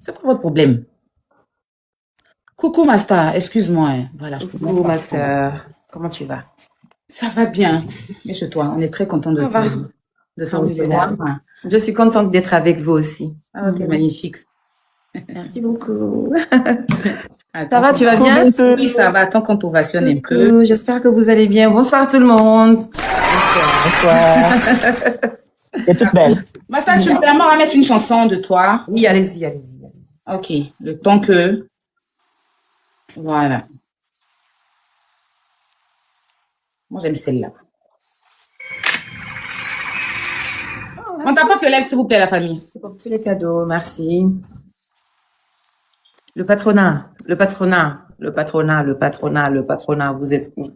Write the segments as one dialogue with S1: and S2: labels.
S1: C'est quoi votre problème? Coucou, ma star. Excuse-moi. Voilà, je peux
S2: Coucou, ma sœur. Comment tu vas?
S1: Ça va bien. Et chez toi, on est très content de te recevoir.
S2: Je suis contente d'être avec vous aussi.
S1: Ah, t'es magnifique.
S2: Merci beaucoup.
S1: Attends,
S2: Ça va, tu vas bien?
S1: Oui, ça va. Attends qu'on t'ovationne un peu.
S2: J'espère que vous allez bien. Bonsoir tout le monde.
S3: Bonsoir. T'es toute belle.
S1: Ma star, tu me permets de mettre une chanson de toi?
S2: Oui, allez-y.
S1: Ok, le temps que... Voilà. Moi, j'aime celle-là. On t'apporte le lèvre, s'il vous plaît, la famille.
S2: C'est pour tous les cadeaux, merci. Le patronat, vous êtes où?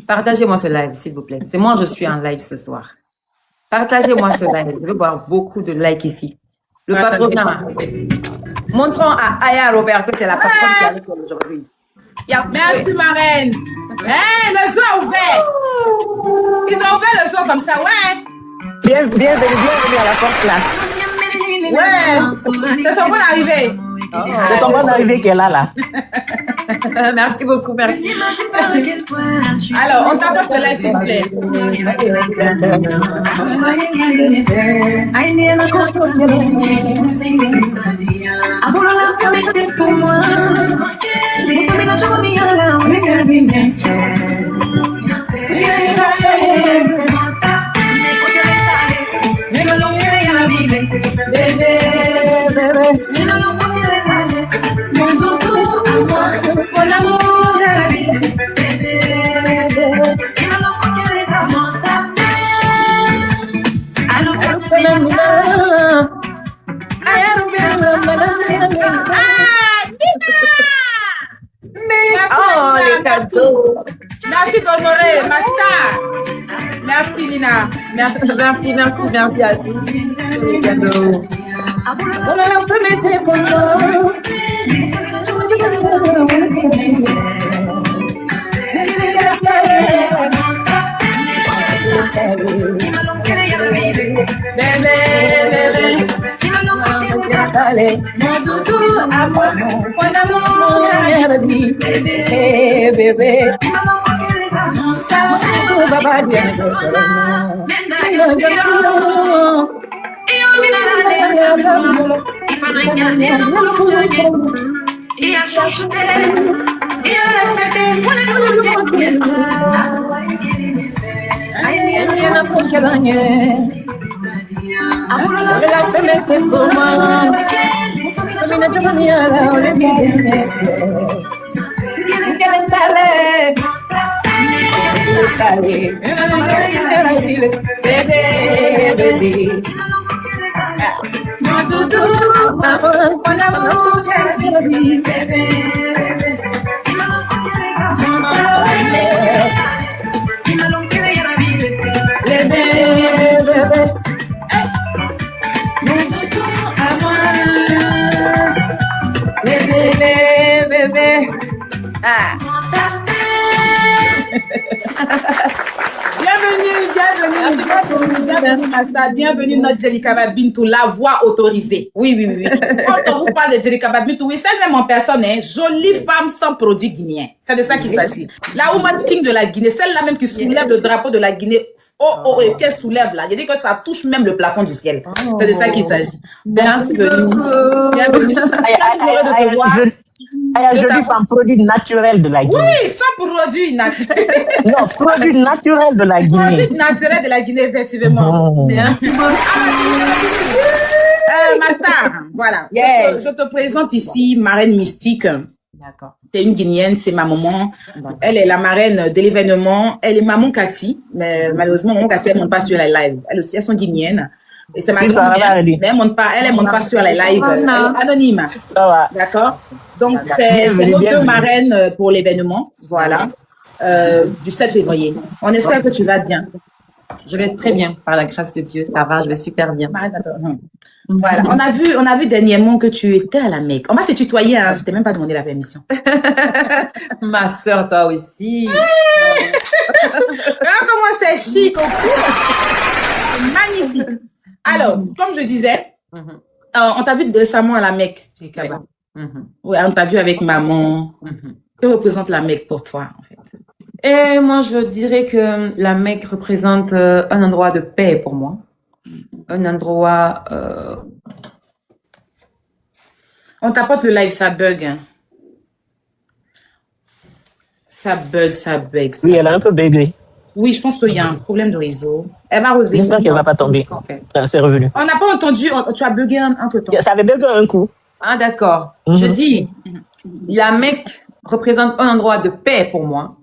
S2: Partagez-moi ce live, s'il vous plaît. C'est moi, je suis en live ce soir. Partagez-moi ce live. Je veux voir beaucoup de likes ici. Le patronat. Montrons à Aya Robert que c'est la patronne qui est avec elle aujourd'hui.
S1: Merci, marraine. Hey, le zoo est ouvert. Ils ont ouvert le zoo comme ça, ouais.
S3: Bienvenue à la porte là.
S1: Ouais, c'est son bon arrivée.
S3: C'est son bon arrivée qui est là.
S2: Merci beaucoup, merci.
S1: Alors, on t'apporte le lait, s'il vous plaît. Mon amour,
S2: les cadeaux.
S1: Merci d'honorer ma star. Merci Nina. Merci
S2: Merci à tous. Les cadeaux.
S1: Bébé, mon doudou à moi, mon amour,
S2: bébé.
S1: Bienvenue notre Jelika Babintou, la voix autorisée. Oui. Quand on vous parle de Jelika Babintou, oui, celle-même en personne, hein, jolie femme sans produit guinéen. C'est de ça qu'il s'agit. La woman king de la Guinée, celle-là même qui soulève le drapeau de la Guinée. Et qu'elle soulève là. Il dit que ça touche même le plafond du ciel. C'est de ça qu'il s'agit. Bienvenue.
S3: Je dis sans produit naturel de la Guinée.
S1: Oui, sans produit naturel.
S3: Non, produit naturel de la Guinée.
S1: Produit naturel de la Guinée, effectivement. Merci beaucoup. Ma star, voilà.
S2: Yes.
S1: Je te présente ici Marraine Mystique.
S2: D'accord.
S1: C'est une Guinéenne, c'est ma maman. Elle est la marraine de l'événement. Elle est maman Cathy. Mais malheureusement, maman Cathy, elle ne monte pas sur les lives. Elle aussi, elles sont guinéennes. Et c'est ma grand-mère. Mais elle ne monte pas sur les lives. Elle est anonyme. D'accord? Donc, c'est nos deux marraines pour l'événement. Voilà. Du 7 février. On espère que tu vas bien.
S2: Je vais très bien, par la grâce de Dieu. Ça va, je vais super bien.
S1: Voilà. On a vu dernièrement que tu étais à la Mecque. On va se tutoyer, hein. Je t'ai même pas demandé la permission.
S2: Ma sœur, toi aussi.
S1: Comment c'est chic, magnifique. Alors, comme je disais, On t'a vu récemment à la Mecque, Jikaba. Oui, on t'a vu avec maman. Que représente la Mecque pour toi, en fait?
S2: Et moi, je dirais que la Mecque représente un endroit de paix pour moi. Un endroit...
S1: On t'apporte le live, ça bug. Hein. Ça bug.
S3: Oui, elle a un peu bugué.
S1: Oui, je pense qu'il y a un problème de réseau. Elle va revenir.
S3: J'espère qu'elle ne va pas tomber. C'est revenu.
S1: On n'a pas entendu, tu as bugué entre-temps.
S3: Ça avait bugué un coup.
S2: Ah, d'accord. Je dis, la Mecque représente un endroit de paix pour moi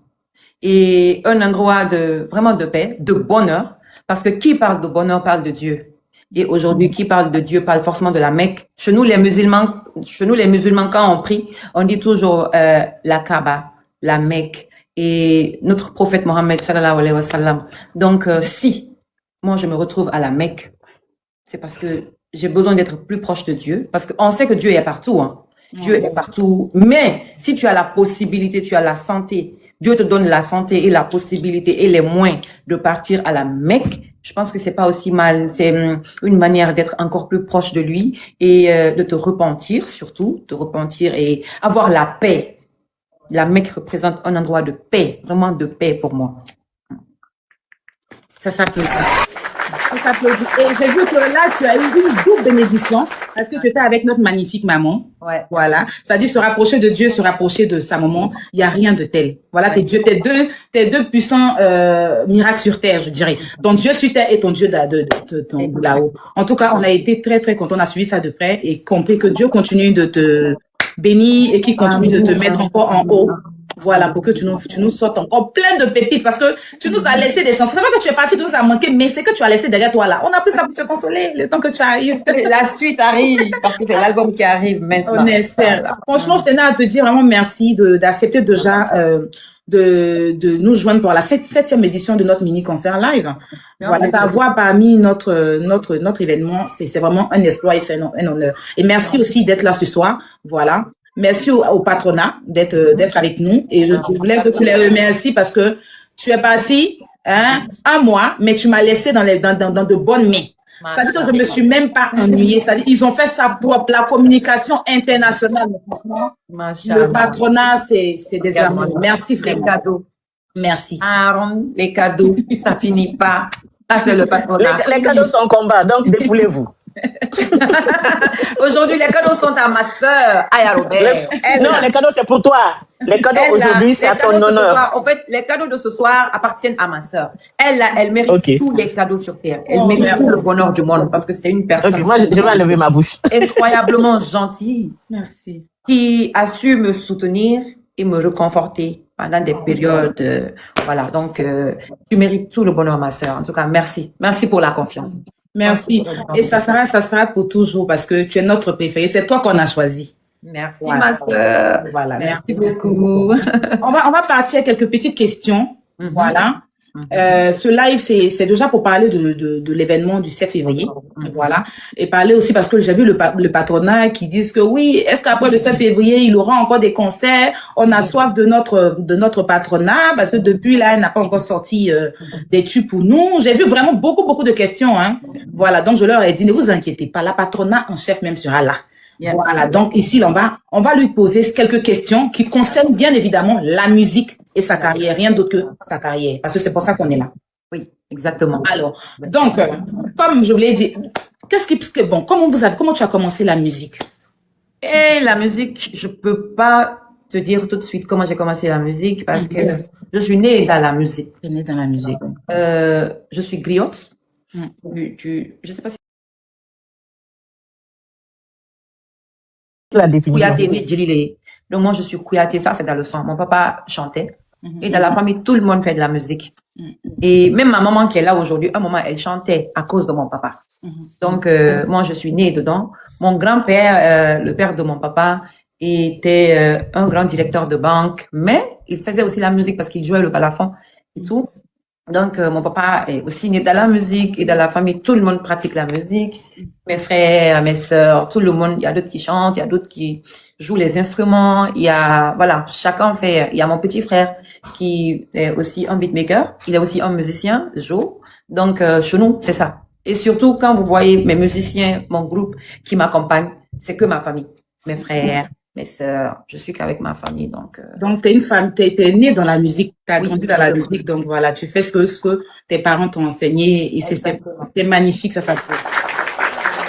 S2: et un endroit vraiment de paix, de bonheur, parce que qui parle de bonheur parle de Dieu. Et aujourd'hui, qui parle de Dieu parle forcément de la Mecque. Chez nous, les musulmans, quand on prie, on dit toujours la Kaaba, la Mecque et notre prophète Mohammed sallallahu alayhi wa sallam. Donc, si moi je me retrouve à la Mecque, c'est parce que j'ai besoin d'être plus proche de Dieu, parce qu'on sait que Dieu est partout, hein. Dieu est partout. Mais si tu as la possibilité, tu as la santé, Dieu te donne la santé et la possibilité et les moyens de partir à la Mecque, je pense que c'est pas aussi mal. C'est une manière d'être encore plus proche de lui et de te repentir, surtout, te repentir et avoir la paix. La Mecque représente un endroit de paix, vraiment de paix pour moi.
S1: Ça s'applaudit. Et j'ai vu que là, tu as eu une double bénédiction parce que tu étais avec notre magnifique maman.
S2: Ouais.
S1: Voilà. C'est-à-dire se rapprocher de Dieu, se rapprocher de sa maman. Il n'y a rien de tel. Voilà, tes deux puissants miracles sur terre, je dirais. Ton Dieu sur terre et ton Dieu de là-haut. En tout cas, on a été très, très contents. On a suivi ça de près et compris que Dieu continue de te bénir et qu'il continue de te mettre encore en haut. Voilà, pour que tu nous sortes encore plein de pépites parce que tu nous as laissé des chansons. C'est pas que tu es parti, tu nous as manqué, mais c'est que tu as laissé derrière toi là. On a pris ça pour te consoler le temps que tu arrives.
S2: La suite arrive parce que c'est l'album qui arrive maintenant.
S1: On espère. Voilà. Franchement, je tenais à te dire vraiment merci d'accepter déjà de nous joindre pour la septième édition de notre mini-concert live. Voilà, t'avoir parmi notre événement, c'est vraiment un exploit et c'est un honneur. Et merci aussi d'être là ce soir. Voilà. Merci au patronat d'être avec nous et je voulais que tu les remercies parce que tu es parti un mois, mais tu m'as laissé dans de bonnes mains. C'est-à-dire que je me suis même pas ennuyée. C'est-à-dire ils ont fait ça propre, la communication internationale. Le patronat, c'est des amours. Merci vraiment.
S2: Les cadeaux.
S1: Merci.
S2: Aaron, les cadeaux, ça finit pas. Ça, c'est le patronat.
S3: Les cadeaux sont en combat, donc défoulez-vous.
S2: Aujourd'hui, les cadeaux sont à ma sœur, Aya Robert.
S3: Non, les cadeaux, c'est pour toi. Les cadeaux aujourd'hui, c'est à ton honneur.
S2: En fait, les cadeaux de ce soir appartiennent à ma sœur. Elle mérite tous les cadeaux sur terre. Elle mérite tout le bonheur du monde parce que c'est une personne.
S3: Moi, je vais enlever ma bouche.
S2: Incroyablement gentille.
S1: Merci.
S2: Qui a su me soutenir et me réconforter pendant des périodes. Voilà. Donc, tu mérites tout le bonheur, ma sœur. En tout cas, merci. Merci pour la confiance.
S1: Merci. Et ça sera pour toujours parce que tu es notre préféré. C'est toi qu'on a choisi.
S2: Merci, voilà, ma sœur.
S1: Voilà.
S2: Merci beaucoup.
S1: On va partir à quelques petites questions. Voilà. Ce live, c'est déjà pour parler de l'événement du 7 février. Voilà. Et parler aussi parce que j'ai vu le patronat qui disent que oui, est-ce qu'après le 7 février, il aura encore des concerts? On a soif de notre patronat parce que depuis là, elle n'a pas encore sorti des tubes pour nous. J'ai vu vraiment beaucoup de questions, hein. Voilà. Donc, je leur ai dit, ne vous inquiétez pas, la patronat en chef même sera là. Voilà. Donc, ici, on va lui poser quelques questions qui concernent bien évidemment la musique et sa carrière, rien d'autre que sa carrière, parce que c'est pour ça qu'on est là.
S2: Oui, exactement.
S1: Alors, donc, comme je vous l'ai dit, comment tu as commencé la musique?
S2: Et la musique, je peux pas te dire tout de suite comment j'ai commencé la musique parce que je suis née dans la musique.
S1: Tu es née dans la musique.
S2: Je suis griotte. Je sais pas si
S3: la définition.
S2: Donc moi, je suis Kouyaté, ça c'est dans le sang. Mon papa chantait. Et dans la famille, tout le monde fait de la musique. Et même ma maman qui est là aujourd'hui, un moment, elle chantait à cause de mon papa. Donc, moi, je suis née dedans. Mon grand-père, le père de mon papa, était un grand directeur de banque, mais il faisait aussi la musique parce qu'il jouait le balafon et tout. Donc, mon papa est aussi né dans la musique et dans la famille, tout le monde pratique la musique. Mes frères, mes sœurs, tout le monde, il y a d'autres qui chantent, il y a d'autres qui jouent les instruments, il y a, voilà, chacun fait, il y a mon petit frère qui est aussi un beatmaker, il est aussi un musicien, Joe. Donc, chez nous, c'est ça. Et surtout, quand vous voyez mes musiciens, mon groupe qui m'accompagne, c'est que ma famille, mes frères, mes sœurs. Je suis qu'avec ma famille, donc.
S1: Donc, t'es une femme, t'es née dans la musique, t'as grandi dans la musique, donc voilà, tu fais ce que tes parents t'ont enseigné et c'est magnifique, ça s'appelle.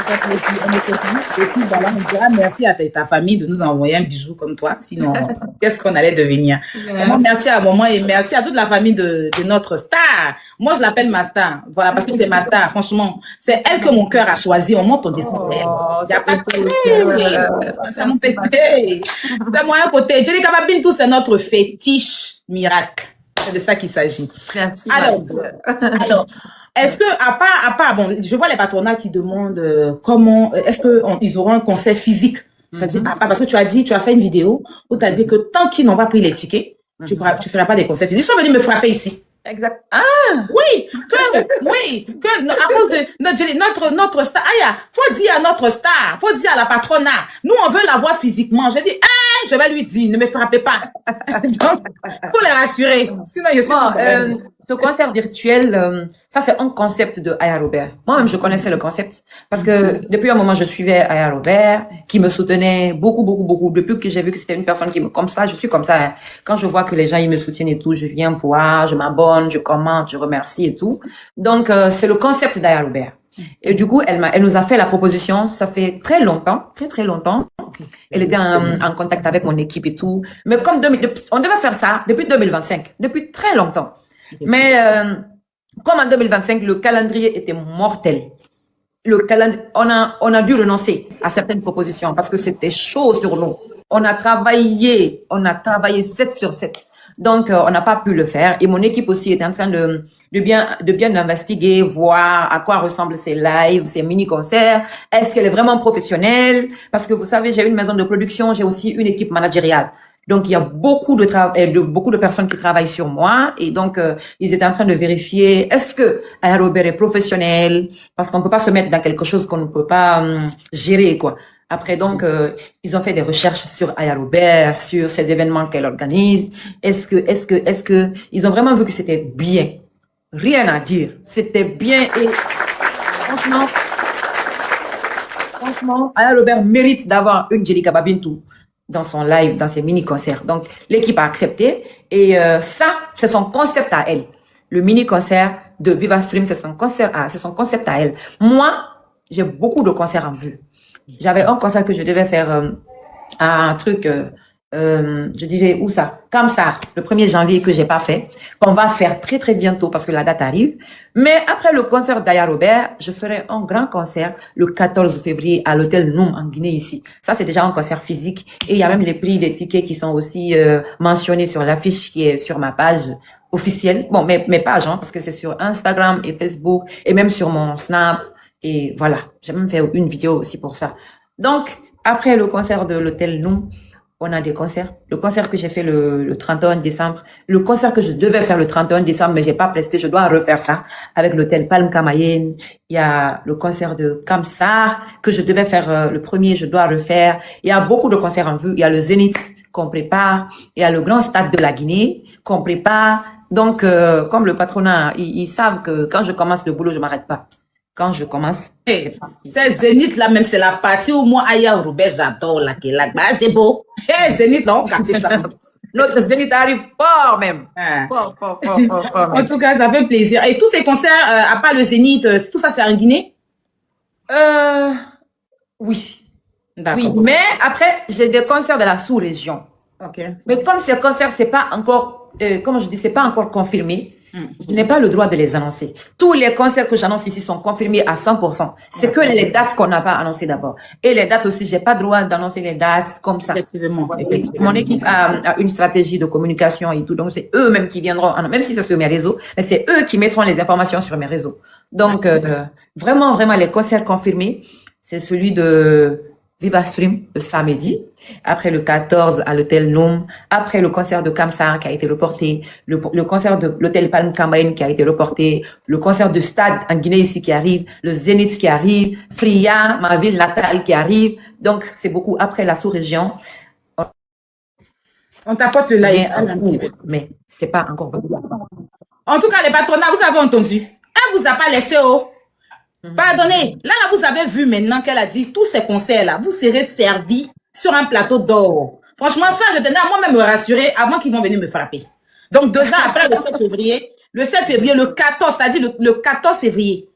S1: Et puis voilà, on dira merci à ta famille de nous envoyer un bijou comme toi. Sinon, qu'est-ce qu'on allait devenir? Vraiment, merci à maman et merci à toute la famille de notre star. Moi, je l'appelle ma star. Voilà, parce que c'est ma star. Franchement, c'est elle que mon cœur a choisi. On monte, on descend. Il n'y a pas de c'est mon pépé. C'est moi à côté. Jenny Kababintou, c'est notre fétiche miracle. C'est de ça qu'il s'agit.
S2: Merci.
S1: Alors, est-ce que, à part, bon, je vois les patronats qui demandent comment, est-ce qu'ils auront un concert physique? C'est-à-dire, parce que tu as fait une vidéo où tu as dit que tant qu'ils n'ont pas pris les tickets, tu feras pas des concerts physiques. Ils sont venus me frapper ici.
S2: Exact.
S1: Oui, à cause de notre star, faut dire à notre star, faut dire à la patronat, nous on veut la voir physiquement. Je dis, je vais lui dire, ne me frappez pas. Donc, pour les rassurer. Sinon, je suis
S2: ce concert virtuel, ça c'est un concept de Aya Robert. Moi-même, je connaissais le concept parce que depuis un moment, je suivais Aya Robert, qui me soutenait beaucoup. Depuis que j'ai vu que c'était une personne comme ça, je suis comme ça. Hein. Quand je vois que les gens, ils me soutiennent et tout, je viens voir, je m'abonne, je commente, je remercie et tout. Donc, c'est le concept d'Aya Robert. Et du coup, elle nous a fait la proposition. Ça fait très longtemps. Elle était en contact avec mon équipe et tout. Mais comme on devait faire ça depuis 2025, depuis très longtemps. Mais comme en 2025, le calendrier était mortel. On a dû renoncer à certaines propositions parce que c'était chaud sur nous. On a travaillé 7 sur 7. Donc, on n'a pas pu le faire. Et mon équipe aussi était en train de bien investiguer, voir à quoi ressemblent ces lives, ces mini-concerts. Est-ce qu'elle est vraiment professionnelle? Parce que vous savez, j'ai une maison de production, j'ai aussi une équipe managériale. Donc, il y a beaucoup de personnes qui travaillent sur moi. Et donc, ils étaient en train de vérifier, est-ce que Aya Robert est professionnel? Parce qu'on ne peut pas se mettre dans quelque chose qu'on ne peut pas gérer, quoi. Après, donc, ils ont fait des recherches sur Aya Robert, sur ces événements qu'elle organise. Est-ce que, ils ont vraiment vu que c'était bien. Rien à dire. C'était bien et franchement, Aya Robert mérite d'avoir une Jelly Kababintou dans son live, dans ses mini-concerts. Donc, l'équipe a accepté et ça, c'est son concept à elle. Le mini-concert de Viva Stream, c'est son concept à elle. Moi, j'ai beaucoup de concerts en vue. J'avais un concert que je devais faire à un truc, je dirais où ça? Kamsar, le 1er janvier que j'ai pas fait, qu'on va faire très très bientôt parce que la date arrive. Mais après le concert d'Aya Robert, je ferai un grand concert le 14 février à l'hôtel Noum en Guinée ici. Ça c'est déjà un concert physique et il y a même les prix des tickets qui sont aussi mentionnés sur l'affiche qui est sur ma page officielle. Bon, mes pages, hein, parce que c'est sur Instagram et Facebook et même sur mon Snap. Et voilà, j'ai même fait une vidéo aussi pour ça. Donc, après le concert de l'hôtel Noum, on a des concerts. Le concert que j'ai fait le 31 décembre, le concert que je devais faire le 31 décembre, mais j'ai pas presté, je dois refaire ça avec l'hôtel Palm Kamayen. Il y a le concert de Kamsar que je devais faire le 1er, je dois refaire. Il y a beaucoup de concerts en vue. Il y a le Zénith qu'on prépare. Il y a le grand stade de la Guinée qu'on prépare. Donc, comme le patronat, ils savent que quand je commence le boulot, je m'arrête pas. Quand je commence,
S1: c'est Zénith là même, c'est la partie où moi, Aya Robert, j'adore la Kélak. Bah, c'est beau. Zénith là, on capte ça.
S2: Notre Zénith arrive fort même. Fort.
S1: En tout cas, ça fait plaisir. Et tous ces concerts, à part le Zénith, tout ça, c'est en Guinée?
S2: Oui.
S1: D'accord.
S2: Oui, mais après, j'ai des concerts de la sous-région.
S1: Ok.
S2: Mais comme ces concerts, c'est pas encore, comme je dis, c'est pas encore confirmé. Je n'ai pas le droit de les annoncer. Tous les concerts que j'annonce ici sont confirmés à 100%. C'est que les dates qu'on n'a pas annoncées d'abord. Et les dates aussi, j'ai pas le droit d'annoncer les dates comme ça.
S1: Effectivement.
S2: Mon équipe a une stratégie de communication et tout. Donc, c'est eux-mêmes qui viendront, même si c'est sur mes réseaux, mais c'est eux qui mettront les informations sur mes réseaux. Donc, vraiment, les concerts confirmés, c'est celui de Viva Stream le samedi, après le 14 à l'hôtel Noum, après le concert de Kamsar qui a été reporté, le concert de l'hôtel Palm Kamayen qui a été reporté, le concert de Stade en Guinée ici qui arrive, le Zénith qui arrive, Fria, ma ville natale qui arrive. Donc, c'est beaucoup après la sous-région.
S1: On t'apporte le live.
S2: Mais c'est pas encore.
S1: En tout cas, les patronats, vous avez entendu. Elle vous a pas laissé, oh. Pardonnez, là, vous avez vu maintenant qu'elle a dit tous ces conseils-là, vous serez servis sur un plateau d'or. Franchement, ça, je tenais à moi-même me rassurer avant qu'ils vont venir me frapper. Donc, 2 ans après le 7 février, le 14, c'est-à-dire le 14 février,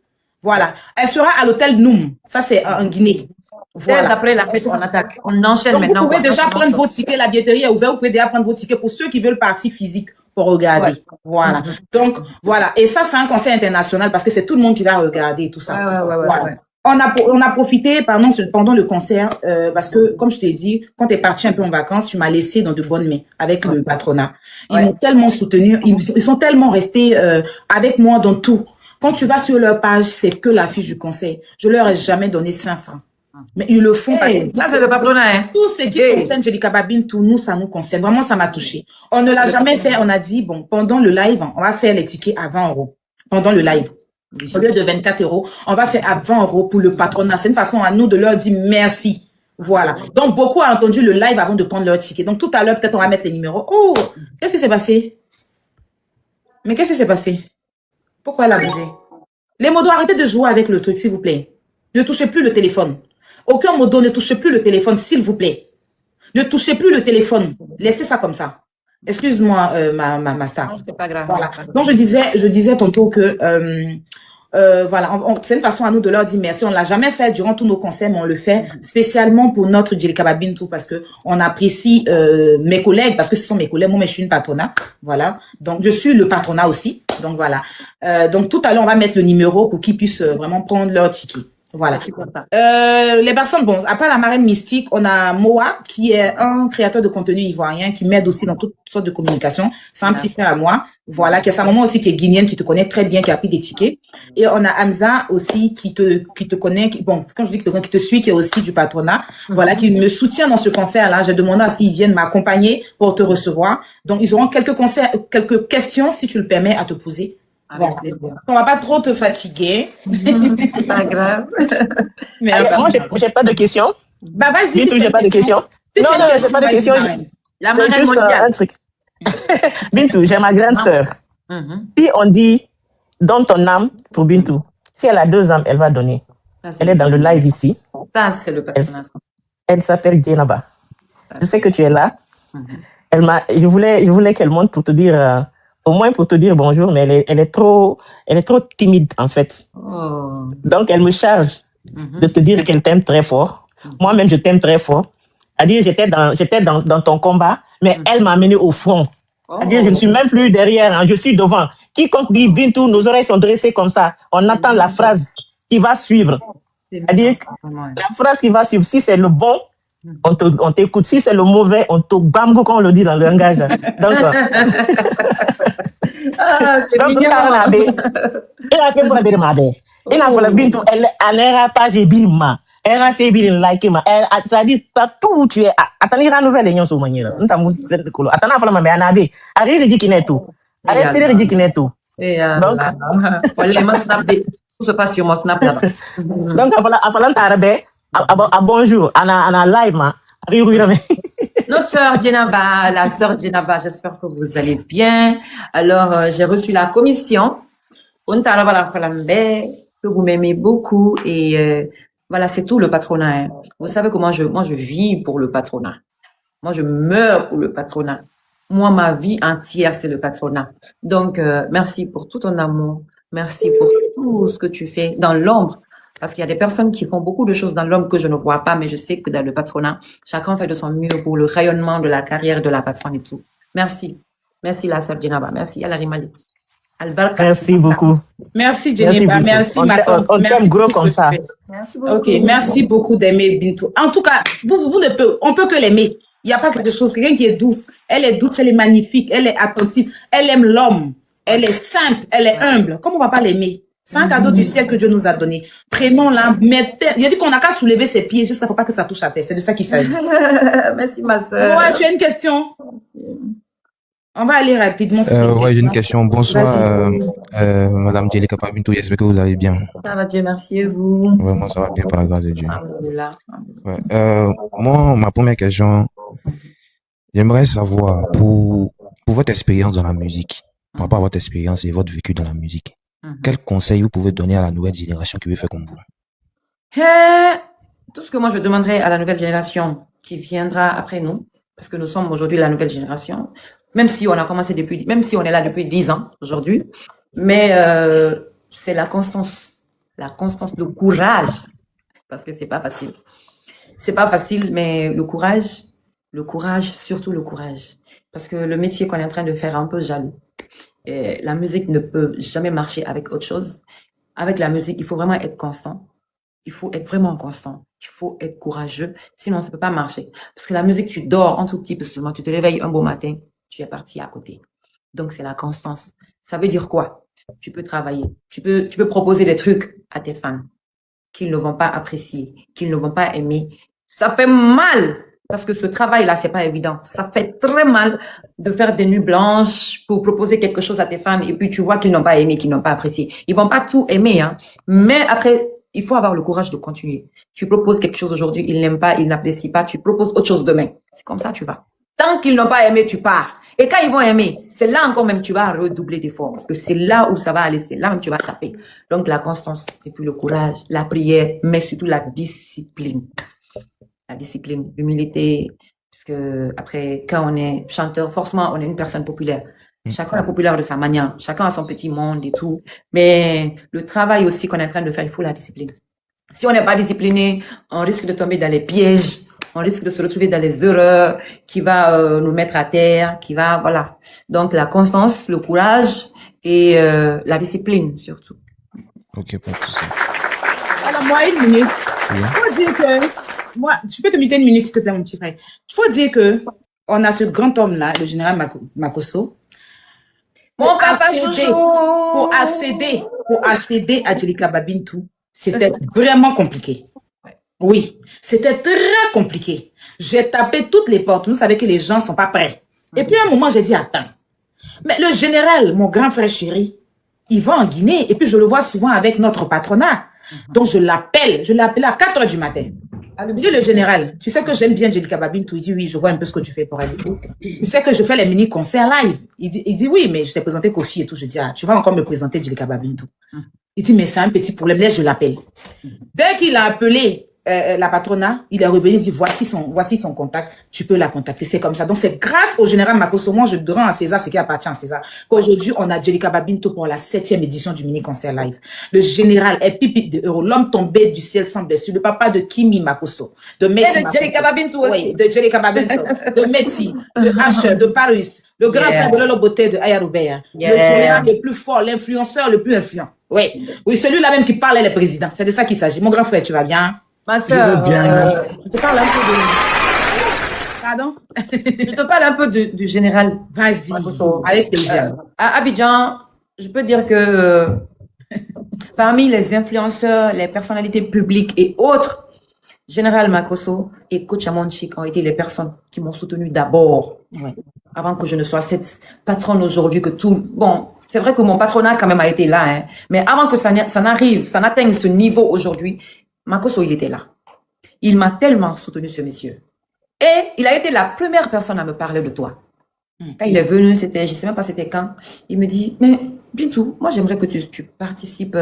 S1: voilà, elle sera à l'hôtel Noum. Ça, c'est en Guinée.
S2: Voilà. Après la fête, on attaque. On enchaîne
S1: donc,
S2: maintenant.
S1: Vous pouvez déjà prendre vos tickets. La billetterie est ouverte. Vous pouvez déjà prendre vos tickets pour ceux qui veulent partie physique pour regarder. Ouais. Voilà. Donc, voilà. Et ça, c'est un conseil international parce que c'est tout le monde qui va regarder et tout ça. Voilà. On a profité pendant le concert parce que, comme je t'ai dit, quand tu es parti un peu en vacances, tu m'as laissé dans de bonnes mains avec le patronat. Ils m'ont tellement soutenu. Ils sont tellement restés avec moi dans tout. Quand tu vas sur leur page, c'est que la fiche du conseil. Je leur ai jamais donné 5 francs. Mais ils le font parce que
S2: ça, c'est le patronat. Hein?
S1: Tout ce qui concerne Jelika Babine, tout nous, ça nous concerne. Vraiment, ça m'a touché. On ne l'a jamais fait. On a dit, bon, pendant le live, on va faire les tickets à 20 €. Pendant le live. Au lieu de 24 €, on va faire à 20 € pour le patronat. C'est une façon à nous de leur dire merci. Voilà. Donc, beaucoup ont entendu le live avant de prendre leur ticket. Donc, tout à l'heure, peut-être on va mettre les numéros. Oh, qu'est-ce qui s'est passé? Mais qu'est-ce qui s'est passé? Pourquoi elle a bougé? Les modos, arrêtez de jouer avec le truc, s'il vous plaît. Ne touchez plus le téléphone. Aucun modo, ne touchez plus le téléphone, s'il vous plaît. Ne touchez plus le téléphone. Laissez ça comme ça. Excuse-moi, ma star.
S2: Non, c'est pas grave.
S1: Voilà. Donc, je disais tantôt que, voilà, c'est une façon à nous de leur dire merci. On l'a jamais fait durant tous nos concerts, mais on le fait spécialement pour notre Jelika Babine tout parce que on apprécie mes collègues, parce que ce sont mes collègues. Moi, mais je suis une patronat. Voilà. Donc, je suis le patronat aussi. Donc, voilà. Donc, tout à l'heure, on va mettre le numéro pour qu'ils puissent vraiment prendre leur ticket. Voilà. Les personnes, bon, après la marraine mystique, on a Moa, qui est un créateur de contenu ivoirien, qui m'aide aussi dans toutes sortes de communication. C'est un petit frère à moi. Voilà, qui a sa maman aussi qui est guinéenne, qui te connaît très bien, qui a pris des tickets. Et on a Hamza aussi, qui te connaît, bon, quand je dis qui te suit, qui est aussi du patronat. Voilà, qui me soutient dans ce concert-là. J'ai demandé à ce qu'ils viennent m'accompagner pour te recevoir. Donc, ils auront quelques questions, si tu le permets, à te poser. Voilà. On va pas trop te fatiguer.
S2: C'est pas grave.
S3: Alors, moi, j'ai pas de questions.
S1: Bah, vas-y.
S3: Bintou, j'ai pas de questions. Non, j'ai pas de questions.
S2: La marraine mondiale.
S3: Un truc. Bintou, j'ai ma grande sœur. Si on dit, donne ton âme pour Bintou, si elle a 2 âmes, elle va donner. Elle est dans le live ici.
S2: Ça, c'est le patronat.
S3: Elle s'appelle Djenaba. Je sais que tu es là. Je voulais qu'elle monte pour te dire, au moins pour te dire bonjour, mais elle est trop timide, en fait.
S2: Oh.
S3: Donc, elle me charge de te dire qu'elle t'aime très fort. Moi-même, je t'aime très fort. C'est-à-dire, j'étais dans ton combat, mais elle m'a amené au front. C'est-à-dire, je ne suis même plus derrière, hein, je suis devant. Quiconque dit Bintou, nos oreilles sont dressées comme ça. On attend la phrase qui va suivre. C'est-à-dire, la phrase qui va suivre, si c'est le bon, on t'écoute. Si c'est le mauvais, on te bambo, comme on le dit dans le langage. Donc, il a fait pour la belle. Il a fait Bintou, elle n'ira pas, j'ai bilma. Elle a fait bien like ma. C'est-à-dire, tout où tu es. Attends, il y a une nouvelle union sur manière. On t'a moussé de couleur. Attends, il faut la mettre en abbé. Arrive, il dit qu'il n'est tout. Arrive, il dit qu'il n'est tout.
S2: Donc, voilà, mon snap, tout se passe sur mon snap là-bas.
S3: Donc, il faut l'entendre. Bonjour, on a live, ma.
S2: Notre sœur Djenaba, la sœur Djenaba, j'espère que vous allez bien. Alors, j'ai reçu la commission. On t'a que vous m'aimez beaucoup et voilà, c'est tout le patronat. Hein. Vous savez comment moi je vis pour le patronat. Moi, je meurs pour le patronat. Moi, ma vie entière, c'est le patronat. Donc, merci pour tout ton amour. Merci pour tout ce que tu fais dans l'ombre. Parce qu'il y a des personnes qui font beaucoup de choses dans l'homme que je ne vois pas, mais je sais que dans le patronat, chacun fait de son mieux pour le rayonnement de la carrière de la patronne et tout. Merci. Merci, la sœur Djenaba. Merci, Alarimali.
S3: Merci beaucoup.
S1: Merci, Djenaba. Merci, ma tante.
S3: On t'aime gros comme ça.
S2: Merci beaucoup.
S1: Ok, merci beaucoup d'aimer Bintou. En tout cas, on peut que l'aimer. Il n'y a pas quelque chose, quelqu'un qui est douce. Elle est douce, elle est magnifique, elle est attentive, elle aime l'homme, elle est simple, elle est humble. Comment on va pas l'aimer? C'est un cadeau du ciel que Dieu nous a donné. Prenons-la, il a dit qu'on n'a qu'à soulever ses pieds, juste qu'il ne faut pas que ça touche à terre. C'est de ça qu'il s'agit.
S2: Merci, ma soeur.
S1: Ouais, tu as une question? On va aller rapidement.
S4: Ouais, j'ai une question. Bonsoir, Madame Jelika Babine, j'espère que vous allez bien.
S2: Ça va, Dieu merci, et vous?
S4: Vraiment, ça va bien par la grâce de Dieu.
S2: Alhamdulillah.
S4: Ouais. Moi, ma première question, j'aimerais savoir pour votre expérience dans la musique, par rapport à votre expérience et votre vécu dans la musique, Quel conseil vous pouvez donner à la nouvelle génération qui veut faire comme vous?
S2: Tout ce que moi je demanderais à la nouvelle génération qui viendra après nous, parce que nous sommes aujourd'hui la nouvelle génération, même si on a commencé même si on est là depuis 10 ans aujourd'hui, mais c'est la constance, le courage, parce que c'est pas facile. C'est pas facile, mais le courage, surtout le courage, parce que le métier qu'on est en train de faire est un peu jaloux. Et la musique ne peut jamais marcher avec autre chose. Avec la musique, il faut vraiment être constant. Il faut être vraiment constant. Il faut être courageux. Sinon, ça peut pas marcher. Parce que la musique, tu dors un tout petit peu seulement. Tu te réveilles un beau matin, tu es parti à côté. Donc, c'est la constance. Ça veut dire quoi? Tu peux travailler. Tu peux proposer des trucs à tes fans qu'ils ne vont pas apprécier, qu'ils ne vont pas aimer. Ça fait mal. Parce que ce travail-là, c'est pas évident. Ça fait très mal de faire des nuits blanches pour proposer quelque chose à tes fans et puis tu vois qu'ils n'ont pas aimé, qu'ils n'ont pas apprécié. Ils vont pas tout aimer, hein. Mais après, il faut avoir le courage de continuer. Tu proposes quelque chose aujourd'hui, ils n'aiment pas, ils n'apprécient pas, tu proposes autre chose demain. C'est comme ça, tu vas. Tant qu'ils n'ont pas aimé, tu pars. Et quand ils vont aimer, c'est là encore même tu vas redoubler d'efforts parce que c'est là où ça va aller, c'est là où tu vas taper. Donc la constance et puis le courage, la prière, mais surtout la discipline. La discipline, l'humilité, parce que après, quand on est chanteur, forcément, on est une personne populaire. Chacun est populaire de sa manière, chacun a son petit monde et tout. Mais le travail aussi qu'on est en train de faire, il faut la discipline. Si on n'est pas discipliné, on risque de tomber dans les pièges, on risque de se retrouver dans les erreurs qui va nous mettre à terre, qui va, voilà. Donc la constance, le courage et la discipline surtout.
S4: Ok, pas de souci.
S1: Alors moi, une minute. Il faut dire que moi, tu peux te muter une minute, s'il te plaît, mon petit frère. Il faut dire que on a ce grand homme-là, le général Makosso.
S2: Mon papa chouchou!
S1: Pour accéder à Djelika Babintou, c'était vraiment compliqué. Oui, c'était très compliqué. J'ai tapé toutes les portes. Vous savez que les gens sont pas prêts. Et puis à un moment, j'ai dit, attends. Mais le général, mon grand frère chéri, il va en Guinée. Et puis je le vois souvent avec notre patronat. Donc je l'appelle à 4 heures du matin. Je dis le général, tu sais que j'aime bien Djelika Babintou. Il dit oui, je vois un peu ce que tu fais pour elle. Tu sais que je fais les mini-concerts live. Il dit oui, mais je t'ai présenté Kofi et tout. Je dis, ah, tu vas encore me présenter Djelika Babintou. Il dit, mais c'est un petit problème. Là, je l'appelle. Dès qu'il a appelé la patronat, il est revenu, il dit, voici son contact, tu peux la contacter. C'est comme ça. Donc, c'est grâce au général Makosso, moi, je rends à César ce qui appartient à César, qu'aujourd'hui, on a Djelika Babintou pour la 7e édition du mini-concert live. Le général est pipi de euro, l'homme tombé du ciel sans blessure, le papa de Kimi Makosso, de Métis.
S2: Et de Djelika Babintou aussi.
S1: Oui, de Djelika Babintou, de Métis, de H, de Paris, le grand frère de Lolo Beauté de Aya Robert, le général le plus fort, l'influenceur le plus influent. Oui, celui-là même qui parlait les présidents. C'est de ça qu'il s'agit. Mon grand frère, tu vas bien?
S2: Ma sœur, je te parle un peu de...
S1: Pardon?
S2: Je te parle un peu du général.
S1: Vas-y, avec plaisir.
S2: À Abidjan, je peux dire que parmi les influenceurs, les personnalités publiques et autres, Général Makosso et Coach Amonchik ont été les personnes qui m'ont soutenu d'abord. Ouais. Avant que je ne sois cette patronne aujourd'hui que tout... Bon, c'est vrai que mon patronat quand même a été là, hein, mais avant que ça n'arrive, ça n'atteigne ce niveau aujourd'hui, Makosso, il était là. Il m'a tellement soutenu, ce monsieur. Et il a été la première personne à me parler de toi. Quand il est venu, je sais même pas c'était quand, il me dit, mais Bintou, moi j'aimerais que tu participes,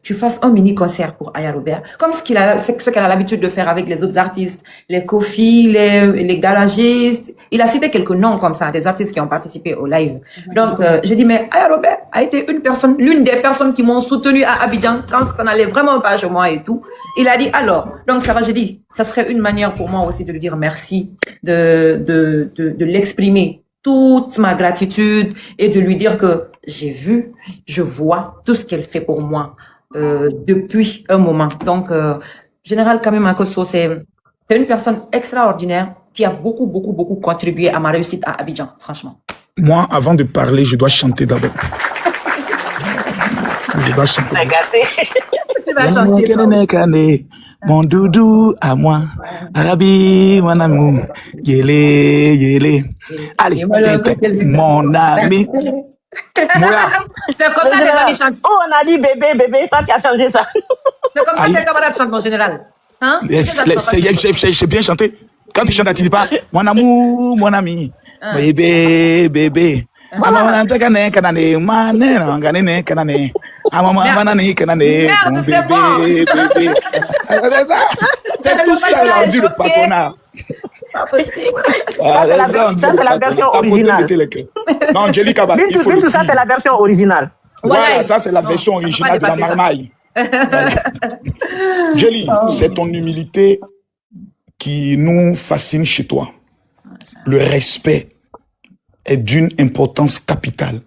S2: tu fasses un mini-concert pour Aya Robert, comme ce qu'elle a l'habitude de faire avec les autres artistes, les Kofi, les garagistes. Il a cité quelques noms comme ça, des artistes qui ont participé au live. Donc, j'ai dit, mais Aya Robert a été l'une des personnes qui m'ont soutenu à Abidjan quand ça n'allait vraiment pas chez moi et tout. Il a dit, alors, donc ça va, j'ai dit, ça serait une manière pour moi aussi de lui dire merci, de l'exprimer. Toute ma gratitude et de lui dire que j'ai vu, je vois tout ce qu'elle fait pour moi depuis un moment. Donc, Général Kamé Makosso, c'est une personne extraordinaire qui a beaucoup contribué à ma réussite à Abidjan, franchement.
S5: Moi, avant de parler, je dois chanter d'abord. Je dois chanter.
S3: T'as gâté.
S2: Tu vas chanter.
S5: Mon doudou à moi, Arabi, mon amour, yélé. Allez, mon ami. Voilà.
S2: C'est comme ça que les amis chantent.
S3: Oh, on a dit bébé, toi tu as changé ça.
S2: C'est comme ça que les camarades chantent, mon général. Hein?
S5: J'ai bien chanté. Quand tu chantes, tu dis pas, mon amour, mon ami, bébé.
S2: c'est bon.
S5: C'est tout ça, là, on dit le patronat.
S2: Pas possible.
S3: Ça, c'est la version originale.
S5: Non, Angélique Abba, il faut
S3: Bintou, ça, c'est la version originale.
S5: Voilà, ça, c'est la version originale de la marmaille. Jelly, c'est ton humilité qui nous fascine chez toi. Le respect est d'une importance capitale.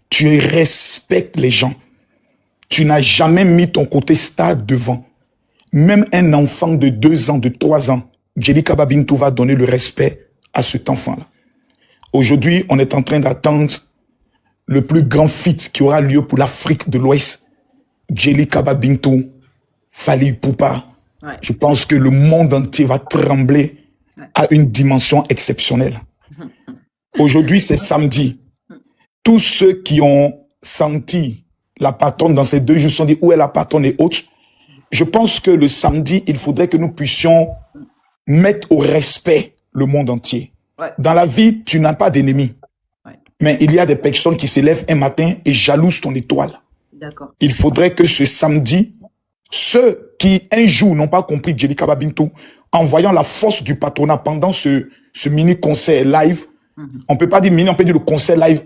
S5: Tu respectes les gens. Tu n'as jamais mis ton côté star devant. Même un enfant de 2 ans, de 3 ans, Jelly Kaba Bintou va donner le respect à cet enfant-là. Aujourd'hui, on est en train d'attendre le plus grand feat qui aura lieu pour l'Afrique de l'Ouest. Jelly Kaba Bintou, Fally Ipupa. Ouais. Je pense que le monde entier va trembler à une dimension exceptionnelle. Aujourd'hui, c'est samedi. Tous ceux qui ont senti la patronne dans ces 2 jours se sont dit où est la patronne et autres. Je pense que le samedi, il faudrait que nous puissions mettre au respect le monde entier. Ouais. Dans la vie, tu n'as pas d'ennemis. Ouais. Mais il y a des personnes qui se lèvent un matin et jalousent ton étoile. Il faudrait que ce samedi, ceux qui un jour n'ont pas compris Jelly Kaba Bintou, en voyant la force du patronat pendant ce mini-concert live, on peut pas dire mini, on peut dire le concert live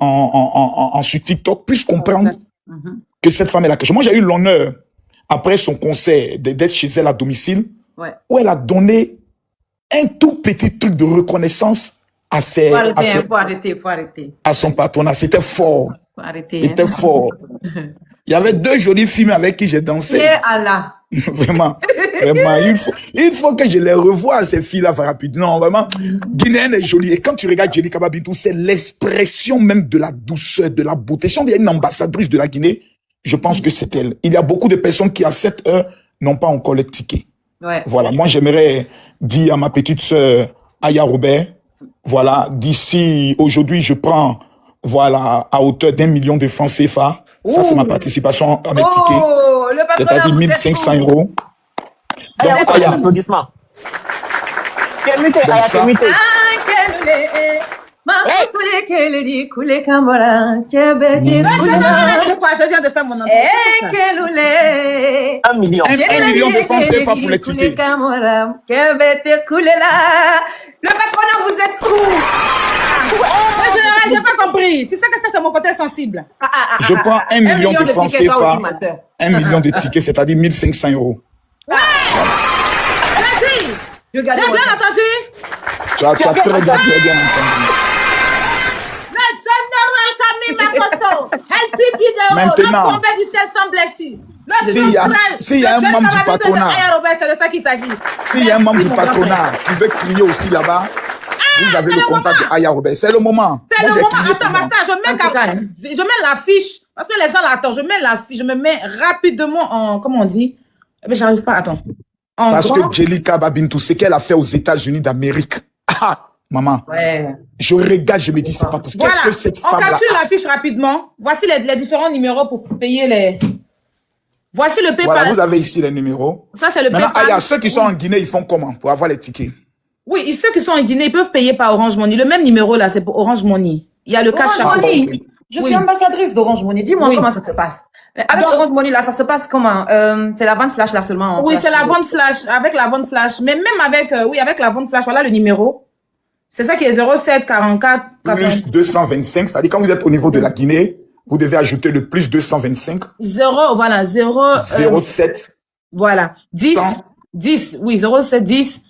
S5: sur TikTok, puisse comprendre que cette femme est la question. Moi, j'ai eu l'honneur, après son concert, d'être chez elle à domicile, où elle a donné un tout petit truc de reconnaissance à à son patronat. C'était fort. C'était fort. Il y avait 2 jolies filles avec qui j'ai dansé.
S2: Allah.
S5: Vraiment, vraiment, il faut que je les revoie, ces filles-là, rapidement. Vraiment, Guinéenne est jolie. Et quand tu regardes Jelly Kaba Bintou, c'est l'expression même de la douceur, de la beauté. Si on dit une ambassadrice de la Guinée, je pense que c'est elle. Il y a beaucoup de personnes qui, à cette heure, n'ont pas encore les tickets. Ouais. Voilà, moi, j'aimerais dire à ma petite sœur, Aya Robert, voilà, d'ici aujourd'hui, je prends, voilà, à hauteur d'1 million de francs CFA. Ça, c'est ma participation à mes tickets. C'est-à-dire 1500 €. Donc, Aya, applaudissements.
S1: Je viens de faire mon entrée.
S3: 1 million.
S5: 1 million de francs CFA pour les tickets.
S2: Le patronat, vous êtes fous.
S1: J'ai pas compris. Tu sais que ça, c'est mon côté sensible.
S5: Je prends 1 million de francs CFA. 1 million de tickets, c'est-à-dire 1500 €.
S1: Ouais. J'ai bien entendu.
S5: Tu as très bien entendu.
S1: Maintenant, du ciel sans blessure.
S5: S'il y a un membre du patronat, s'il y a un membre du patronat qui veut crier aussi là-bas, vous avez le contact de Aya Robert. C'est le moment.
S1: C'est le moment. Attends, Master, je mets l'affiche. Parce que les gens l'attendent. Je mets l'affiche. Je me mets rapidement en, comment on dit? Mais j'arrive pas, attends.
S5: Parce que Jelly Kaba Bintou, ce qu'elle a fait aux États-Unis d'Amérique. Maman, je regarde, je me dis, c'est pas possible.
S1: Voilà.
S5: Qu'est-ce que cette femme-là?
S1: On capture l'affiche rapidement. Voici les différents numéros pour payer les... Voici le PayPal.
S5: Voilà, vous avez ici les numéros.
S1: Ça, c'est le
S5: PayPal.
S1: PayPal.
S5: Ceux qui sont en Guinée, ils font comment pour avoir les tickets?
S1: Oui, et ceux qui sont en Guinée, ils peuvent payer par Orange Money. Le même numéro, là, c'est pour Orange Money. Il y a le cash.
S2: Je suis ambassadrice d'Orange Money. Dis-moi comment ça se passe. Avec Orange Money, là, ça se passe comment? C'est la vente flash, là, seulement.
S1: Oui, c'est la vente flash. Avec la vente flash. Mais même avec, avec la vente flash, voilà le numéro. C'est ça qui est 07 44
S5: plus 225. C'est-à-dire, quand vous êtes au niveau de la Guinée, vous devez ajouter le plus 225. 07.
S1: Voilà. 10, oui, 07 10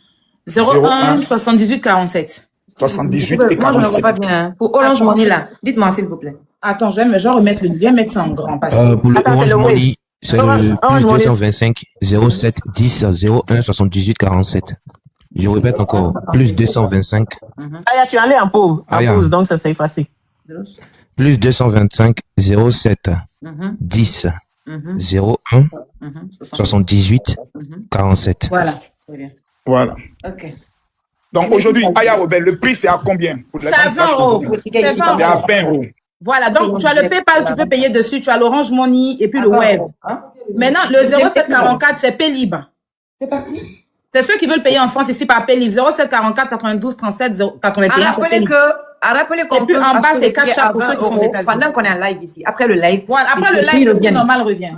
S1: 01 78 47.
S5: 78 et 47.
S2: Moi, je ne vois pas bien. Pour Orange Money, là, dites-moi, s'il vous plaît.
S1: Attends, je vais remettre mettre ça en grand. Parce
S4: pour le Orange Money, c'est le plus 225 07 10 01 78 47. Je répète encore, plus 225.
S3: Aya, tu allais en pause, donc ça c'est effacé.
S4: Plus 225 07 10 01 78 47.
S1: Voilà.
S5: Voilà.
S2: Ok.
S5: Donc aujourd'hui, Aya Robert, le prix c'est à combien?
S1: C'est à 20 €.
S5: C'est à 20 €.
S1: Voilà, donc tu as le PayPal, tu peux payer dessus, tu as l'Orange Money et puis le Wave. Maintenant, le 0744, c'est Paylib.
S2: C'est parti.
S1: C'est ceux qui veulent payer en France ici par Paylib. 0744 92 37 81.
S2: Rappelez que Rappelez qu'on
S1: Et puis en bas, c'est Cash App pour ceux qui sont aux États-Unis.
S2: Pendant qu'on est en live ici. Après le live.
S1: Voilà, après le live, le prix normal revient.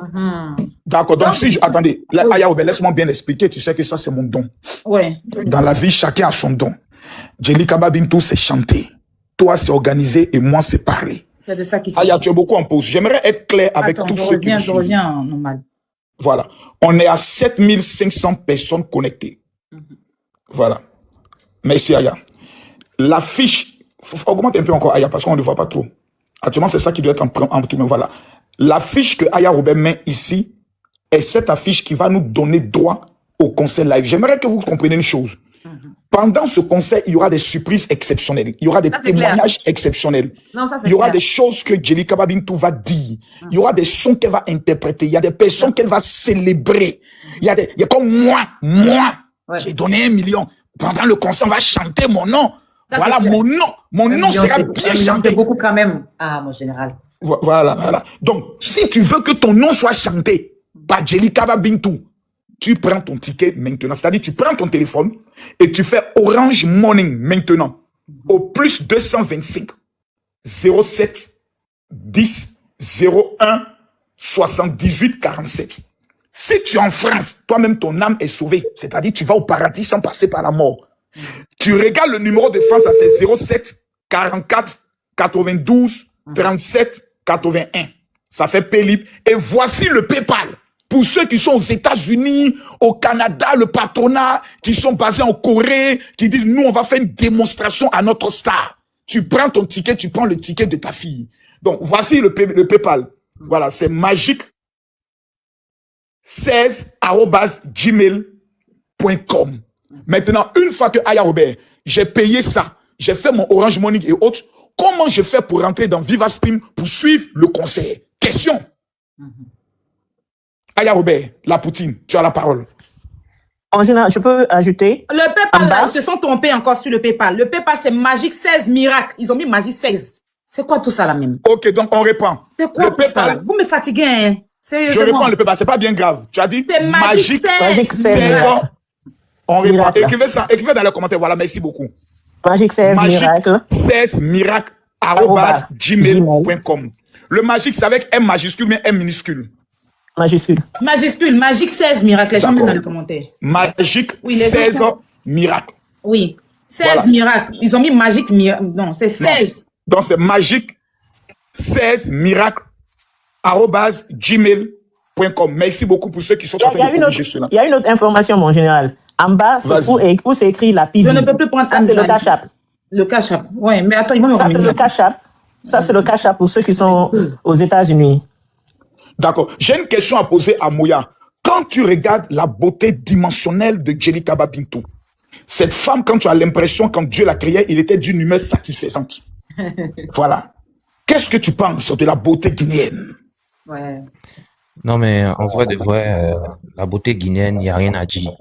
S5: D'accord, donc si attendez, Aya Obey, laisse-moi bien expliquer, tu sais que ça c'est mon don.
S1: Ouais.
S5: Dans la vie, chacun a son don. Jelika Bintou, c'est chanter. Toi, c'est organiser et moi, c'est parler.
S1: C'est de ça qui se
S5: Aya, tu es beaucoup en pause. J'aimerais être clair avec tous ceux qui nous suivent.
S1: Je reviens en normal.
S5: Voilà. On est à 7500 personnes connectées. Voilà. Merci, Aya. La fiche, faut augmenter un peu encore, Aya, parce qu'on ne le voit pas trop. Actuellement, c'est ça qui doit être en premier. Voilà. La fiche que Aya Robert met ici est cette affiche qui va nous donner droit au concert live. J'aimerais que vous compreniez une chose. Pendant ce concert, il y aura des surprises exceptionnelles. Il y aura des témoignages exceptionnels.
S2: Non, ça,
S5: il y aura des choses que Jelika Bintou va dire. Il y aura des sons qu'elle va interpréter. Il y a des personnes qu'elle va célébrer. Il y a comme moi, j'ai donné 1 million. Pendant le concert, on va chanter mon nom. Ça, voilà, mon nom. Mon nom sera bien chanté.
S2: Beaucoup quand même. Ah, mon général.
S5: Voilà. Donc, si tu veux que ton nom soit chanté par Jelika Bintou, tu prends ton ticket maintenant. C'est-à-dire, tu prends ton téléphone et tu fais Orange Money maintenant au plus 225 07 10 01 78 47. Si tu es en France, toi-même, ton âme est sauvée. C'est-à-dire, tu vas au paradis sans passer par la mort. Tu regardes le numéro de France, c'est 07 44 92 37 81. Ça fait Pélip. Et voici le PayPal. Pour ceux qui sont aux États-Unis, au Canada, le patronat, qui sont basés en Corée, qui disent, nous, on va faire une démonstration à notre star. Tu prends ton ticket, tu prends le ticket de ta fille. Donc, voici le PayPal. Voilà, c'est magic16@gmail.com. Maintenant, une fois que Aya Robert, j'ai payé ça, j'ai fait mon Orange Money et autres, comment je fais pour rentrer dans VivaStream pour suivre le concert? Question. Aya Robert, la Poutine, tu as la parole.
S3: En général, je peux ajouter.
S1: Le PayPal, là, ils se sont trompés encore sur le PayPal. Le PayPal, c'est Magic 16 Miracle. Ils ont mis Magic 16. C'est quoi tout ça, là, même?
S5: Ok, donc on répond.
S1: C'est quoi
S5: le
S1: tout
S5: PayPal,
S1: ça, là? Vous me fatiguez, hein? Sérieusement.
S5: Je réponds le PayPal, c'est pas bien grave. Tu as dit
S1: c'est Magic 16
S3: Miracle.
S5: On répond. Écrivez ça, écrivez dans les commentaires. Voilà, merci beaucoup.
S3: Magic 16 Miracle.
S5: 16 Miracle @gmail.com. Le magique, c'est avec M majuscule, mais M minuscule.
S3: Majuscule.
S1: Majuscule, Magic 16 Miracle. Les gens mettent dans les commentaires.
S5: Magic 16 Miracle.
S1: Oui. 16 Miracle. Ils ont mis Magic Miracle. Non, c'est 16.
S5: Non. Donc, c'est Magic 16 Miracle @gmail.com. Merci beaucoup pour ceux qui sont en train de corriger cela.
S3: Il y a une autre information, mon général. En bas, où c'est écrit la PV.
S1: Je ne peux plus prendre
S3: ça. C'est le Cash App.
S1: Le Cash App. Oui, mais attends, ils vont me
S3: remettre. Ça, c'est le Cash App. Ça, c'est le Cash App pour ceux qui sont aux États-Unis.
S5: D'accord. J'ai une question à poser à Moya. Quand tu regardes la beauté dimensionnelle de Jelika Bintou, cette femme, quand tu as l'impression, quand Dieu l'a créée, il était d'une humeur satisfaisante. Voilà. Qu'est-ce que tu penses de la beauté guinéenne?
S2: Ouais.
S4: Non, mais en vrai de vrai, la beauté guinéenne, il n'y a rien à dire.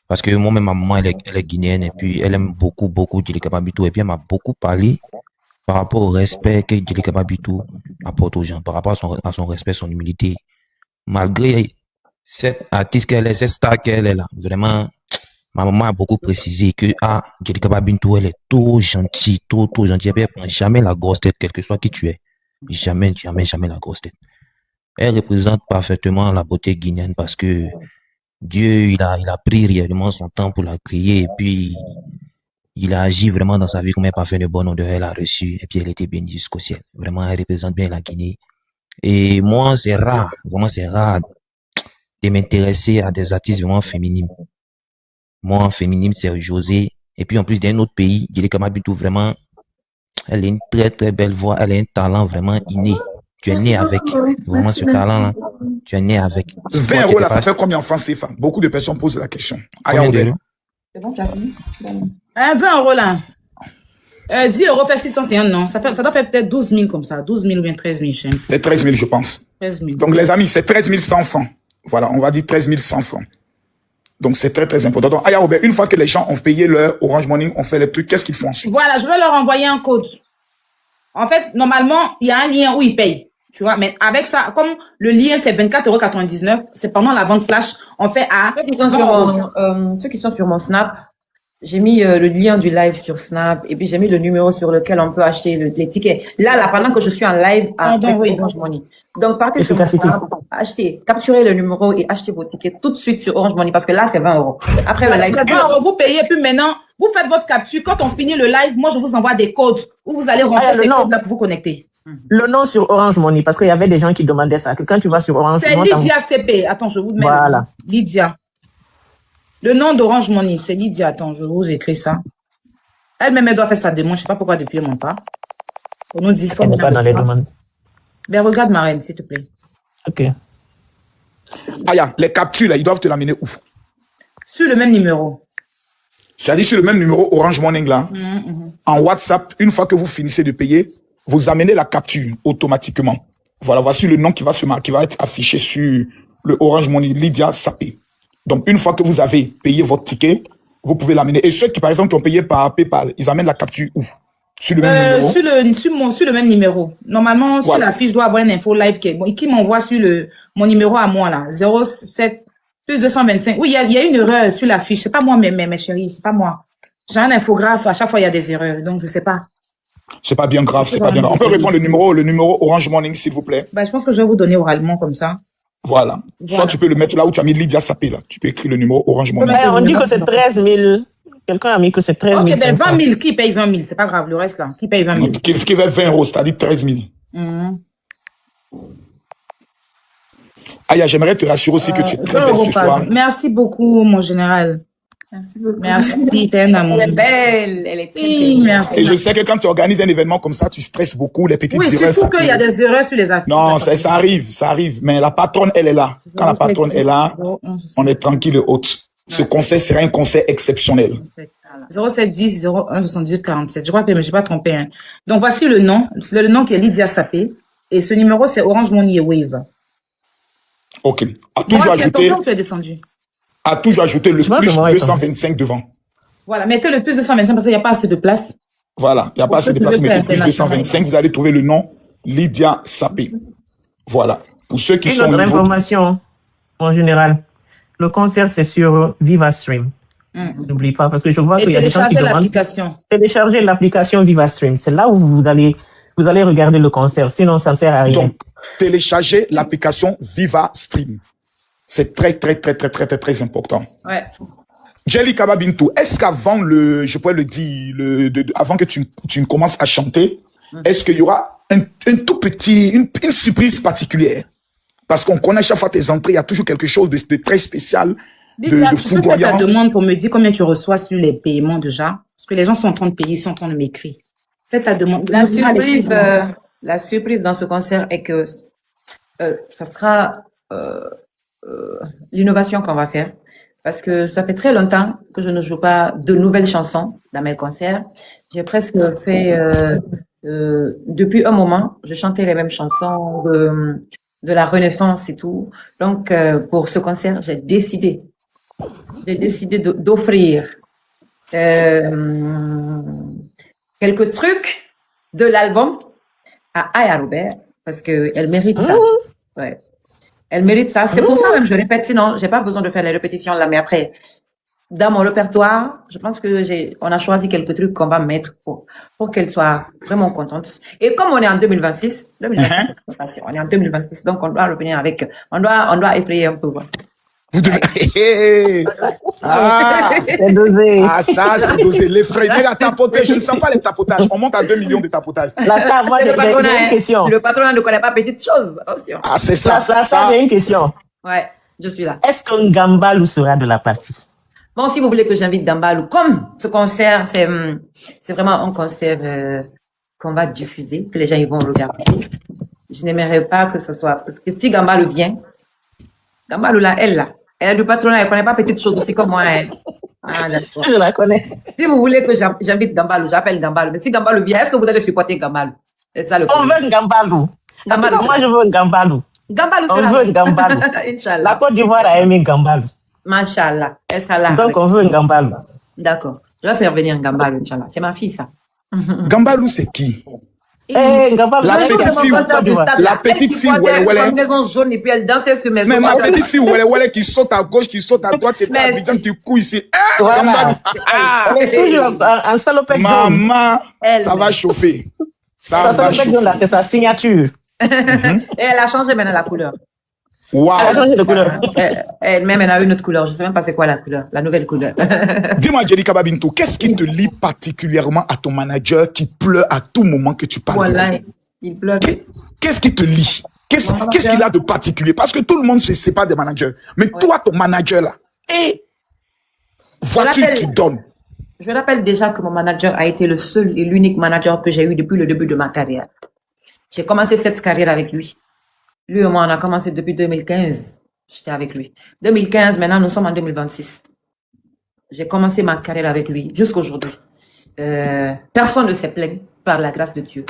S4: Parce que moi-même, ma maman, elle est guinéenne et puis elle aime beaucoup Jelika Bintou. Et puis elle m'a beaucoup parlé par rapport au respect que Jelika Bintou apporte aux gens, par rapport à son respect, son humilité. Malgré cette artiste qu'elle est, cette star qu'elle est là, vraiment, ma maman a beaucoup précisé que, Jelika Bintou, elle est trop gentille, trop gentille. Elle prend jamais la grosse tête, quel que soit qui tu es. Jamais la grosse tête. Elle représente parfaitement la beauté guinéenne parce que Dieu, il a pris réellement son temps pour la créer et puis il a agi vraiment dans sa vie comme un parfum de bonne odeur, elle a reçu et puis elle était bénie jusqu'au ciel. Vraiment, elle représente bien la Guinée. Et moi, c'est rare de m'intéresser à des artistes vraiment féminines. Moi, féminine, c'est José. Et puis en plus d'un autre pays, Jelika Bintou, vraiment, elle a une très très belle voix, elle a un talent vraiment inné. Tu es né avec, vraiment ce talent-là, tu es né avec.
S5: 20 euros là, ça fait combien en francs CFA? Beaucoup de personnes posent la question.
S1: C'est bon, tu as fini? 20 euros là. 10 euros fait 651, non. Ça doit faire peut-être 12 000 comme ça. 12 000 ou bien 13 000.
S5: C'est 13 000, je pense.
S1: 13 000.
S5: Donc les amis, c'est 13 100 francs. Voilà, on va dire 13 100 francs. Donc c'est très très important. Donc, Aya Robert, une fois que les gens ont payé leur Orange Money, on fait les trucs, qu'est-ce qu'ils font ensuite?
S1: Voilà, je vais leur envoyer un code. En fait, normalement, il y a un lien où ils payent. Tu vois, mais avec ça, comme le lien c'est 24,99 €, c'est pendant la vente flash, on fait à...
S2: Ceux qui sont sur mon Snap, J'ai mis le lien du live sur Snap et puis j'ai mis le numéro sur lequel on peut acheter les tickets. Là, pendant que je suis en live avec Orange Money. Donc, partez sur Snap, achetez, capturez le numéro et achetez vos tickets tout de suite sur Orange Money parce que là, c'est 20 €. Après le live.
S1: C'est 20 €, vous payez, puis maintenant, vous faites votre capture. Quand on finit le live, moi, je vous envoie des codes où vous allez rentrer ces codes-là pour vous connecter.
S3: Le nom sur Orange Money, parce qu'il y avait des gens qui demandaient ça, que quand tu vas sur Orange Money.
S1: C'est Lydia CP. Attends, je vous mets.
S3: Voilà.
S1: Lydia. Le nom d'Orange Money, c'est Lydia. Attends, je vous écris ça. Elle-même, elle doit faire sa demande. Je ne sais pas pourquoi depuis elle ne monte pas. On nous dit
S3: Elle n'est pas dans les demandes.
S1: Ben, regarde ma reine, s'il te plaît.
S3: Ok.
S5: Aya, les captures, là, ils doivent te l'amener où?
S1: Sur le même numéro.
S5: C'est-à-dire sur le même numéro Orange Money, là, en WhatsApp, une fois que vous finissez de payer, vous amenez la capture automatiquement. Voilà, voici le nom qui va être affiché sur le Orange Money, Lydia Sapé. Donc, une fois que vous avez payé votre ticket, vous pouvez l'amener. Et ceux qui, par exemple, qui ont payé par PayPal, ils amènent la capture où? Sur le même numéro?
S1: Sur le même numéro. Normalement, sur la fiche, doit avoir une info live qui m'envoie sur mon numéro à moi, là. 07 plus 225. Oui, il y a une erreur sur la fiche. C'est pas moi, mes chéris, c'est pas moi. J'ai un infographe, à chaque fois, il y a des erreurs. Donc, je sais pas.
S5: C'est pas bien grave, c'est pas bien grave. On peut répondre le numéro Orange Money, s'il vous plaît.
S1: Ben, je pense que je vais vous donner oralement comme ça.
S5: Voilà. Soit tu peux le mettre là où tu as mis Lydia Sapé, là. Tu peux écrire le numéro Orange Money.
S3: On dit que c'est 13 000. Quelqu'un a mis que c'est 13 000.
S1: Ok, ben 20 000. Qui paye 20 000? C'est pas grave, le reste là. Qui paye 20 000?
S5: Qui fait 20 €, c'est-à-dire 13 000. Aya, j'aimerais te rassurer aussi que tu es très belle ce soir.
S1: Merci beaucoup, mon général.
S2: Merci beaucoup.
S1: Merci, t'es un amour.
S2: Elle est belle, elle est très
S1: belle. Merci.
S5: Et je sais que quand tu organises un événement comme ça, tu stresses beaucoup, les petites erreurs.
S1: Oui, surtout qu'il y a des erreurs sur les affiches.
S5: Non, ça arrive. Mais la patronne, elle est là. Quand la patronne est là, on est tranquille et haute. Ce concert sera un concert exceptionnel.
S1: 0710 01 78 47. Je crois que je ne me suis pas trompée. Hein. Donc, voici le nom. Le nom qui est Lydia Sapé. Et ce numéro, c'est Orange Money et Wave.
S5: OK. A toujours ajouté.
S1: Tu es descendu.
S5: A toujours ajouté le plus 225 devant.
S1: Voilà. Mettez le plus 225 parce qu'il n'y a pas assez de place.
S5: Voilà. Il n'y a pas assez de place. Mettez plus 225. Vous allez trouver le nom Lydia Sapé. Voilà. Pour ceux qui sont.
S3: Une autre information, en général. Le concert, c'est sur VivaStream. N'oublie pas, parce que je vois qu'il y a des gens qui demandent. Télécharger l'application VivaStream. C'est là où vous allez regarder le concert. Sinon, ça ne sert à rien.
S5: Donc, télécharger l'application VivaStream. C'est très important.
S1: Ouais.
S5: Jelly Kababintou, est-ce qu'avant je pourrais le dire, avant que tu ne commences à chanter, est-ce qu'il y aura un tout petit, une surprise particulière? Parce qu'on connaît chaque fois tes entrées, il y a toujours quelque chose de très spécial, de foudroyant.
S1: Je te demande pour me dire combien tu reçois sur les paiements déjà. Parce que les gens sont en train de payer, ils sont en train de m'écrire. Fais ta demande.
S2: La surprise dans ce concert est que ça sera l'innovation qu'on va faire. Parce que ça fait très longtemps que je ne joue pas de nouvelles chansons dans mes concerts. J'ai presque fait, depuis un moment, je chantais les mêmes chansons de la Renaissance et tout. Donc, pour ce concert, j'ai décidé d'offrir quelques trucs de l'album à Aya Robert parce qu'elle mérite ça. Ouais. Elle mérite ça. C'est pour ça même je répète. Sinon, j'ai pas besoin de faire les répétitions là. Mais après, dans mon répertoire, je pense que on a choisi quelques trucs qu'on va mettre pour qu'elle soit vraiment contente. Et comme on est en 2026, on est en 2026, donc on doit revenir avec, on doit effrayer un peu. Ouais.
S5: Vous devez.
S3: C'est dosé.
S5: Ah, ça, c'est dosé. Les frais, la tapoter, je ne sens pas les tapotages. On monte à 2 millions de tapotages.
S3: Là, ça, moi, j'ai une question.
S2: Le patronat ne connaît pas petite chose. Attention.
S5: Ah, c'est ça.
S3: Ça, j'ai une question.
S2: Ouais, je suis là.
S3: Est-ce qu'un Gambalou sera de la partie?
S2: Bon, si vous voulez que j'invite Gambalou, comme ce concert, c'est vraiment un concert qu'on va diffuser, que les gens ils vont regarder. Je n'aimerais pas que ce soit... Parce que si Gambalou vient, Gambalou là, elle a du patronat, elle ne connaît pas petite chose aussi comme moi. Ah, d'accord.
S3: Je la connais.
S2: Si vous voulez que j'invite Gambalou, j'appelle Gambalou. Mais si Gambalou vient, est-ce que vous allez supporter Gambalou? C'est ça le
S3: problème. On veut un Gambalou. Moi, je veux un Gambalou.
S2: Gambalou sera.
S3: On veut un Gambalou.
S2: Inch'Allah.
S3: La Côte d'Ivoire a aimé Gambalou.
S2: Machallah. Elle sera là.
S3: Donc, on veut un Gambalou.
S2: D'accord. Je vais faire venir un Gambalou, Inch'Allah. C'est ma fille, ça.
S5: Gambalou, c'est qui? La petite fille,
S2: jaune et puis elle dansait sur mes
S5: mais ma petite fille, qui saute à gauche, qui saute à droite, qui est à Abidjan, qui couille ici.
S3: Elle est toujours en salopette.
S5: Maman, ça va chauffer. Ça va chauffer.
S3: C'est sa signature.
S2: Et elle a changé maintenant la couleur.
S5: Wow.
S3: Elle a changé de couleur.
S2: Elle a une autre couleur. Je ne sais même pas c'est quoi la couleur, la nouvelle couleur.
S5: Dis-moi, Jelika Babinto, qu'est-ce qui te lie particulièrement à ton manager qui pleure à tout moment que tu parles?
S2: Voilà, il pleure.
S5: Qu'est-ce qui te lie? Qu'est-ce qu'il a de particulier? Parce que tout le monde se sépare des managers. Mais toi, ton manager là, vois-tu, tu donnes.
S2: Je rappelle déjà que mon manager a été le seul et l'unique manager que j'ai eu depuis le début de ma carrière. J'ai commencé cette carrière avec lui. Lui et moi, on a commencé depuis 2015. J'étais avec lui. 2015, maintenant, nous sommes en 2026. J'ai commencé ma carrière avec lui jusqu'à aujourd'hui. Personne ne s'est plaint par la grâce de Dieu.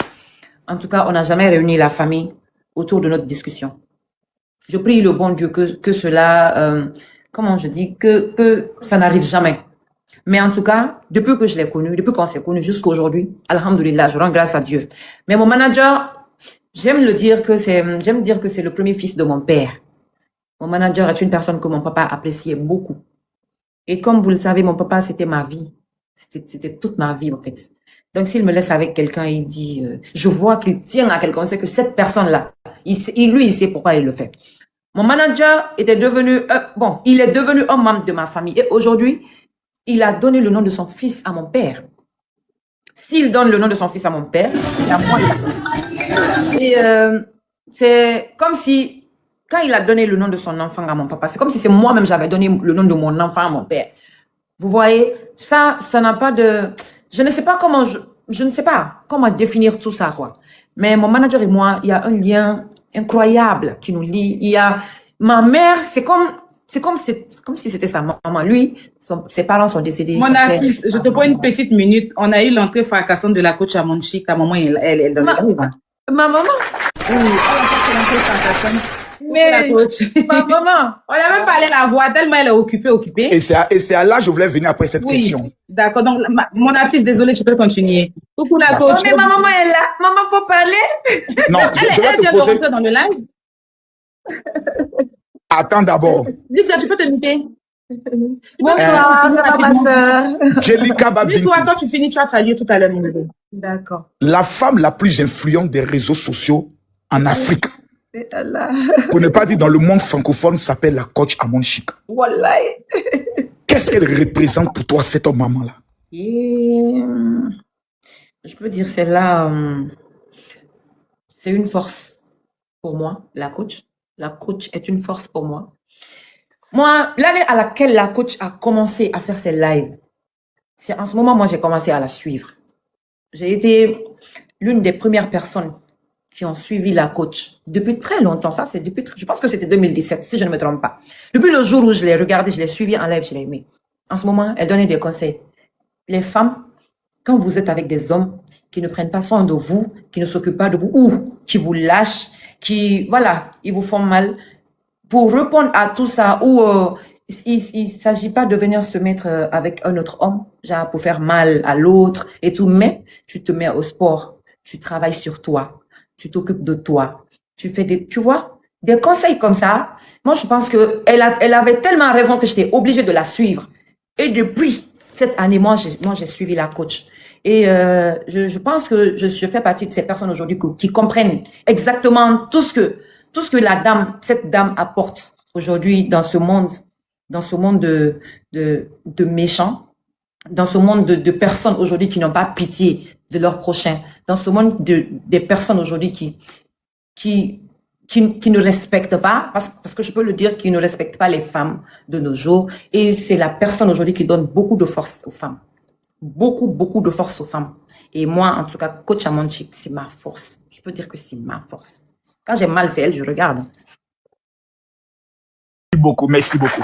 S2: En tout cas, on n'a jamais réuni la famille autour de notre discussion. Je prie le bon Dieu que cela, comment je dis, que ça n'arrive jamais. Mais en tout cas, depuis que je l'ai connu, depuis qu'on s'est connu jusqu'à aujourd'hui, alhamdoulilah, je rends grâce à Dieu. Mais mon manager, j'aime dire que c'est le premier fils de mon père. Mon manager est une personne que mon papa appréciait beaucoup. Et comme vous le savez, mon papa, c'était ma vie. C'était toute ma vie, en fait. Donc, s'il me laisse avec quelqu'un, il dit, je vois qu'il tient à quelqu'un, c'est que cette personne-là, il sait pourquoi il le fait. Mon manager était devenu, il est devenu un membre de ma famille. Et aujourd'hui, il a donné le nom de son fils à mon père. S'il donne le nom de son fils à mon père, et à moi, et c'est comme si, quand il a donné le nom de son enfant à mon papa, c'est comme si c'est moi-même j'avais donné le nom de mon enfant à mon père. Vous voyez, ça n'a pas de... Je ne sais pas comment, je ne sais pas comment définir tout ça, quoi. Mais mon manager et moi, il y a un lien incroyable qui nous lie. Il y a ma mère, c'est comme si c'était sa maman. Lui, ses parents sont décédés.
S1: Mon artiste, je te prends une petite minute. On a eu l'entrée fracassante de la coach à Monchique. Ta maman, elle donne le livre.
S2: Ma maman?
S1: Oui, elle a fait l'entrée fracassante.
S2: Mais
S1: la coach.
S2: Ma maman.
S1: On n'a même pas allé la voir tellement elle est occupée.
S5: Et c'est à là que je voulais venir après cette question.
S1: D'accord. Donc, mon artiste, désolé, tu peux continuer. Coucou la coach.
S2: Oh, mais ma maman est là. Maman, faut parler.
S5: Non, je vais te poser...
S1: dans le live.
S5: Attends d'abord.
S1: Lydia, tu peux te muter.
S2: Bonsoir, ça va ma soeur.
S5: Jelika Babinto.
S1: Dis-toi, quand tu finis, tu vas saluer tout à l'heure, mon bébé.
S2: D'accord.
S5: La femme la plus influente des réseaux sociaux en Afrique, pour ne pas dire dans le monde francophone, s'appelle la coach Amon Chic.
S2: Wallahi.
S5: Qu'est-ce qu'elle représente pour toi, cette maman-là?
S2: Je peux dire, celle-là, c'est une force pour moi, la coach. La coach est une force pour moi. Moi, l'année à laquelle la coach a commencé à faire ses lives, c'est en ce moment, moi, j'ai commencé à la suivre. J'ai été l'une des premières personnes qui ont suivi la coach depuis très longtemps. Ça, c'est depuis, je pense que c'était 2017, si je ne me trompe pas. Depuis le jour où je l'ai regardé, je l'ai suivi en live, je l'ai aimé. En ce moment, elle donnait des conseils. Les femmes, quand vous êtes avec des hommes qui ne prennent pas soin de vous, qui ne s'occupent pas de vous, ou qui vous lâchent, qui, voilà, ils vous font mal, pour répondre à tout ça, ou il s'agit pas de venir se mettre avec un autre homme, genre pour faire mal à l'autre et tout, mais tu te mets au sport, tu travailles sur toi, tu t'occupes de toi, tu fais tu vois, des conseils comme ça. Moi, je pense que elle avait tellement raison que j'étais obligée de la suivre. Et depuis cette année, moi, j'ai suivi la coach. Et je pense que je fais partie de ces personnes aujourd'hui qui comprennent exactement tout ce que cette dame apporte aujourd'hui dans ce monde de méchants, dans ce monde de personnes aujourd'hui qui n'ont pas pitié de leur prochain, dans ce monde des personnes aujourd'hui qui ne respectent pas, parce que je peux le dire, qui ne respectent pas les femmes de nos jours. Et c'est la personne aujourd'hui qui donne beaucoup de force aux femmes. Beaucoup, beaucoup de force aux femmes. Et moi, en tout cas, coach Amon Chic, c'est ma force. Je peux dire que c'est ma force. Quand j'ai mal, c'est elle, je regarde.
S5: Merci beaucoup.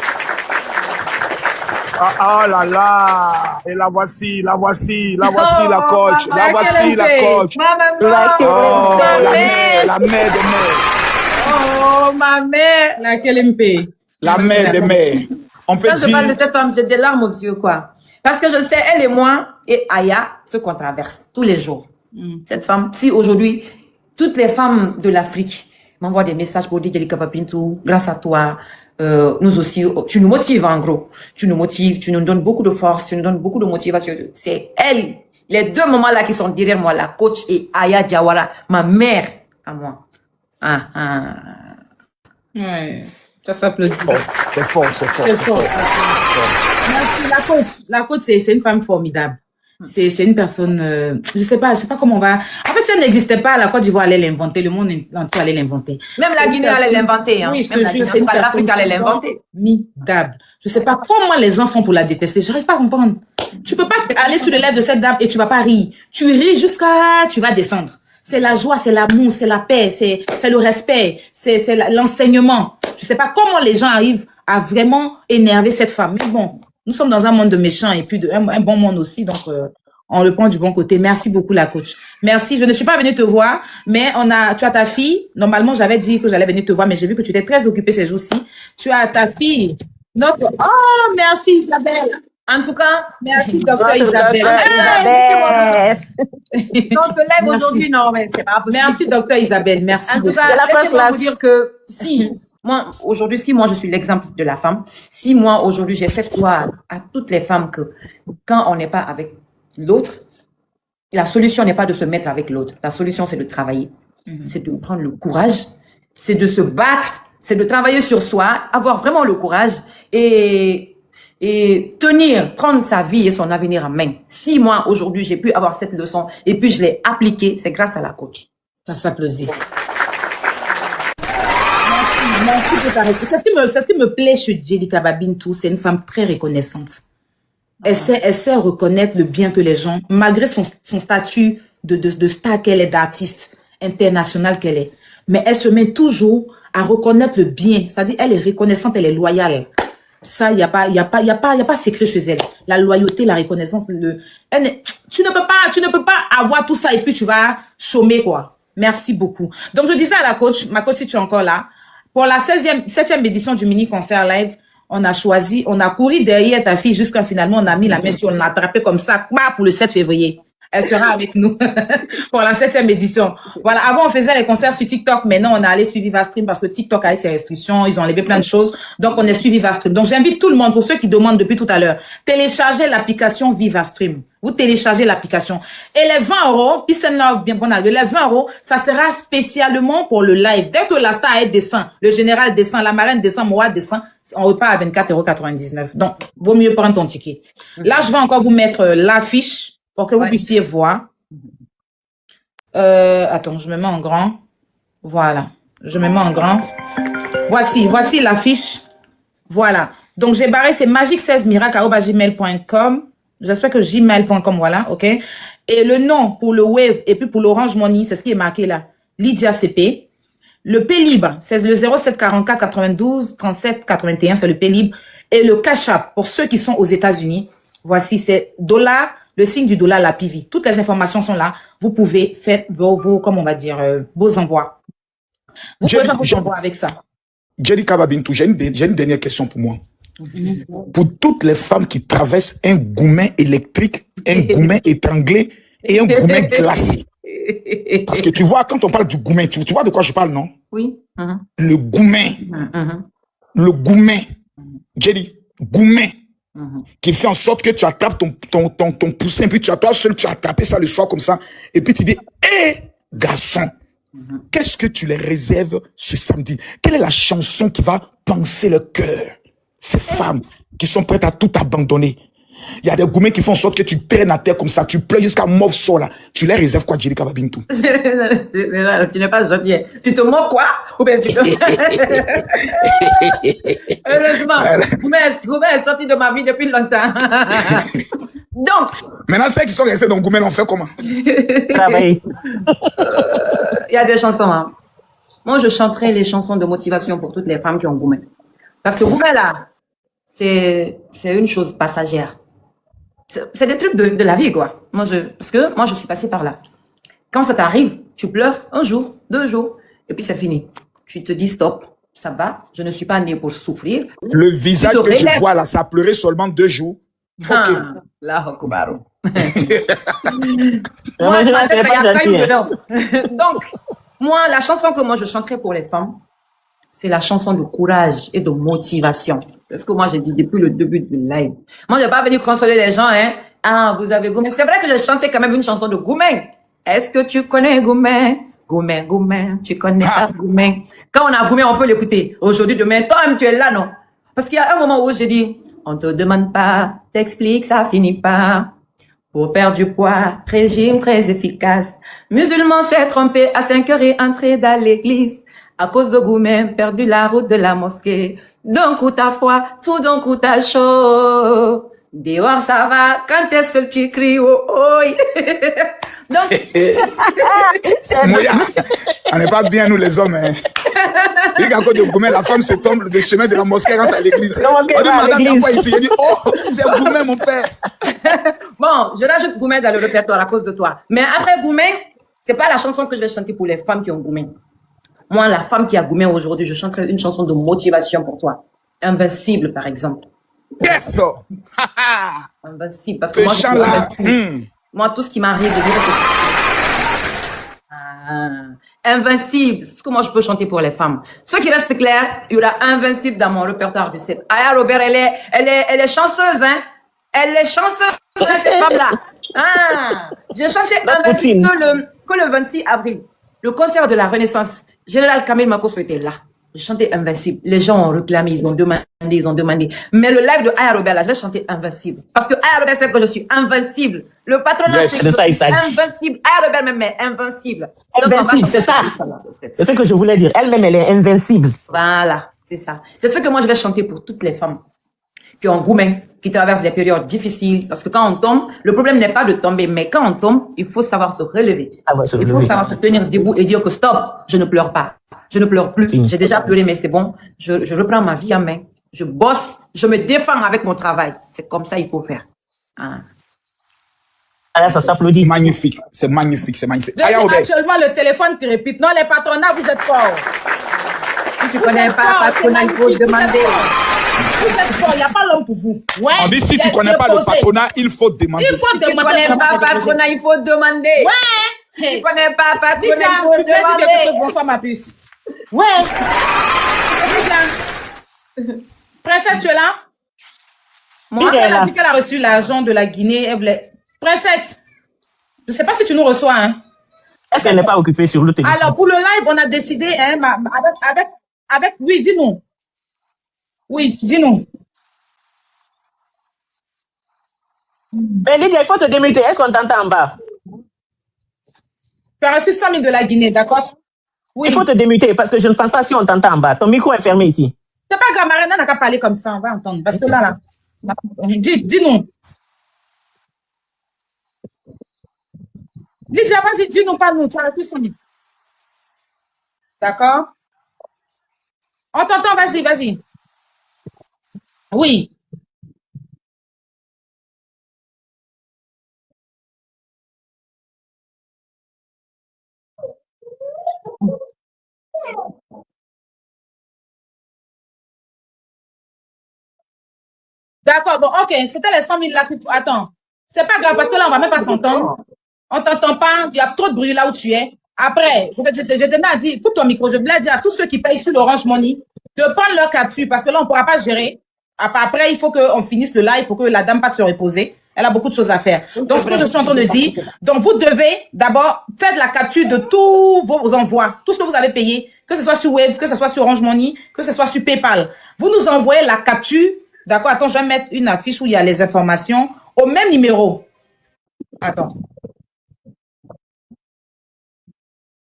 S5: Ah là là, et la voici la coach, la voici la coach. La mère des mères.
S2: Oh, ma mère.
S1: Laquelle MP?
S5: La mère des mères. On peut
S2: Quand je parle de cette femme, j'ai des larmes aux yeux, quoi. Parce que je sais, elle et moi et Aya, ce qu'on traverse tous les jours. Cette femme, si aujourd'hui, toutes les femmes de l'Afrique m'envoient des messages pour dire Djelika Babintou, grâce à toi, nous aussi, tu nous motives en gros. Tu nous motives, tu nous donnes beaucoup de force, tu nous donnes beaucoup de motivation. C'est elle, les deux mamans là qui sont derrière moi, la coach et Aya Diawara, ma mère à moi.
S1: Ouais, ça s'applaudit.
S5: C'est fort.
S1: Merci, la coach, c'est une femme formidable. C'est une personne, je sais pas comment on va. En fait, si elle n'existait pas, la Côte d'Ivoire allait l'inventer, le monde entier allait l'inventer.
S2: Même la Guinée allait l'inventer, hein.
S1: Oui,
S2: même la Guinée, l'Afrique allait l'inventer.
S1: Formidable. Je sais pas comment les gens font pour la détester. J'arrive pas à comprendre. Tu peux pas aller sur les lèvres de cette dame et tu vas pas rire. Tu ris jusqu'à, tu vas descendre. C'est la joie, c'est l'amour, c'est la paix, c'est le respect, c'est l'enseignement. Je sais pas comment les gens arrivent à vraiment énerver cette femme. Mais bon, nous sommes dans un monde de méchants et puis un bon monde aussi, donc on le prend du bon côté. Merci beaucoup la coach. Merci. Je ne suis pas venue te voir, mais tu as ta fille. Normalement, j'avais dit que j'allais venir te voir, mais j'ai vu que tu étais très occupée ces jours-ci. Tu as ta fille. Oh, merci Isabelle.
S2: En tout cas,
S1: merci docteur Isabelle.
S2: Non, se lève aujourd'hui, non, mais c'est pas possible.
S1: Merci docteur Isabelle. Merci.
S2: En tout cas, laissez-moi vous dire que si moi aujourd'hui, si moi je suis l'exemple de la femme, si moi aujourd'hui j'ai fait croire à toutes les femmes que quand on n'est pas avec l'autre, la solution n'est pas de se mettre avec l'autre. La solution, c'est de travailler. C'est de prendre le courage, c'est de se battre, c'est de travailler sur soi, avoir vraiment le courage et tenir, prendre sa vie et son avenir en main. Si moi, aujourd'hui, j'ai pu avoir cette leçon et puis je l'ai appliquée, c'est grâce à la coach.
S1: Ça s'applaudit. Merci pour ta réponse. C'est ce qui me plaît chez Djelika Babintou, c'est une femme très reconnaissante. Elle sait reconnaître le bien que les gens, malgré son statut de star qu'elle est, d'artiste internationale qu'elle est, mais elle se met toujours à reconnaître le bien. C'est-à-dire, elle est reconnaissante, elle est loyale. Ça, il y a pas secret chez elle. La loyauté, la reconnaissance, tu ne peux pas avoir tout ça et puis tu vas chômer, quoi. Merci beaucoup. Donc, je disais à la coach, ma coach, si tu es encore là, pour la 7e édition du mini-concert live, on a couru derrière ta fille jusqu'à finalement, on a mis la main sur, on l'a attrapée comme ça, pour le 7 février. Elle sera avec nous pour la 7e édition. Voilà. Avant, on faisait les concerts sur TikTok. Maintenant, on est allé sur Vivastream parce que TikTok, avec ses restrictions, ils ont enlevé plein de choses. Donc, on est sur Vivastream. Donc, j'invite tout le monde, pour ceux qui demandent depuis tout à l'heure, téléchargez l'application Vivastream. Vous téléchargez l'application. Et les 20 €, peace and love, bien bon, les 20 €, ça sera spécialement pour le live. Dès que la star descend, le général descend, la marraine descend, Moa descend, on repart à 24,99 €. Donc, vaut mieux prendre ton ticket. Là, je vais encore vous mettre l'affiche pour que vous puissiez voir. Attends, je me mets en grand. Voilà. Je me mets en grand. Voici l'affiche. Voilà. Donc, j'ai barré, c'est magic16miracle@gmail.com. J'espère que gmail.com, voilà, ok. Et le nom pour le Wave et puis pour l'Orange Money, c'est ce qui est marqué là. Lydia CP. Le P libre, c'est le 0744 92 37 81, c'est le P libre. Et le Cash App, pour ceux qui sont aux États-Unis, voici, c'est $, le signe du dollar, la PV. Toutes les informations sont là. Vous pouvez faire vos comment on va dire, vos envois. Vous pouvez faire vos envois avec ça.
S5: Djelika Babintou, j'ai une dernière question pour moi. Pour toutes les femmes qui traversent un goumen électrique, un goumen étranglé et un goumen glacé. Parce que tu vois, quand on parle du goumen, tu vois de quoi je parle, non?
S2: Oui.
S5: Le goumen. Le goumen. Djeli, goumen. Qui fait en sorte que tu attrapes ton poussin, puis toi seul, tu as attrapé ça le soir comme ça, et puis tu dis, hé, garçon, qu'est-ce que tu les réserves ce samedi? Quelle est la chanson qui va penser le cœur? Ces femmes qui sont prêtes à tout abandonner. Il y a des gourmets qui font en sorte que tu traînes à terre comme ça, tu pleures jusqu'à morceau là. Tu les réserves quoi, Djelika Babintou?
S2: Tu n'es pas gentil. Tu te moques quoi? Ou bien tu te... Heureusement, Goumen est sorti de ma vie depuis longtemps. Donc...
S5: Maintenant, ceux qui sont restés dans Goumen, on fait comment?
S3: Travailler.
S2: Il y a des chansons, hein. Moi, je chanterai les chansons de motivation pour toutes les femmes qui ont Goumen. Parce que Goumen, là, c'est une chose passagère. C'est des trucs de la vie, quoi. Parce que moi, je suis passée par là. Quand ça t'arrive, tu pleures un jour, 2 jours, et puis c'est fini. Tu te dis stop, ça va, je ne suis pas née pour souffrir.
S5: Le visage que je vois là, ça a pleuré seulement 2 jours.
S2: Là, Okubaro. Donc, moi, la chanson que moi je chanterai pour les femmes, c'est la chanson de courage et de motivation. C'est ce que moi j'ai dit depuis le début du live. Moi, je vais pas venir consoler les gens, hein. Ah, vous avez Goumen. C'est vrai que j'ai chanté quand même une chanson de Goumen. Est-ce que tu connais Goumen? Goumen, Goumen, tu connais pas Goumen? Quand on a Goumen, on peut l'écouter. Aujourd'hui, demain, toi-même, tu es là, non? Parce qu'il y a un moment où j'ai dit, on te demande pas, t'explique, ça finit pas. Pour perdre du poids, régime très efficace. Musulman s'est trompé à 5 heures et entré dans l'église. À cause de Goumen, perdu la route de la mosquée. D'un coup t'as froid, tout d'un coup t'as chaud. Dehors ça va, quand t'es seul tu cries oh oh. Donc,
S5: Moya, on n'est pas bien nous les hommes. Hein. Et à cause de Goumen, la femme se tombe du chemin de la mosquée rentre à l'église. On dit madame, il y a quoi ici? Il dit oh, c'est Goumen mon père.
S2: Bon, je rajoute Goumen dans le répertoire à cause de toi. Mais après Goumen, c'est pas la chanson que je vais chanter pour les femmes qui ont Goumen. Moi, la femme qui a Goumen aujourd'hui, je chanterai une chanson de motivation pour toi. Invincible, par exemple.
S5: Yes!
S2: Invincible. Parce que moi, moi, tout ce qui m'arrive, je dirais que... Invincible. C'est ce que moi, je peux chanter pour les femmes. Ce qui reste clair, il y aura Invincible dans mon répertoire du set. Aya Robert, elle est chanceuse, hein. Elle est chanceuse, cette femme-là. Ah, j'ai chanté Invincible que le 26 avril. Le concert de la Renaissance, Général Camille Makosso était là. Je chantais Invincible. Les gens ont réclamé, ils ont demandé. Mais le live de Aya Robert, là, je vais chanter Invincible. Parce que Aya Robert sait que je suis invincible. Le patronat, c'est invincible. Aya Robert même est invincible.
S3: Invincible, c'est ça. C'est ce que je voulais dire. Elle-même, elle est invincible.
S2: Voilà, c'est ça. C'est ce que moi, je vais chanter pour toutes les femmes qui ont Goumen, qui traversent des périodes difficiles. Parce que quand on tombe, le problème n'est pas de tomber, mais quand on tombe, il faut savoir se relever. Il faut savoir se tenir debout et dire que stop, je ne pleure pas. Je ne pleure plus. J'ai déjà pleuré, mais c'est bon. Je reprends ma vie en main. Je bosse, je me défends avec mon travail. C'est comme ça il faut faire. Ah.
S3: Alors, ça s'applaudit.
S5: Magnifique, c'est magnifique, c'est magnifique.
S1: Actuellement, le téléphone qui répète. Non, les patronats, vous êtes forts.
S2: Si tu connais pas, patronat, il faut demander.
S1: Vous êtes fort, il n'y a pas l'homme pour vous. Ouais,
S5: on dit si tu ne connais pas le patronat, il faut demander.
S1: Il faut demander.
S2: Si tu ne connais pas patronat, il faut demander.
S1: Ouais.
S2: Si tu ne connais pas patronat, il faut
S1: tu peux dire quelque chose,
S2: demander.
S1: bonsoir ma puce. Ouais. Princesse, tu es là? Moi, elle a dit qu'elle a reçu l'argent de la Guinée. Elle voulait... Princesse, je ne sais pas si tu nous reçois. Hein.
S3: Est-ce qu'elle n'est pas occupée sur le téléphone?
S1: Alors, pour le live, on a décidé, hein, avec oui, dis-nous. Oui, dis-nous.
S3: Mais Lydia, il faut te démuter. Est-ce qu'on t'entend en bas?
S1: Tu as reçu 100 000 de la Guinée, d'accord? Oui.
S3: Il faut te démuter parce que je ne pense pas si on t'entend en bas. Ton micro est fermé ici.
S1: C'est pas grave, Marina n'a qu'à parler comme ça, on va entendre. Parce que là, dis-nous. Lydia, vas-y, dis-nous, pas nous, tu as reçu 100 000. D'accord? On t'entend, vas-y. Oui. D'accord, bon, ok, c'était les 100 000 là. Attends, c'est pas grave parce que là, on va même pas s'entendre. On t'entend pas, il y a trop de bruit là où tu es. Après, je tenais à dire, écoute ton micro, je voulais dire à tous ceux qui payent sur l'Orange Money de prendre leur capture parce que là, on ne pourra pas gérer. Après, il faut qu'on finisse le live pour que la dame parte se reposer. Elle a beaucoup de choses à faire. Donc, ce que je suis en train de dire, donc vous devez d'abord faire la capture de tous vos envois, tout ce que vous avez payé, que ce soit sur Wave, que ce soit sur Orange Money, que ce soit sur PayPal. Vous nous envoyez la capture. D'accord, attends, je vais mettre une affiche où il y a les informations au même numéro. Attends.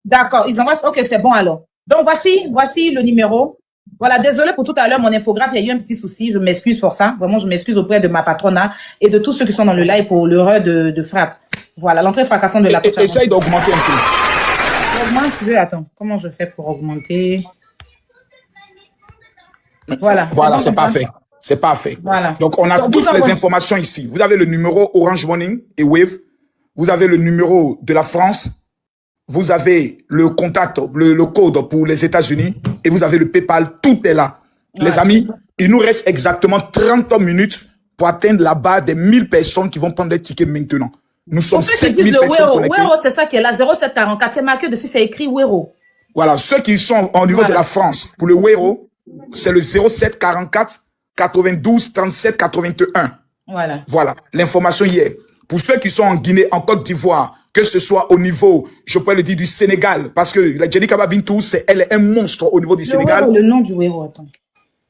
S1: D'accord, ils envoient. Ok, c'est bon alors. Donc, voici le numéro. Voilà, désolé pour tout à l'heure, mon infographe, il y a eu un petit souci. Je m'excuse pour ça. Vraiment, je m'excuse auprès de ma patronat et de tous ceux qui sont dans le live pour l'erreur de frappe. Voilà, l'entrée fracassante de la coach.
S5: Essaye d'augmenter un peu.
S1: Augmente, tu veux, attends. Comment je fais pour augmenter? Voilà.
S5: Voilà, c'est parfait. C'est parfait.
S1: Voilà.
S5: Donc, on a toutes les informations ici. Vous avez le numéro Orange Money et Wave. Vous avez le numéro de la France. Vous avez le contact, le code pour les États-Unis. Et vous avez le PayPal. Tout est là. Ouais. Les amis, il nous reste exactement 30 minutes pour atteindre la barre des 1000 personnes qui vont prendre des tickets maintenant. Nous sommes 7000 personnes connectées.
S1: Wero, c'est ça qui est là, 0744. C'est marqué dessus, c'est écrit Wero.
S5: Voilà, ceux qui sont au niveau de la France, pour le Wero, c'est le 0744 92 37 81. Voilà, l'information y est. Pour ceux qui sont en Guinée, en Côte d'Ivoire, que ce soit au niveau, je peux le dire, du Sénégal, parce que la Djely Kaba Bintou, elle est un monstre au niveau du Sénégal.
S1: Le nom du Wero, attends.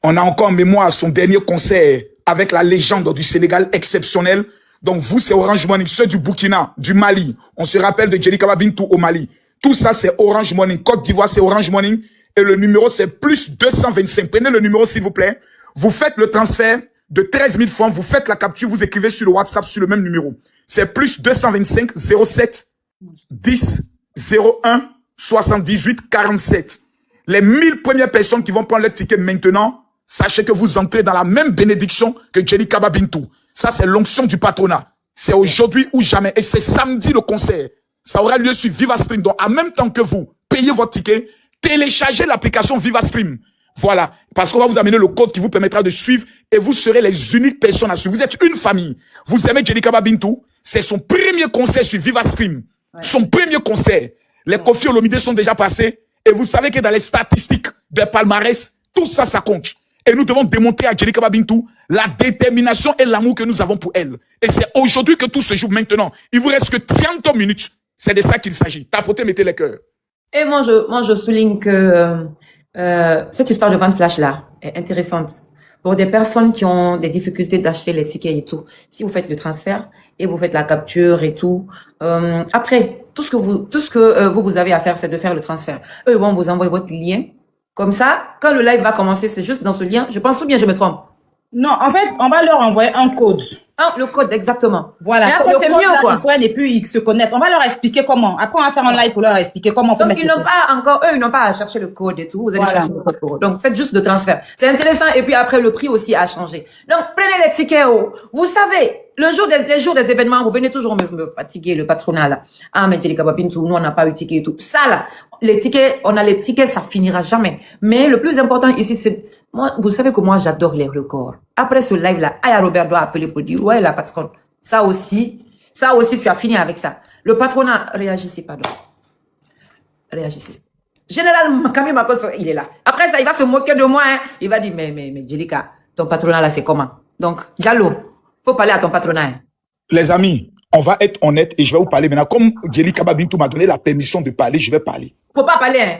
S5: On a encore en mémoire son dernier concert avec la légende du Sénégal exceptionnel. Donc vous, c'est Orange Money. Ceux du Burkina, du Mali, on se rappelle de Djely Kaba Bintou au Mali. Tout ça, c'est Orange Money. Côte d'Ivoire, c'est Orange Money. Et le numéro, c'est plus 225. Prenez le numéro, s'il vous plaît. Vous faites le transfert de 13 000 francs. Vous faites la capture. Vous écrivez sur le WhatsApp sur le même numéro. C'est plus 225 07 10 01 78 47. Les 1000 premières personnes qui vont prendre leur ticket maintenant, sachez que vous entrez dans la même bénédiction que Djely Kaba Bintou. Ça, c'est l'onction du patronat. C'est aujourd'hui ou jamais. Et c'est samedi le concert. Ça aura lieu sur VivaStream. Donc, en même temps que vous payez votre ticket, téléchargez l'application VivaStream. Voilà. Parce qu'on va vous amener le code qui vous permettra de suivre et vous serez les uniques personnes à suivre. Vous êtes une famille. Vous aimez Djely Kaba Bintou. C'est son premier concert sur VivaStream. Son premier concert. Les Koffi Olomide sont déjà passés. Et vous savez que dans les statistiques de palmarès, tout ça, ça compte. Et nous devons démontrer à Djely Kaba Bintou la détermination et l'amour que nous avons pour elle. Et c'est aujourd'hui que tout se joue maintenant. Il vous reste que 30 minutes. C'est de ça qu'il s'agit. Tapotez, mettez les cœurs.
S2: Et moi, je souligne que cette histoire de vente flash là est intéressante pour des personnes qui ont des difficultés d'acheter les tickets et tout. Si vous faites le transfert et vous faites la capture et tout, après tout ce que vous avez à faire, c'est de faire le transfert. Eux vont vous envoyer votre lien. Comme ça, quand le live va commencer, c'est juste dans ce lien. Je pense ou bien je me trompe?
S1: Non, en fait, on va leur envoyer un code.
S2: Ah, le code, exactement.
S1: Voilà,
S2: c'est
S1: le code
S2: mieux,
S1: là,
S2: quoi.
S1: ils prennent et puis ils se connectent. On va leur expliquer comment. Après, on va faire un live pour leur expliquer comment.
S2: Donc, ils n'ont pas encore, eux, ils n'ont pas à chercher le code et tout. Vous allez chercher le code pour eux. Donc, faites juste le transfert. C'est intéressant. Et puis après, le prix aussi a changé. Donc, prenez les tickets. Vous savez, les jours des événements, vous venez toujours me fatiguer, le patronat là. Ah, mais Djely Kaba Bintou, nous, on n'a pas eu ticket et tout. Ça là, les tickets, on a les tickets, ça finira jamais. Mais le plus important ici, c'est, moi, vous savez que moi, j'adore les records. Après ce live là, Aya Robert doit appeler pour dire, ouais, la patronne. Ça aussi, tu as fini avec ça. Le patronat, réagissez, pardon. Réagissez. Généralement, Camille Makos, il est là. Après ça, il va se moquer de moi, hein. Il va dire, mais Djelika, ton patronat là, c'est comment? Donc, Diallo, faut parler à ton patronat, hein.
S5: Les amis, on va être honnête et je vais vous parler maintenant. Comme Djely Kaba Bintou m'a donné la permission de parler, je vais parler.
S2: Faut pas parler, hein.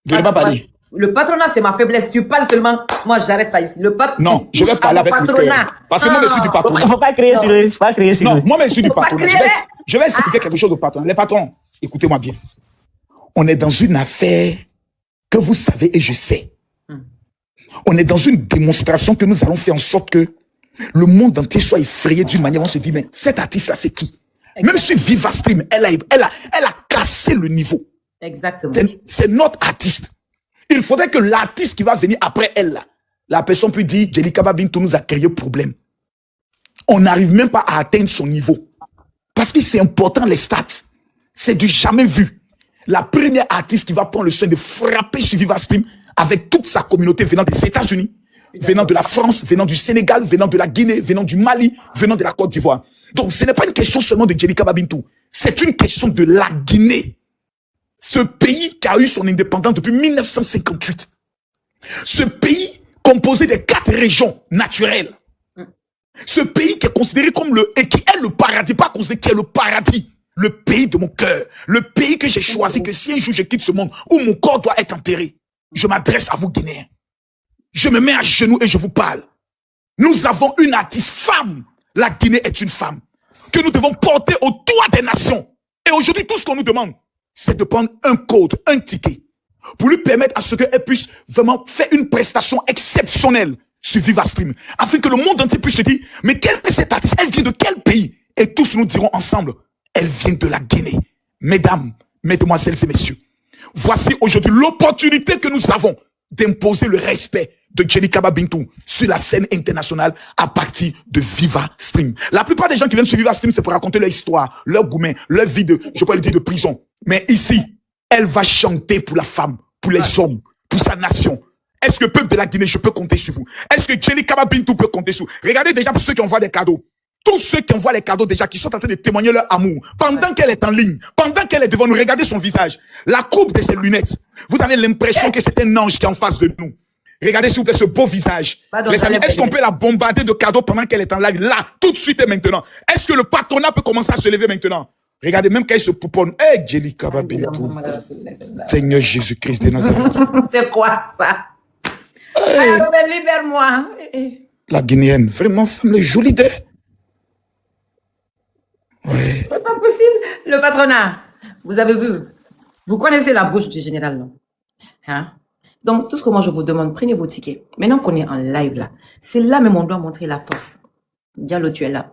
S5: Je ne vais pas parler.
S2: Le patronat, c'est ma faiblesse. Tu parles seulement. Moi, j'arrête ça ici.
S5: Non, je vais parler avec le cœur. Parce que moi, je suis du patronat.
S3: Il ne faut pas créer sur eux.
S5: Non, moi, je suis du patronat. Je vais expliquer quelque chose au patron. Les patrons, écoutez-moi bien. On est dans une affaire que vous savez et je sais. On est dans une démonstration que nous allons faire en sorte que le monde entier soit effrayé d'une manière. On se dit, mais cet artiste-là, c'est qui? Même sur VivaStream, elle a cassé le niveau.
S2: Exactement.
S5: C'est notre artiste. Il faudrait que l'artiste qui va venir après elle, là, la personne peut dire, Djely Kaba Bintou nous a créé problème. On n'arrive même pas à atteindre son niveau. Parce que c'est important, les stats. C'est du jamais vu. La première artiste qui va prendre le soin de frapper sur VivaStream avec toute sa communauté venant des États-Unis, venant de la France, venant du Sénégal, venant de la Guinée, venant du Mali, venant de la Côte d'Ivoire. Donc ce n'est pas une question seulement de Djely Kaba Bintou. C'est une question de la Guinée. Ce pays qui a eu son indépendance depuis 1958. Ce pays composé des 4 régions naturelles. Ce pays qui est considéré comme et qui est le paradis, pas considéré qui est le paradis. Le pays de mon cœur. Le pays que j'ai choisi, que si un jour je quitte ce monde, où mon corps doit être enterré, je m'adresse à vous Guinéens. Je me mets à genoux et je vous parle. Nous avons une artiste femme. La Guinée est une femme. Que nous devons porter au toit des nations. Et aujourd'hui, tout ce qu'on nous demande, c'est de prendre un code, un ticket, pour lui permettre à ce qu'elle puisse vraiment faire une prestation exceptionnelle sur VivaStream, afin que le monde entier puisse se dire, mais quelle est cette artiste? Elle vient de quel pays? Et tous nous dirons ensemble, elle vient de la Guinée. Mesdames, mesdemoiselles et messieurs, voici aujourd'hui l'opportunité que nous avons d'imposer le respect de Djely Kaba Bintou sur la scène internationale à partir de VivaStream. La plupart des gens qui viennent sur VivaStream, c'est pour raconter leur histoire, leur gourmet, leur vie de, je peux le dire, de prison. Mais ici, elle va chanter pour la femme, pour les hommes, pour sa nation. Est-ce que le peuple de la Guinée, je peux compter sur vous? Est-ce que Djelikaba Bintou peut compter sur vous? Regardez déjà pour ceux qui envoient des cadeaux. Tous ceux qui envoient les cadeaux déjà, qui sont en train de témoigner leur amour, pendant qu'elle est en ligne, pendant qu'elle est devant nous, regardez son visage, la coupe de ses lunettes. Vous avez l'impression que c'est un ange qui est en face de nous. Regardez s'il vous plaît ce beau visage. Les amis, est-ce qu'on peut la bombarder de cadeaux pendant qu'elle est en live, là, tout de suite et maintenant? Est-ce que le patronat peut commencer à se lever maintenant? Regardez, même quand il se pouponne. Eh, Djelikaba Bintou. Seigneur Jésus-Christ de Nazareth.
S2: C'est quoi ça? Alors, libère-moi.
S5: La Guinéenne, vraiment, femme, les jolies dés. Ouais.
S2: C'est pas possible. Le patronat, vous avez vu, vous connaissez la bouche du général, non? Hein? Donc, tout ce que moi je vous demande, prenez vos tickets. Maintenant qu'on est en live là, c'est là même on doit montrer la force. Diallo, tu es là.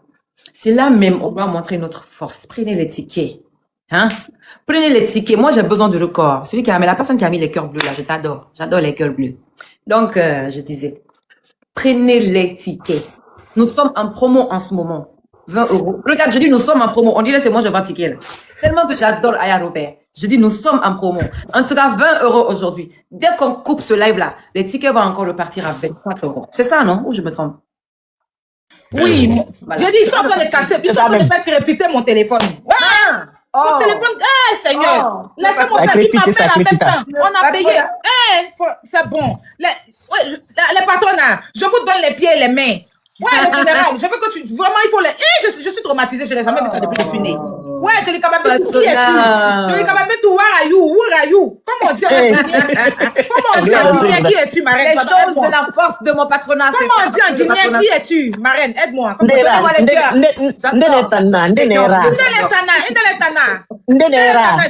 S2: C'est là même on doit montrer notre force. Prenez les tickets. Hein? Prenez les tickets. Moi, j'ai besoin du record. Celui qui a mis, la personne qui a mis les cœurs bleus là, je t'adore. J'adore les cœurs bleus. Donc, je disais, prenez les tickets. Nous sommes en promo en ce moment. 20 €. Regarde, je dis nous sommes en promo. On dirait c'est moi je vends ticket. Tellement que j'adore Aya Robert. Je dis nous sommes en promo. En tout cas, 20 € aujourd'hui. Dès qu'on coupe ce live là, les tickets vont encore repartir à 24 €. C'est ça, non? Ou je me trompe?
S1: Oui, voilà. J'ai dit, ils sont en train de casser, ils sont en train de faire crépiter mon téléphone. Ouais! Mon téléphone, Seigneur! Laissez-moi faire, il m'appelle en même temps. On a payé. C'est bon. Les patronats, je vous donne les pieds et les mains. Ouais, le général, je veux que tu... Vraiment, il faut les... je suis traumatisée, je n'ai jamais vu ça depuis que je suis née. Ouais, Djelikaba Bintou, qui es-tu? Djelikaba Bintou, where are you? Comment dire en Guinéen, qui es-tu, marraine?
S2: Les choses de la force de mon patronat, c'est ça.
S1: Comment on dit en Guinéen, qui es-tu, marraine? Aide-moi. Donne-moi les cœurs.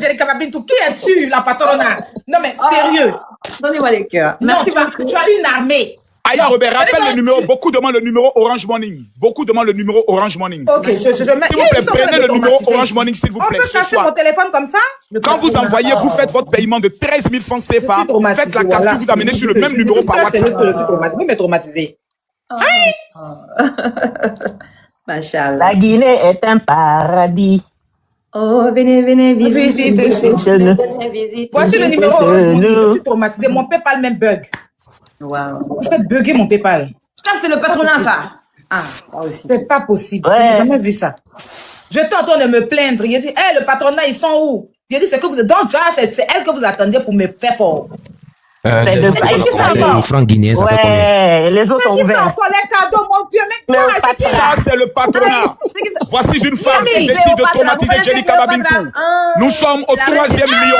S1: Djelikaba Bintou, qui es-tu, la patronat? Non, mais sérieux.
S2: Donnez-moi les cœurs. Merci beaucoup.
S1: Tu as une armée.
S5: Aya Robert, rappelle le numéro. Beaucoup demandent le numéro Orange Money. Beaucoup demandent le numéro Orange Money.
S1: Ok, je mets.
S5: S'il vous plaît, prenez le numéro Orange Money, s'il vous plaît.
S1: On peut cacher mon téléphone comme ça?
S5: Quand vous envoyez, vous faites votre paiement de 13 000 francs CFA. Faites la capture, vous amenez sur le même numéro par WhatsApp.
S1: Vous m'êtes traumatisé.
S2: Machallah.
S3: La Guinée est un paradis.
S2: Oh, venez, visitez.
S1: Voici le numéro Orange Money. Je suis traumatisé. Mon PayPal même bug.
S2: Wow.
S1: Je vais bugger mon PayPal.
S2: Ça, c'est le patronat, ça. Ah, aussi.
S1: C'est pas possible.
S3: Ouais.
S1: Je n'ai jamais vu ça. J'étais en train de me plaindre. Il a dit, hey, le patronat, ils sont où? Il a dit, c'est que vous êtes donc, c'est elle que vous attendez pour me faire fort.
S4: Les francs guinéens, ça fait combien?
S3: Ouais, les autres sont
S1: Qui ça
S3: ouverts.
S1: encore les cadeaux, mon Dieu, mais quoi, c'est qui
S5: Ça, c'est le patronat. Voici une femme qui décide de traumatiser Djelikaba Bintou. Nous sommes au 3e lion.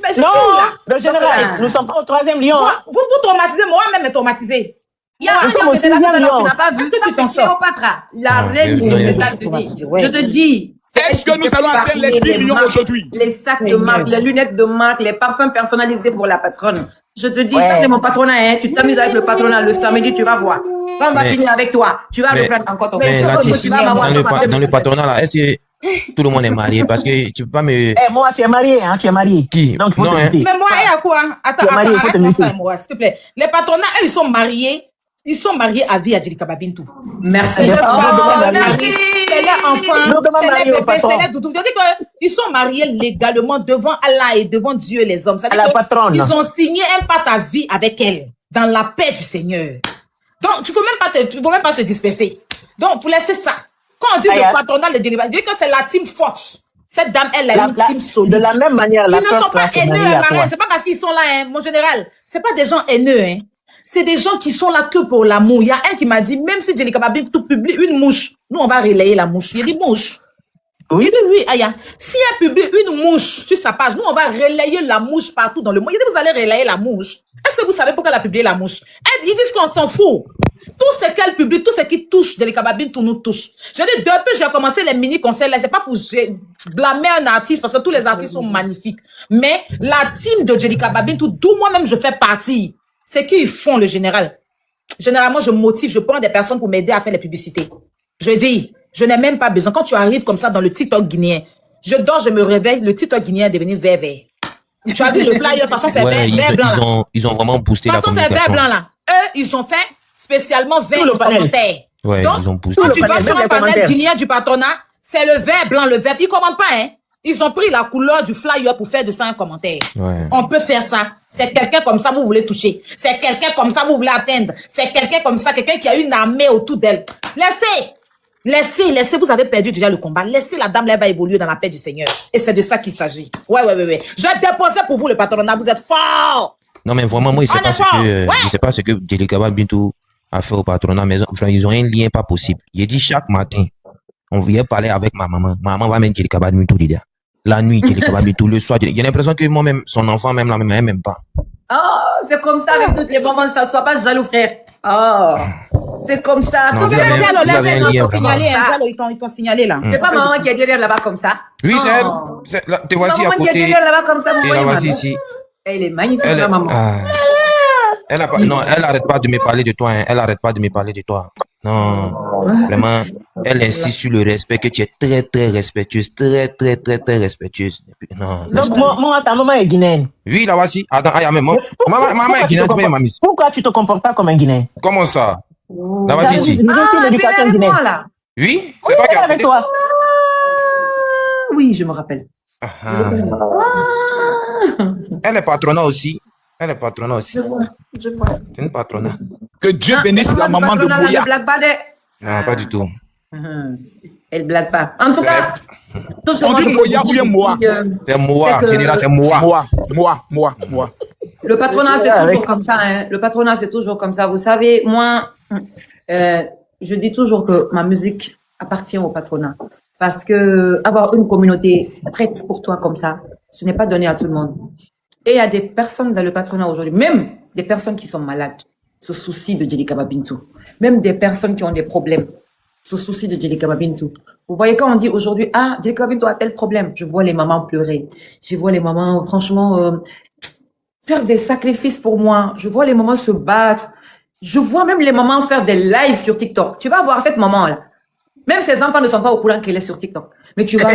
S1: Mais je suis
S3: Non,
S1: où, là?
S3: le général, nous ne sommes pas au 3e lion.
S1: Moi, vous traumatisez, moi-même me traumatisé.
S2: Il y a
S3: Nous sommes au
S2: un
S3: 6e lion.
S2: tu n'as pas vu
S1: Est-ce que
S2: ça,
S1: tu t'en
S2: c'est
S1: sors?
S2: Cléopâtre, la
S4: Ah,
S2: reine
S4: mais
S2: des
S4: non,
S2: États-Unis.
S1: ouais.
S2: Je te dis.
S5: Est-ce que nous allons atteindre les 10 millions aujourd'hui?
S2: Les sacs de marque, les lunettes de marque, les parfums personnalisés pour la patronne. Je te dis,
S3: Ouais.
S2: ça c'est mon patronat, hein. Tu t'amuses avec le patronat le samedi, tu vas voir. Quand on va
S4: Mais-
S2: finir avec toi, tu vas
S4: mais-
S2: reprendre encore ton
S4: Mais
S2: patron.
S4: Latif,
S2: Tu vas m'avoir ton patron.
S4: dans le patronat là, est-ce que tout le monde est marié? Parce que tu peux pas me...
S3: Eh, moi, tu es marié, hein, tu es marié.
S4: Qui?
S3: Donc, il faut
S4: Non,
S3: te
S4: hein.
S3: muter.
S1: Mais moi, et à quoi? Attends,
S3: Tu es marié, il faut te
S1: arrête-moi ça,
S3: muter.
S1: moi, s'il te plaît. Les patronats, eux, ils sont mariés. Ils sont mariés à vie à Djelikaba Bintou.
S2: Merci.
S1: C'est leur
S2: Oh,
S1: femme,
S2: merci.
S1: c'est leur enfant,
S3: Nous devons
S1: c'est
S3: marier
S1: leur
S3: au
S1: bébé,
S3: patron.
S1: c'est leur doudou. C'est-à-dire qu'ils sont mariés légalement devant Allah et devant Dieu et les hommes. C'est-à-dire
S3: À la patronne.
S1: qu'ils ont signé un pacte à vie avec elle, dans la paix du Seigneur. Donc, tu ne faut même pas se disperser. Donc, vous laissez ça. Quand on dit le patronat de Djelikaba, on dit que c'est la team force. Cette dame, elle a une team solide.
S3: De la même manière, la
S1: Ils ne sont
S3: force
S1: pas
S3: là, c'est
S1: haineux,
S3: marié à toi.
S1: marraine. C'est pas parce qu'ils sont là, hein, mon général. C'est pas des gens haineux, hein. C'est des gens qui sont là que pour l'amour. Il y a un qui m'a dit, même si Djelikaba Bintou publie une mouche, nous, on va relayer la mouche. Il a dit mouche.
S3: Oui.
S1: Il dit oui, Aya. Si elle publie une mouche sur sa page, nous, on va relayer la mouche partout dans le monde. Il dit, vous allez relayer la mouche. Est-ce que vous savez pourquoi elle a publié la mouche? Ils disent qu'on s'en fout. Tout ce qu'elle publie, tout ce qui touche Djelikaba Bintou nous touche. Je dis, depuis que j'ai commencé les mini-concerts là, c'est pas pour blâmer un artiste, parce que tous les artistes sont magnifiques. Mais la team de Djelikaba Bintou, d'où moi-même je fais partie, c'est qu'ils font le général. Généralement, je motive, je prends des personnes pour m'aider à faire les publicités. Je dis, je n'ai même pas besoin. Quand tu arrives comme ça dans le TikTok guinéen, je dors, je me réveille, le TikTok guinéen est devenu vert. Tu as vu le flyer, de toute façon, c'est
S4: Ouais,
S1: vert blanc là.
S4: ils ont vraiment boosté
S1: De
S4: la
S1: toute façon, c'est vert
S4: communication.
S1: blanc là. Eux, ils sont faits spécialement vert
S3: Tout le
S1: en
S3: panel.
S1: commentaire.
S4: Ouais,
S1: Donc,
S4: ils ont boosté.
S1: quand
S3: Tout
S1: tu
S3: le
S1: vas
S3: panel,
S1: sur
S3: même
S1: un
S3: les
S1: panel
S3: commentaires.
S1: guinéen du patronat, c'est le vert blanc, le vert. Ils ne commentent pas, hein. Ils ont pris la couleur du flyer pour faire de ça un commentaire.
S4: Ouais.
S1: On peut faire ça. C'est quelqu'un comme ça vous voulez toucher. C'est quelqu'un comme ça vous voulez atteindre. C'est quelqu'un comme ça, quelqu'un qui a une armée autour d'elle. Laissez, vous avez perdu déjà le combat. Laissez la dame, elle va évoluer dans la paix du Seigneur. Et c'est de ça qu'il s'agit. Ouais. Je vais déposer pour vous le patronat, vous êtes fort.
S4: Non, mais vraiment, moi, je sais pas ce que Djelikaba Bintou a fait au patronat, mais enfin, ils ont un lien pas possible. Il dit chaque matin, on vient parler avec ma maman. Ma maman va mettre Djelikaba Bintou dedans. La nuit, Djelikaba Bintou, le soir. Il y a l'impression que moi-même, son enfant, même la même, elle m'aime pas.
S2: Oh, c'est comme ça avec toutes les mamans, ça soit pas jaloux, frère. Oh, c'est comme ça.
S4: Non,
S2: Tout le monde
S1: Ils t'ont signalé là.
S2: C'est pas maman qui est derrière là-bas comme ça.
S4: Oui, c'est elle. Te voici à
S2: Maman qui est
S4: côté.
S2: derrière là-bas comme ça, vous
S4: Et
S2: voyez,
S4: la voici
S2: maman.
S4: ici.
S2: Elle est magnifique,
S4: Elle,
S2: la maman.
S4: non, elle arrête pas de me parler de toi. Hein. Elle arrête pas de me parler de toi. Non, vraiment, elle insiste sur le respect, que tu es très, très respectueuse. Très respectueuse. Et puis, non.
S3: Donc, moi, ta maman est guinéenne.
S4: Oui, la voici. Attends, maman est guinéenne, tu peux mamie.
S3: Pourquoi tu te comportes pas comme un Guinéen?
S4: Comment ça? La voici ici.
S3: J'ai reçu l'éducation guinéenne.
S2: Là.
S4: Oui, c'est toi qui as
S3: Avec toi.
S2: Oui, je me rappelle.
S4: Elle est patronat aussi. Elle est patronat aussi.
S2: Je vois.
S4: C'est une patronat.
S5: Que Dieu bénisse la maman de
S2: Patronat,
S5: Bouya.
S2: ne blague pas de...
S4: Non, pas du tout.
S2: Elle blague pas. En tout cas, tout ce que
S5: On
S2: moi
S5: dit
S2: je
S5: Bouya
S2: peux
S5: ou bien
S2: dire,
S5: moi.
S4: C'est moi,
S2: C'est que-
S4: général, c'est moi.
S5: Moi.
S2: le patronat, c'est toujours comme ça. Hein. Le patronat, c'est toujours comme ça. Vous savez, moi, je dis toujours que ma musique appartient au patronat. Parce que avoir une communauté prête pour toi comme ça, ce n'est pas donné à tout le monde. Et il y a des personnes dans le patronat aujourd'hui, même des personnes qui sont malades, se soucient de Djelikaba Bintou. Même des personnes qui ont des problèmes, se soucient de Djelikaba Bintou. Vous voyez, quand on dit aujourd'hui, ah, Djelikaba Bintou a tel problème, je vois les mamans pleurer. Je vois les mamans, franchement, faire des sacrifices pour moi. Je vois les mamans se battre. Je vois même les mamans faire des lives sur TikTok. Tu vas voir cette maman-là. Même ses enfants ne sont pas au courant qu'elle est sur TikTok. Mais tu vas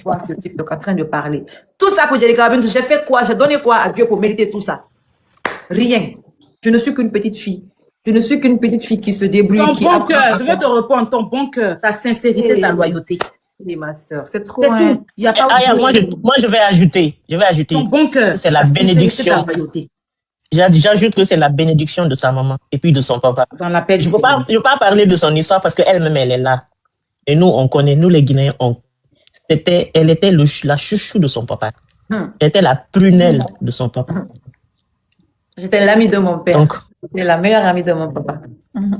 S2: voir sur TikTok en train de parler. Tout ça pour Djelikaba Bintou, j'ai fait quoi? J'ai donné quoi à Dieu pour mériter tout ça? Rien. Je ne suis qu'une petite fille. Je ne suis qu'une petite fille qui se débrouille.
S1: Ton
S2: qui
S1: bon
S2: apprend
S1: cœur,
S2: à
S1: je vais te répondre, ton bon cœur, ta sincérité, ta loyauté.
S2: Oui, ma soeur, c'est trop.
S1: C'est
S2: hein.
S1: tout. Il n'y a pas
S3: Moi, je vais ajouter.
S1: ton bon cœur.
S3: C'est la
S1: ta sincérité,
S3: bénédiction.
S1: ta loyauté.
S3: J'ajoute que c'est la bénédiction de sa maman et puis de son papa.
S1: Dans la paix du
S3: Je ne
S1: Seigneur.
S3: veux pas parler de son histoire parce qu'elle-même, elle est là. Et nous, on connaît, nous les Guinéens, elle était la chouchou de son papa. Elle était la prunelle de son papa.
S2: J'étais l'amie de mon père.
S3: Donc,
S2: J'étais la meilleure amie de mon papa.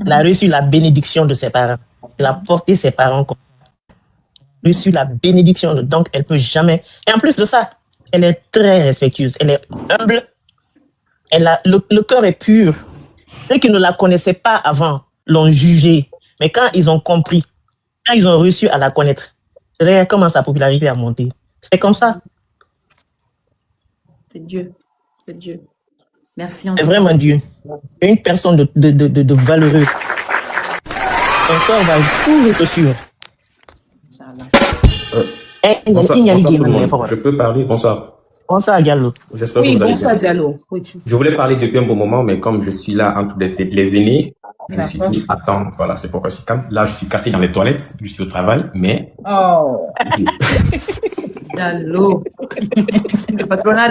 S3: elle a reçu la bénédiction de ses parents. Elle a porté ses parents comme reçu la bénédiction. Donc, elle peut jamais. Et en plus de ça, elle est très respectueuse. Elle est humble. Le cœur est pur. Ceux qui ne la connaissaient pas avant l'ont jugée. Mais quand ils ont compris, quand ils ont réussi à la connaître, regarde comment sa popularité a monté. C'est comme ça.
S2: C'est Dieu. C'est Dieu. Merci.
S3: C'est vraiment Dieu. Et une personne de valeureux. Ton cœur va toujours te suivre.
S6: Bonsoir, bonsoir tout le monde. Je peux parler? Bonsoir.
S3: Bonsoir, Diallo.
S6: J'espère que
S1: Oui,
S6: vous allez
S1: bonsoir
S6: bien.
S1: Diallo.
S6: Je voulais parler depuis un bon moment, mais comme je suis là entre les aînés, je me suis dit, attends, voilà, c'est pourquoi je suis calme. Là, je suis cassé dans les toilettes, je suis au travail, mais...
S1: Oh.
S2: Diallo. Le patronat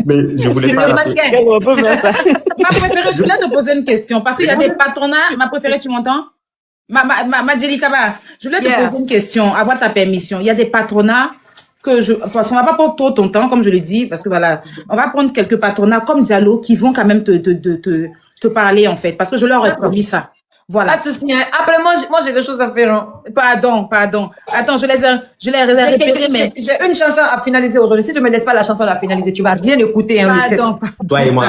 S6: Mais je voulais pas...
S2: Le mannequin.
S3: On peut faire ça.
S1: Ma préférée, je voulais te poser une question parce qu'il y a des patronats. Ma préférée, tu m'entends? Ma Djelikaba, je voulais te poser une question, avoir ta permission. Il y a des patronats parce qu'on va pas prendre trop ton temps, comme je le dis, parce que voilà, on va prendre quelques patronats comme Diallo qui vont quand même te parler, en fait, parce que je leur ai promis ça. Voilà.
S2: Pas de souci. Hein. Après, moi, j'ai des choses à faire. Hein.
S1: Pardon. Attends, je les ai répétées, mais...
S2: J'ai une chanson à finaliser aujourd'hui. Si tu me laisses pas la chanson à finaliser, tu vas bien écouter. Hein,
S1: Pardon.
S6: Toi et moi.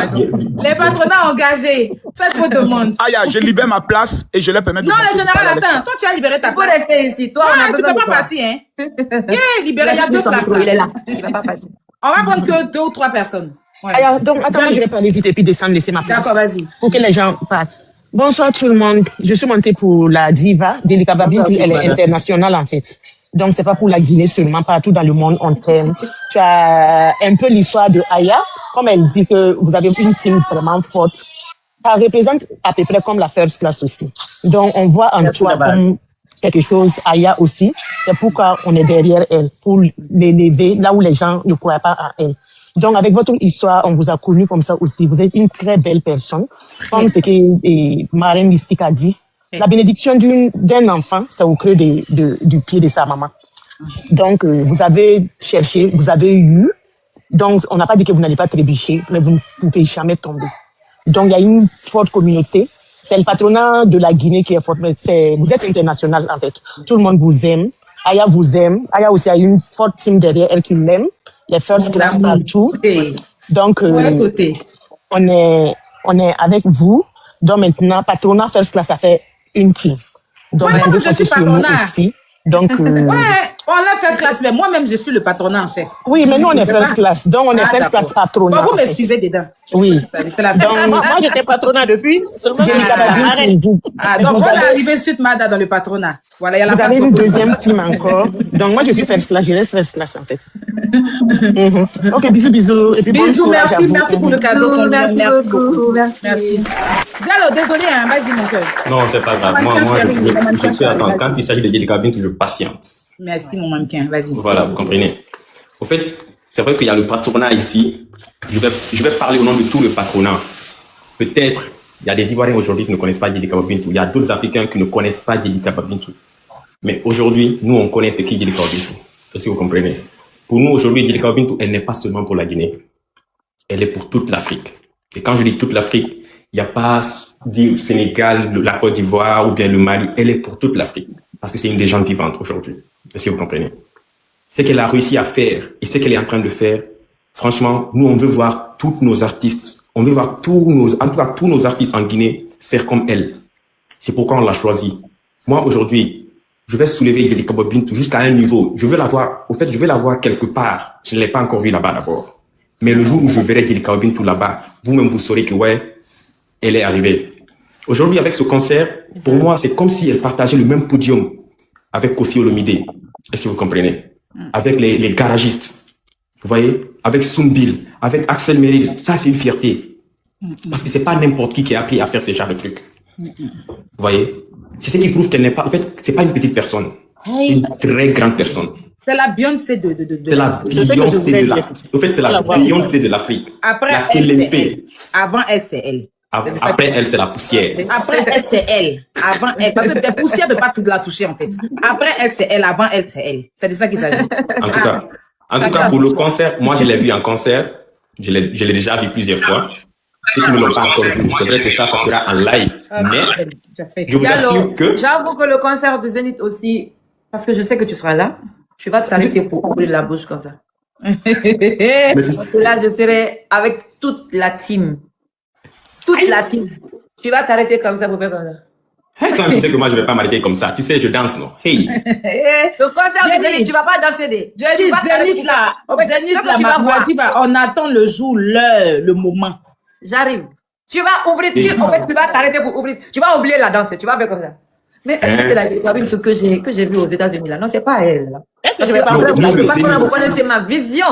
S1: Les patronats engagés, faites vos demandes.
S5: Aya, je libère ma place et je leur permets de...
S1: Non, le général, attends. Toi, tu as libéré ta
S2: Tu peux
S1: place.
S2: rester ici. Toi, on a
S1: Tu
S2: besoin
S1: peux
S2: de
S1: pas
S2: toi.
S1: partir, hein. Libéré, il y a deux places
S2: Il est
S1: là.
S2: là. Il va pas partir.
S1: On va prendre que 2 ou 3 personnes. Ouais.
S3: Alors, donc, attends, moi, je vais parler vite et puis descendre, laisser ma place.
S1: D'accord, vas-y.
S3: Pour que les gens partent. Bonsoir tout le monde. Je suis montée pour la diva. Djelikaba Bintou, elle est internationale en fait. Donc c'est pas pour la Guinée seulement, partout dans le monde on t'aime. Tu as un peu l'histoire de Aya, comme elle dit que vous avez une team vraiment forte. Ça représente à peu près comme la first class aussi. Donc on voit en toi comme quelque chose, Aya aussi. C'est pourquoi on est derrière elle, pour l'élever là où les gens ne croient pas à elle. Donc, avec votre histoire, on vous a connu comme ça aussi. Vous êtes une très belle personne. Comme ce que Marraine Mystique a dit, la bénédiction d'un enfant, c'est au creux du pied de sa maman. Donc, vous avez cherché, vous avez eu. Donc, on n'a pas dit que vous n'allez pas trébucher, mais vous ne pouvez jamais tomber. Donc, il y a une forte communauté. C'est le patronat de la Guinée qui est fort. Vous êtes international, en fait. Tout le monde vous aime. Aya vous aime. Aya aussi a une forte team derrière elle qui l'aime. Les first class partout. Donc, on est avec vous. Donc, maintenant, patronat first class, ça fait une team. Donc, vous pouvez compter sur nous aussi. Donc,
S1: ouais, on a first class, mais moi-même, je suis le patronat en chef.
S3: Oui, mais nous, on est first class. Donc, on est first class patronat.
S1: Bon, vous me suivez dedans.
S3: Oui.
S7: Donc, moi, j'étais patronat depuis. Seulement,
S1: donc, on est arrivé suite Mada dans le patronat. Voilà, il y a la
S3: vous avez une deuxième team encore. Donc, moi, je suis first class. Je reste first class, en fait. Ok, bisous. Et puis,
S1: bisous, merci pour le cadeau. Merci beaucoup. Merci. Diallo, désolé, hein, vas-y, mon cœur.
S6: Non, c'est pas grave. Moi, je sais attendre. Quand il s'agit de Jelly Carvin, je patiente.
S1: Merci, mon mannequin, vas-y.
S6: Voilà, vous comprenez. Au fait, c'est vrai qu'il y a le patronat ici. Je vais parler au nom de tout le patronat. Peut-être, il y a des Ivoiriens aujourd'hui qui ne connaissent pas Jelly Carvin. Il y a d'autres Africains qui ne connaissent pas Jelly Carvin. Mais aujourd'hui, nous, on connaît ce qu'est Jelly Carvin. Est-ce que vous comprenez? Pour nous, aujourd'hui, Jelly Carvin, elle n'est pas seulement pour la Guinée. Elle est pour toute l'Afrique. Et quand je dis toute l'Afrique, il n'y a pas du Sénégal, la Côte d'Ivoire ou bien le Mali. Elle est pour toute l'Afrique. Parce que c'est une légende vivante aujourd'hui. Est-ce que vous comprenez? Ce qu'elle a réussi à faire et ce qu'elle est en train de faire, franchement, nous, on veut voir tous nos artistes. On veut voir tous nos artistes en Guinée faire comme elle. C'est pourquoi on l'a choisi. Moi, aujourd'hui, je vais soulever Jelly Carvin Bintou jusqu'à un niveau. Je veux la voir, au fait, je vais la voir quelque part. Je ne l'ai pas encore vue là-bas d'abord. Mais le jour où je verrai Jelly Carvin Bintou là-bas, vous-même, vous saurez que, ouais, elle est arrivée. Aujourd'hui, avec ce concert, pour moi, c'est comme si elle partageait le même podium avec Koffi Olomide. Est-ce que vous comprenez? Avec les garagistes. Vous voyez? Avec Soumbil, avec Axel Meril. Ça, c'est une fierté. Parce que c'est pas n'importe qui a appris à faire ce genre de trucs. Vous voyez? C'est ce qui prouve qu'elle n'est pas, en fait, c'est pas une petite personne. Une très grande personne.
S1: C'est la Beyoncé de
S6: C'est la Beyoncé de l'Afrique. En fait, c'est la Beyoncé de l'Afrique.
S1: Après, elle, c'est elle. Avant, elle, c'est elle.
S6: Après elle, c'est la poussière.
S1: Après elle, c'est elle. Avant elle. Parce que des poussières ne peuvent pas tout la toucher, en fait. Après elle, c'est elle. Avant elle, c'est elle. C'est de ça qu'il s'agit.
S6: En tout cas, pour le concert, moi, je l'ai vu en concert. Je l'ai déjà vu plusieurs fois. Ceux qui ne l'ont pas encore vu, c'est vrai que ça sera en live. Mais, je vous assure que...
S2: J'avoue que le concert de Zénith aussi, parce que je sais que tu seras là, je vais t'arrêter pour ouvrir la bouche comme ça. Parce que là, je serai avec toute la team. Toute la team. Tu vas t'arrêter comme ça pour faire comme ça.
S6: Quand tu sais que moi, je ne vais pas m'arrêter comme ça. Tu sais, je danse, non? Hey!
S2: Le concert de Zénith, tu ne vas pas danser des...
S1: Je dis, Zénith là, on attend le jour, l'heure, le moment.
S2: J'arrive. Tu vas ouvrir, en fait, tu vas t'arrêter pour ouvrir. Tu vas oublier la danse, tu vas faire comme ça. Mais est-ce que c'est la Carvin que j'ai vue aux États-Unis là? Non, c'est pas elle là.
S7: Est-ce que c'est pas
S2: elle? Vous connaissez ma vision.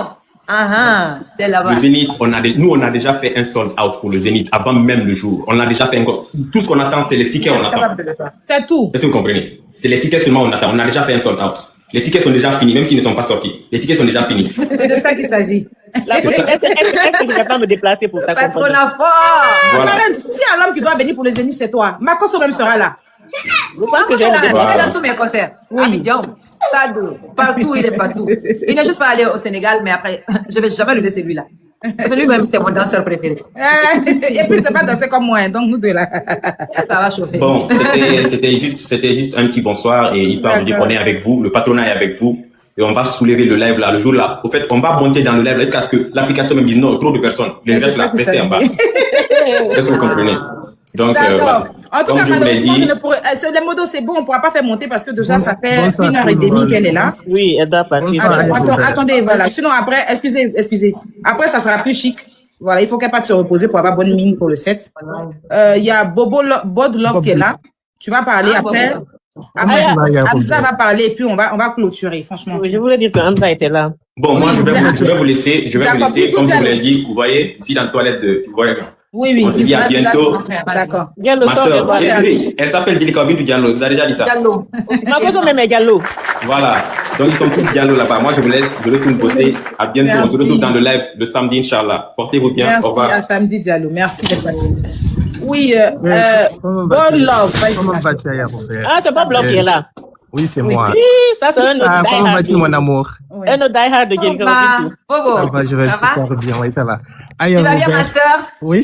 S2: C'est là-bas.
S6: Le Zénith, on a déjà fait un sold out pour le Zénith avant même le jour. On a déjà fait tout ce qu'on attend, c'est les tickets, on attend.
S1: C'est tout.
S6: Est-ce que vous comprenez? C'est les tickets seulement on attend. On a déjà fait un sold out. Les tickets sont déjà finis, même s'ils ne sont pas sortis. Les tickets sont déjà finis.
S1: C'est de ça qu'il s'agit.
S7: Est-ce que tu vas pas me déplacer pour ta compagnie?
S2: Patronat fort.
S6: Voilà.
S1: Si un homme qui doit venir pour le Zénith, c'est toi. Makoso même sera là.
S7: Je pense que j'ai
S2: dans tous mes concerts. Oui. Abidjan, Stade, partout, il est partout. Il n'est juste pas allé au Sénégal, mais après, je ne vais jamais le laisser lui là. Parce que lui-même, c'est mon danseur préféré.
S1: Et puis, c'est pas danser comme moi, donc nous deux là.
S2: Ça va chauffer.
S6: Bon, c'était juste un petit bonsoir et histoire de dire qu'on est avec vous, le patronat est avec vous. Et on va soulever le live là, le jour là. Au fait, on va monter dans le live là jusqu'à ce que l'application me dise non, trop de personnes. Les restes là, restez en bas. Est-ce que vous comprenez? Donc,
S1: en tout cas, malheureusement, les modos, c'est bon, on ne pourra pas faire monter parce que déjà, ça fait 1h30 qu'elle est là.
S7: Oui, elle doit partir.
S1: Attendez, voilà. Sinon, après, excusez. Après, ça sera plus chic. Voilà, il faut qu'elle parte se reposer pour avoir bonne mine pour le set. Il y a Bod Love qui est là. Tu vas parler après. Hamza va parler et puis on va clôturer, franchement.
S7: Oui, je voulais dire que Hamza était là.
S6: Bon, moi, je vais vous laisser. Comme je vous l'ai dit, vous voyez, ici dans la toilette,
S1: Oui.
S6: On se dit à bientôt.
S1: D'accord.
S7: Diallo,
S6: Ma
S7: sors de
S6: soeur,
S7: toi.
S6: elle s'appelle Djelika Bintou Diallo. Vous avez déjà dit ça?
S2: Diallo.
S7: Ma cause même est Diallo.
S6: Voilà. Donc, ils sont tous Diallo là-bas. Moi, je vous laisse. Je retourne bosser. À bientôt.
S1: Merci.
S6: On se retrouve dans le live de samedi, Inch'Allah. Portez-vous bien. Au
S1: Merci
S6: revoir.
S1: à samedi Diallo. Merci d'être passé. Oui, Bon Love.
S8: Comment vas-tu, Aya Robert?
S7: Ah, c'est pas Blanc qui est là.
S8: Oui, c'est moi.
S7: Oui, ça, c'est un autre
S8: Ah, comment vas-tu,
S7: die-hard.
S8: mon amour?
S7: Un autre die-hard de Djelika Bintou.
S8: Ça va, je vais
S2: Ça va?
S8: super bien. Oui, ça va. Aya
S2: Tu vas bien, ma
S8: Robert.
S2: sœur?
S8: Oui,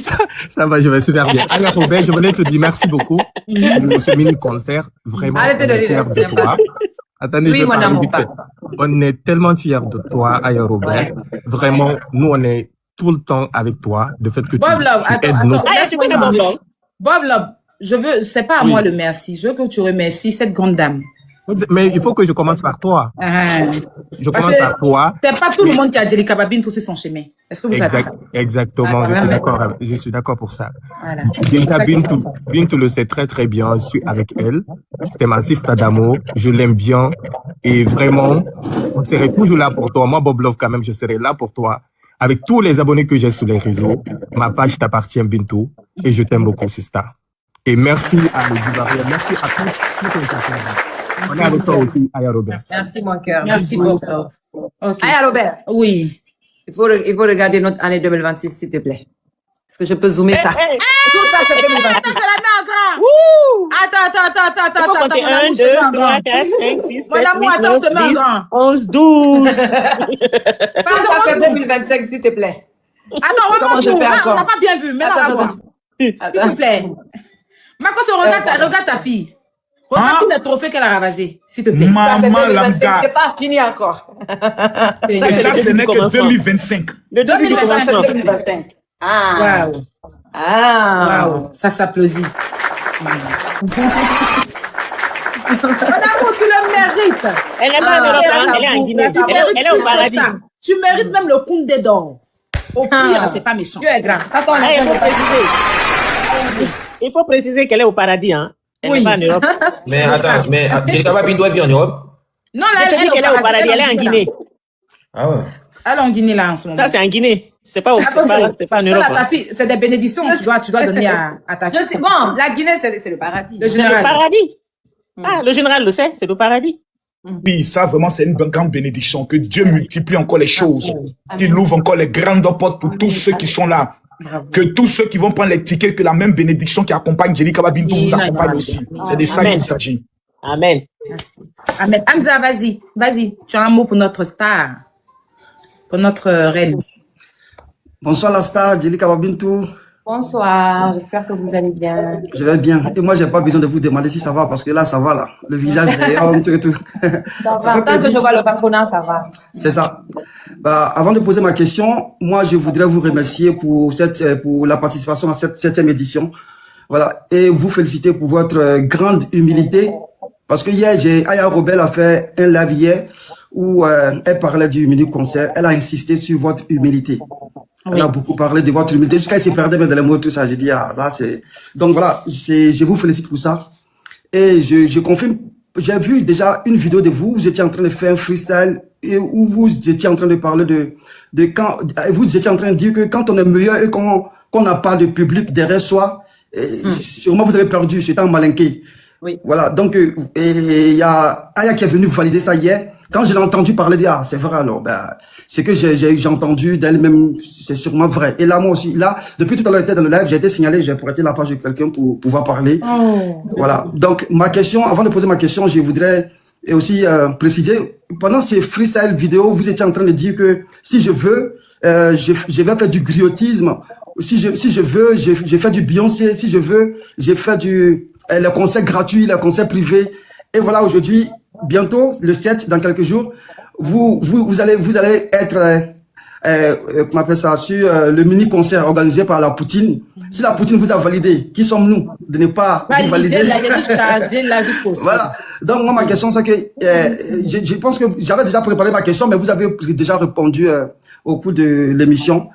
S8: ça va, je vais super bien. Aya Robert, je voulais te dire merci beaucoup pour ce mini-concert. Vraiment,
S2: Arrêtez
S8: on
S2: de
S8: est
S2: rire,
S8: fiers de
S2: j'aime
S8: toi.
S2: pas.
S8: Attendez,
S2: Oui,
S8: je vais
S2: mon
S8: parler
S2: amour,
S8: vite fait. On est tellement fiers de toi, Aya Robert. Vraiment, nous, on est tout le temps avec toi. Le fait que
S1: Bob Love,
S8: tu aides
S1: attends,
S8: nos...
S7: Ah, tu
S1: laisse-moi
S7: connais
S1: une
S7: Bob
S1: minute.
S7: Love?
S1: Bob Love, c'est pas à moi le merci. Je veux que tu remercies cette grande dame.
S8: Mais il faut que je commence par toi.
S1: Ah.
S8: Je
S1: Parce
S8: commence
S1: que
S8: par toi.
S1: c'est pas tout le monde qui a Djelika Bintou sur son chemin. Est-ce que vous savez ça?
S8: Exactement,
S1: Ah,
S8: je suis d'accord pour ça.
S1: Voilà.
S8: Djelika Bintou le sait très très bien, je suis avec elle. C'est ma sister d'amour, je l'aime bien. Et vraiment, on serait toujours là pour toi. Moi, Bob Love, quand même, je serai là pour toi. Avec tous les abonnés que j'ai sur les réseaux, ma page t'appartient, Bintou. Et je t'aime beaucoup, sister. Et merci à Lady Barrière, merci à tous les personnes. On est avec toi aussi, Aya Robert.
S2: Merci, mon cœur.
S1: Merci, Bob Love. Ok.
S2: Aya Robert,
S1: Oui.
S2: il faut regarder notre année 2026, s'il te plaît. Est-ce que je peux zoomer ça?
S7: Hey,
S2: Tout ça, c'est 2026.
S1: Attends.
S7: faut compter 1, 2, 3, 4, 5, 6, 7,
S1: Mon amour,
S7: 8,
S1: attends,
S7: 9,
S1: je te mets en
S7: 10,
S1: grand.
S7: 11, 12.
S2: Tout ça, c'est 2025, s'il te plaît.
S1: Attends,
S2: Comment je fais
S1: on
S2: encore?
S1: n'a pas bien vu. Mais
S2: Attends.
S1: s'il te plaît. Marcos, regarde ta fille. Regarde tous les trophées qu'elle a ravagés, s'il te plaît.
S2: Ça, c'est
S5: Maman
S2: 2025,
S5: Lambda.
S2: c'est pas fini encore.
S5: Et ça, ce n'est que 2025.
S7: Le début du
S2: 2025, c'est
S7: commencement.
S2: 2025. Ah.
S1: Waouh.
S2: Ah.
S1: Waouh. Ça s'applaudit. Mon amour, tu le mérites.
S7: Elle n'est pas en Europe, hein, elle est en Guinée.
S1: Tu
S7: Elle
S1: mérites
S7: est au
S1: plus que
S7: paradis.
S1: ça. Tu mérites même le Koundé d'or. Au pire, c'est pas méchant.
S2: Dieu est grand. Attends,
S7: Ah, il faut préciser qu'elle est au paradis, hein. Elle n'est pas en Europe.
S4: Mais attends, mais Djelika Bintou doit vivre en Europe?
S1: Non,
S7: Je te dis qu'elle est au paradis, elle est en Guinée.
S4: Ah ouais.
S1: Elle est en Guinée là en ce moment.
S7: Ça, c'est en Guinée. C'est pas en Europe.
S1: Voilà, ta
S7: hein.
S1: fille, c'est des bénédictions que tu dois donner à ta fille.
S2: Je sais, bon, la Guinée, c'est le paradis.
S1: Le
S7: C'est le
S1: général.
S7: paradis. Ah, le général le sait, c'est le paradis.
S5: Oui, ça vraiment, c'est une grande bénédiction. Que Dieu multiplie encore les choses. Qu'il ouvre encore les grandes portes pour tous ceux qui sont là. Que tous ceux qui vont prendre les tickets, que la même bénédiction qui accompagne Djelika Bintou vous accompagne aussi. C'est de ça
S7: Amen.
S5: qu'il s'agit.
S7: Amen.
S1: Merci. Amen. Hamza, vas-y. Tu as un mot pour notre star. Pour notre reine.
S9: Bonsoir la star, Djelika Bintou.
S2: Bonsoir, j'espère que vous allez bien.
S9: Je vais bien. Et moi, j'ai pas besoin de vous demander si ça va parce que là, ça va là. Le visage rayonne, tout et tout.
S2: Ça
S9: Ça
S2: va.
S9: fait
S2: Tant que
S9: plaisir.
S2: je vois le patronat, ça va.
S9: C'est ça. Bah, avant de poser ma question, moi, je voudrais vous remercier pour la participation à cette 7e édition. Voilà. Et vous féliciter pour votre grande humilité. Parce que hier, Aya Robert a fait un live hier où elle parlait du mini-concert. Elle a insisté sur votre humilité. Elle a beaucoup parlé de votre humilité. Jusqu'à elle se perdait même dans les mots, tout ça. J'ai dit, ah, là, c'est... Donc voilà, je vous félicite pour ça. Et je confirme, j'ai vu déjà une vidéo de vous. Vous étiez en train de faire un freestyle et où vous étiez en train de parler de quand... Vous étiez en train de dire que quand on est meilleur et qu'on n'a pas de public derrière soi, sûrement vous avez perdu. J'étais en malinqué.
S2: Oui.
S9: Voilà, donc il y a Aya qui est venue valider ça hier. Quand je l'ai entendu parler, ah, c'est vrai alors, ben, c'est que j'ai entendu d'elle-même, c'est sûrement vrai. Et là, moi aussi, là, depuis tout à l'heure, j'étais dans le live, j'ai été signalé, j'ai prêté la page de quelqu'un pour pouvoir parler. Voilà, donc ma question, avant de poser ma question, je voudrais aussi préciser, pendant ces freestyle vidéos, vous étiez en train de dire que si je veux, je vais faire du griotisme. Si je veux, j'ai fait du Beyoncé. Si je veux, j'ai fait le concert gratuit, le concert privé. Et voilà, aujourd'hui, bientôt, le 7, dans quelques jours, vous allez être, comment on appelle ça, sur le mini-concert organisé par la Poutine. Si la Poutine vous a validé, qui sommes-nous de ne pas vous valider? Voilà. Donc, moi, ma question, c'est que je pense que j'avais déjà préparé ma question, mais vous avez déjà répondu au cours de l'émission.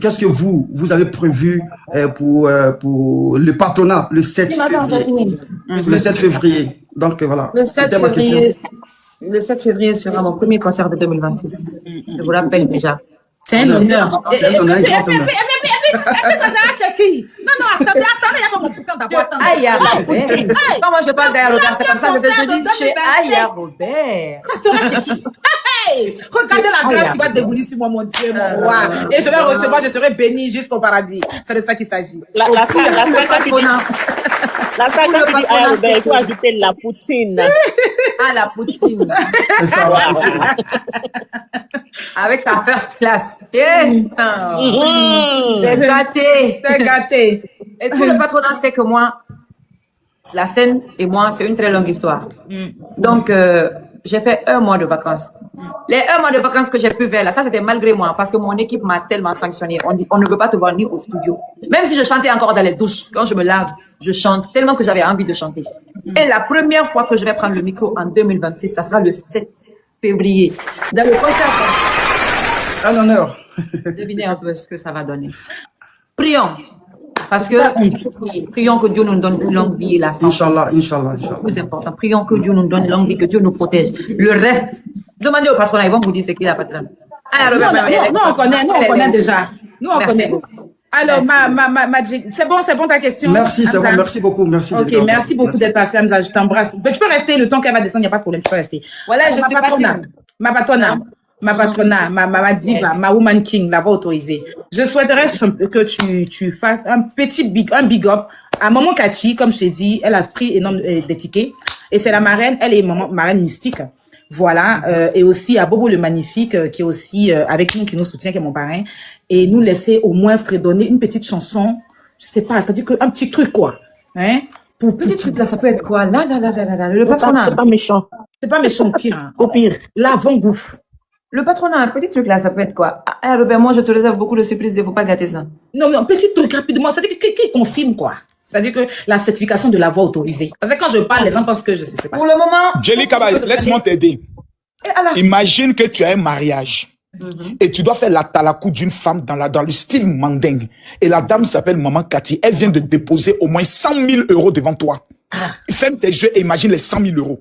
S9: Qu'est-ce que vous avez prévu pour le patronat le 7 février? Le 7 février. Donc, voilà.
S2: Le 7
S9: C'était ma question.
S2: février, le 7 février sera mon premier concert de 2026. Je vous rappelle déjà.
S1: C'est un honneur.
S9: C'est un honneur, un grand honneur.
S1: Non, attendez, il y a pas mon putain d'abord.
S2: Aïe, Robert. Non, moi, je parle d'Aya Robert. Comme ça, je dis chez Aya Robert.
S1: Ça sera chez qui? Hey, regardez la grâce qui va débouler sur moi, mon Dieu, mon roi. Et je vais recevoir, je serai béni jusqu'au paradis. C'est de ça qu'il s'agit.
S7: La salle, quand tu dis Aya Robert, il faut ajouter la poutine.
S2: Ah, la poutine.
S9: C'est ça, la poutine.
S2: Avec sa first class. Putain. T'es gâté.
S1: T'es gâté.
S2: Et tout le patronat sait que moi, la scène et moi, c'est une très longue histoire. Donc, j'ai fait 1 mois de vacances. Les 1 mois de vacances que j'ai pu faire là, ça c'était malgré moi, parce que mon équipe m'a tellement sanctionné. On dit, on ne peut pas te voir ni au studio. Même si je chantais encore dans les douches, quand je me lave, je chante tellement que j'avais envie de chanter. Et la première fois que je vais prendre le micro en 2026, ça sera le 7 février. Dans le concert.
S9: Un honneur.
S2: Devinez un peu ce que ça va donner. Prions. Parce que, prions que Dieu nous donne une longue vie et la santé.
S9: Inch'Allah, Inch'Allah, Inch'Allah.
S2: C'est plus important. Prions que Dieu nous donne une longue vie, que Dieu nous protège. Le reste, demandez au patronat, ils vont vous dire c'est qui la patronne.
S1: Nous, on connaît déjà. Nous, on connaît. Alors, c'est bon ta question.
S9: Merci, c'est bon, merci beaucoup, merci.
S1: Ok, merci beaucoup d'être passé, Hamza, je t'embrasse. Tu peux rester le temps qu'elle va descendre, il n'y a pas de problème, tu peux rester.
S2: Voilà, je suis patronne.
S1: Ma patrona, ma diva, ma woman king, la voix autorisée. Je souhaiterais que tu fasses un big up à Maman Cathy, comme je t'ai dit, elle a pris énormément des tickets. Et c'est la marraine, elle est marraine mystique. Voilà, et aussi à Bobo le Magnifique, qui est aussi avec nous, qui nous soutient, qui est mon parrain. Et nous laisser au moins fredonner une petite chanson, je sais pas, c'est-à-dire un petit truc, quoi. Hein?
S2: Petit truc là, ça peut être quoi? Là, le patronat.
S7: C'est pas méchant.
S1: C'est pas méchant, au pire. Hein.
S7: Au pire.
S1: L'avant-goût.
S2: Le patronat, un petit truc là, ça peut être quoi? Ah, Robert, moi, je te réserve beaucoup de surprises, il ne faut pas gâter ça.
S1: Non, mais un petit truc rapidement, c'est-à-dire qui confirme quoi? C'est-à-dire que la certification de la voix autorisée. Parce que quand je parle, les gens pensent que je sais pas.
S2: Pour le moment.
S5: Jelly Kabay, laisse-moi t'aider. Imagine que tu as un mariage. Et tu dois faire la talakou d'une femme dans le style mandingue. Et la dame s'appelle Maman Cathy. Elle vient de déposer au moins 100 000 € devant toi. Ferme tes yeux et imagine les 100 000 €.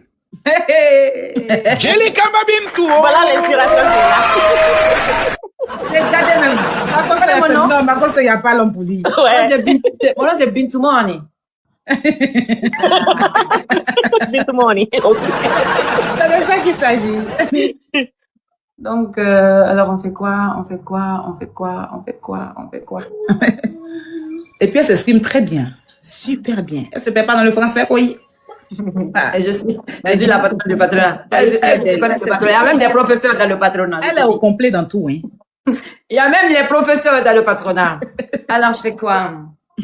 S5: Jelly Kababim tout.
S7: Voilà l'inspiration qui est là.
S2: Regardez même.
S1: Non, ma cause, il n'y a pas l'homme pour lui.
S2: Mon nom, c'est Bintou Money.
S7: Bintou Money, ok.
S1: C'est de ça qu'il s'agit.
S2: Donc, alors on fait quoi?
S1: Et puis elle s'exprime très bien. Super bien. Elle se perd pas dans le français, quoi.
S2: Et je suis la patronne du patronat. Il y a même des professeurs dans le patronat.
S1: Elle est au complet dans tout, hein.
S2: Il y a même les professeurs dans le patronat. Alors, je fais quoi?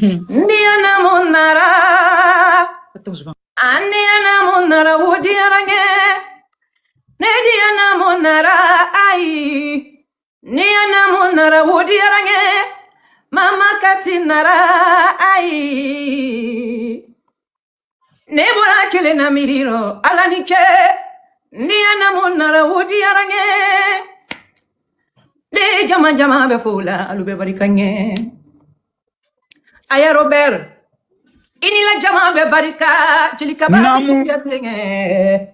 S2: Niana Monara.
S1: Attends, je vais.
S2: Aniana Monara, Wodiarange. Nediana Monara, aïe. Niana Monara, Wodiarange. Mama Katinara, aïe. Nebola kele na miriro alanike ni anamunara wudi arange de jama be fola alube barikanye Aya Robert ini la jama be barika jilika ba yatenge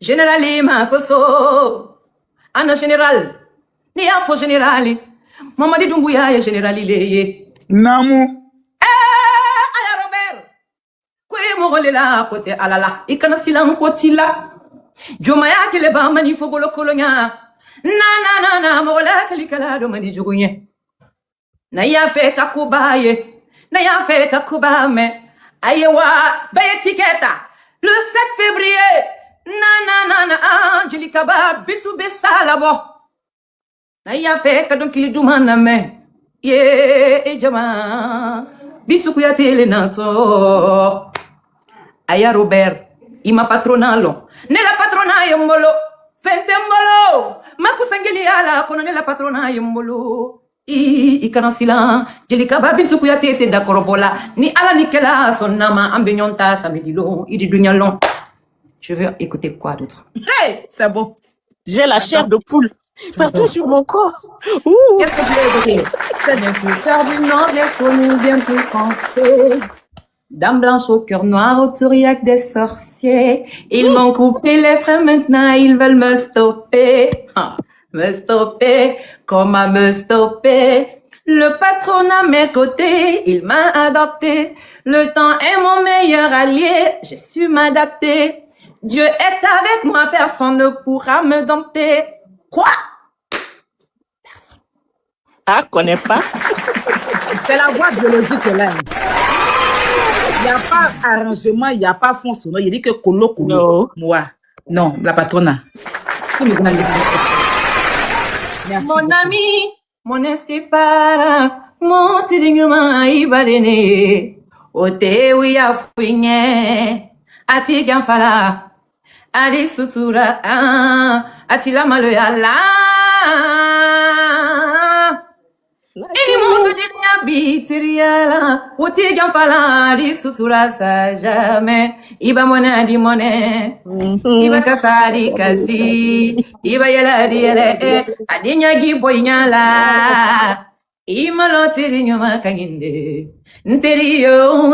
S2: generali ma koso ana general ni afo generali Mamadi Doumbouya ya generali leye
S5: Namu
S2: Mogolela kote alala ikana silang kotila jomaya kele ba mani fogolo kolonya na mogola kalikala do mani jugunye na ya fe takubaye na ya fe takubame ayewa baye tiketa le 7 février na Angelica ba bitu besalabo na ya fe kadon kili dumana me ye jama bitu kuyatele nato Aya Robert, ima patronalo. Nella patrona yembolo, fentembolo. Makusangeli ala kono nella patrona yembolo. Ikanasila, jelika babintu kuyatete da korobola. Ni ala nikela sonama ambenyonta samedilo, idi dunyalon. Je veux écouter quoi d'autre?
S1: Hey, c'est bon.
S7: J'ai la chair de poule partout sur mon corps.
S2: Qu'est-ce que tu veux écouter? C'est bien plus tard du nord, bien connu, bien plus français. Dame blanche au cœur noir, autour il y a que des sorciers. Ils m'ont coupé les freins, maintenant ils veulent me stopper. me stopper, comment me stopper? Le patron à mes côtés, il m'a adopté. Le temps est mon meilleur allié, j'ai su m'adapter. Dieu est avec moi, personne ne pourra me dompter. Quoi? Personne.
S3: Ah, connais pas?
S1: C'est la voix biologique là. Il n'y a pas arrangement, il n'y a pas fond sonore. Il dit que colo.
S3: Non.
S1: Moi. Non, la patronne. Merci.
S2: Mon ami, mon inséparable, mon tiriguma ibalene. Ote wiya fuinye, ati gamfala, adi sutura, ati la maloyala. Eni mundo dinya bitiriala, uti gamfala, adi sutura sa jamais. Iba mona di mone, iba kasari kasi, iba yala di yele, adinya giboynyala. Imalo tirinya makanginde, nterio,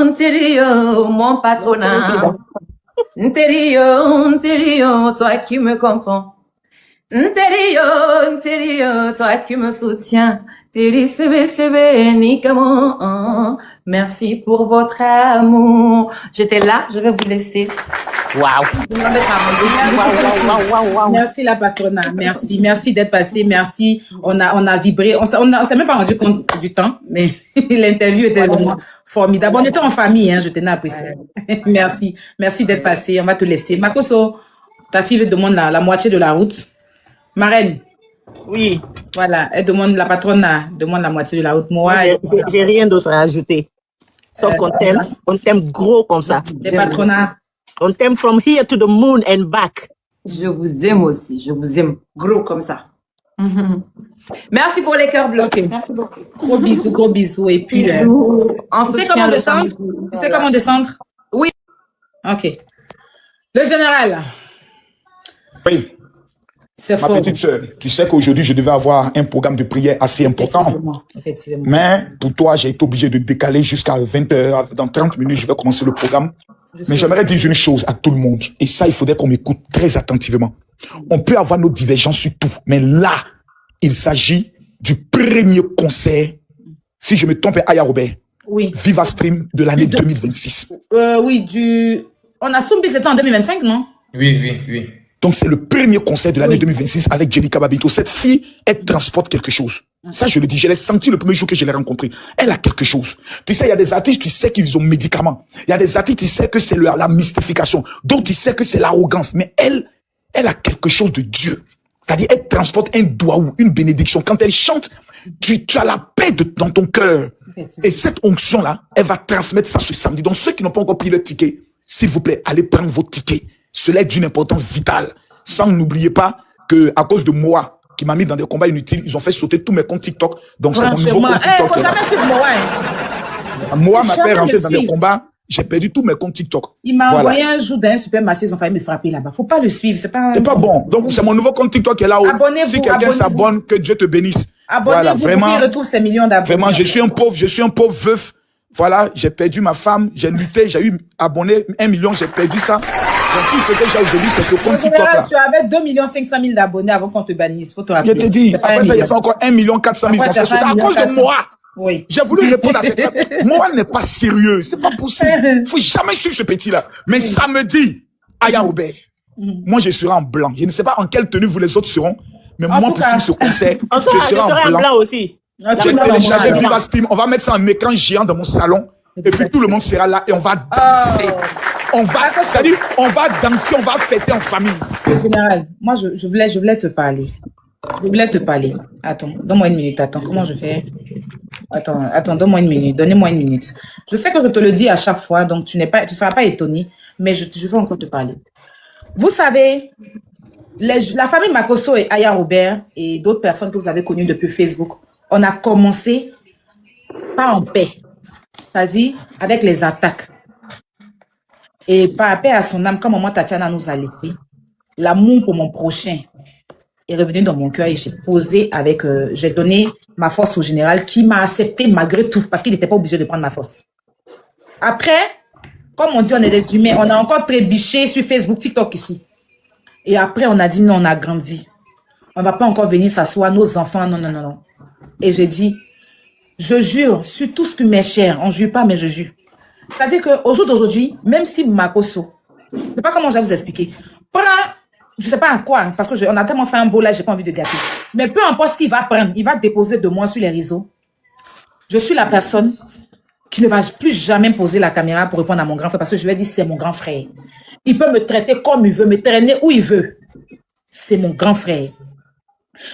S2: mon patronat. Nterio, toi qui me comprends. Nterio, toi qui me soutiens. Teri sebe, nikamo. Merci pour votre amour. J'étais là, je vais vous laisser.
S3: Waouh.
S1: Merci la patronne, merci d'être passé, merci. On a vibré, on s'est même pas rendu compte du temps, mais l'interview était vraiment formidable. On était en famille, hein, je tenais à apprécier. Merci d'être passé. On va te laisser. Makoso, ta fille demande la moitié de la route. Marraine.
S3: Oui.
S1: Voilà, elle demande, la patronne demande la moitié de la route. Moi,
S3: j'ai rien d'autre à ajouter. Sauf qu'on t'aime gros comme ça.
S1: Les patronats.
S3: On t'aime from here to the moon and back.
S2: Je vous aime aussi, je vous aime gros comme ça. Merci pour les cœurs bleus.
S1: Okay.
S2: Merci beaucoup.
S1: Gros bisous. Et puis,
S2: on se tient le
S1: descendre. Tu sais comment descendre?
S2: Oui.
S1: Ok. Le général.
S5: Oui.
S1: C'est
S5: Ma
S1: fort.
S5: petite sœur, tu sais qu'aujourd'hui, je devais avoir un programme de prière assez important.
S1: Effectivement.
S5: Mais pour toi, j'ai été obligé de décaler jusqu'à 20h. Dans 30 minutes, je vais commencer le programme. Mais j'aimerais dire une chose à tout le monde. Et ça, il faudrait qu'on m'écoute très attentivement. On peut avoir nos divergences sur tout. Mais là, il s'agit du premier concert, si je me trompe, Aya Robert.
S1: Oui.
S5: Viva Stream de l'année 2026.
S1: Oui, on a soumis, c'était en 2025, non?
S6: Oui.
S5: Donc, c'est le premier concert de l'année 2026 avec Jelika Babito. Cette fille, elle transporte quelque chose. Ça, je le dis, je l'ai senti le premier jour que je l'ai rencontrée. Elle a quelque chose. Tu sais, il y a des artistes, tu sais qu'ils ont médicaments. Il y a des artistes, tu sais que c'est la mystification. D'autres, tu sais que c'est l'arrogance. Mais elle a quelque chose de Dieu. C'est-à-dire, elle transporte un doigt ou une bénédiction. Quand elle chante, tu as la paix dans ton cœur. Et cette onction-là, elle va transmettre ça ce samedi. Donc, ceux qui n'ont pas encore pris le ticket, s'il vous plaît, allez prendre vos tickets. Cela est d'une importance vitale. Sans n'oubliez pas que à cause de moi, qui m'a mis dans des combats inutiles, ils ont fait sauter tous mes comptes TikTok. Donc c'est mon nouveau compte TikTok.
S1: Faut jamais suivre
S5: Moi m'a fait rentrer dans des combats. J'ai perdu tous mes comptes TikTok.
S1: Il m'a envoyé un jour dans un supermarché, ils ont failli me frapper là-bas. Faut pas le suivre, c'est pas
S5: bon. Donc c'est mon nouveau compte TikTok qui est là-haut.
S1: Abonnez-vous.
S5: Si quelqu'un s'abonne, que Dieu te bénisse.
S1: Abonnez-vous, vraiment. Il retrouve ses millions d'abonnés.
S5: Vraiment, je suis un pauvre veuf. Voilà, j'ai perdu ma femme, j'ai lutté, j'ai eu abonné 1 million, j'ai perdu ça. Donc tout ce que j'ai aujourd'hui, c'est ce compte TikTok-là.
S1: Tu avais 2 500 000 d'abonnés avant qu'on te bannisse, faut te rappeler.
S5: Je te dis, après ça, il y a fait encore 1 400 000. C'est à cause de moi.
S1: Oui.
S5: J'ai voulu répondre à cette Moi, n'est pas sérieux, c'est pas possible. Faut jamais suivre ce petit-là. Mais samedi, Aya Robert, moi je serai en blanc. Je ne sais pas en quelle tenue vous les autres seront, mais moi pour faire ce concert, je serai en blanc
S3: aussi.
S5: J'ai téléchargé Viva Stream. On va mettre ça en écran géant dans mon salon. Et puis tout le monde sera là et on va danser. On va danser, on va fêter en famille.
S1: Général, moi je voulais te parler. Attends, donne-moi une minute. Attends, comment je fais? Attends, donne-moi une minute. Donnez-moi une minute. Je sais que je te le dis à chaque fois, donc tu seras pas étonné, mais je veux encore te parler. Vous savez, la famille Makoso et Aya Robert et d'autres personnes que vous avez connues depuis Facebook, on a commencé pas en paix, c'est-à-dire avec les attaques. Et par paix à son âme, quand maman Tatiana nous a laissé, l'amour pour mon prochain est revenu dans mon cœur et j'ai donné ma force au général qui m'a accepté malgré tout parce qu'il n'était pas obligé de prendre ma force. Après, comme on dit, on est des humains, on a encore trébuché sur Facebook, TikTok ici. Et après, on a dit non, on a grandi. On ne va pas encore venir s'asseoir, nos enfants, non, non, non, non. Et j'ai dit, je jure sur tout ce qui m'est cher. On ne jure pas, mais je jure. C'est-à-dire qu'au jour d'aujourd'hui, même si Makoso, je ne sais pas comment je vais vous expliquer, prends, je ne sais pas à quoi, parce qu'on a tellement fait un beau live, je n'ai pas envie de gâter. Mais peu importe ce qu'il va prendre, il va déposer de moi sur les réseaux. Je suis la personne qui ne va plus jamais poser la caméra pour répondre à mon grand frère, parce que je lui ai dit, c'est mon grand frère. Il peut me traiter comme il veut, me traîner où il veut. C'est mon grand frère.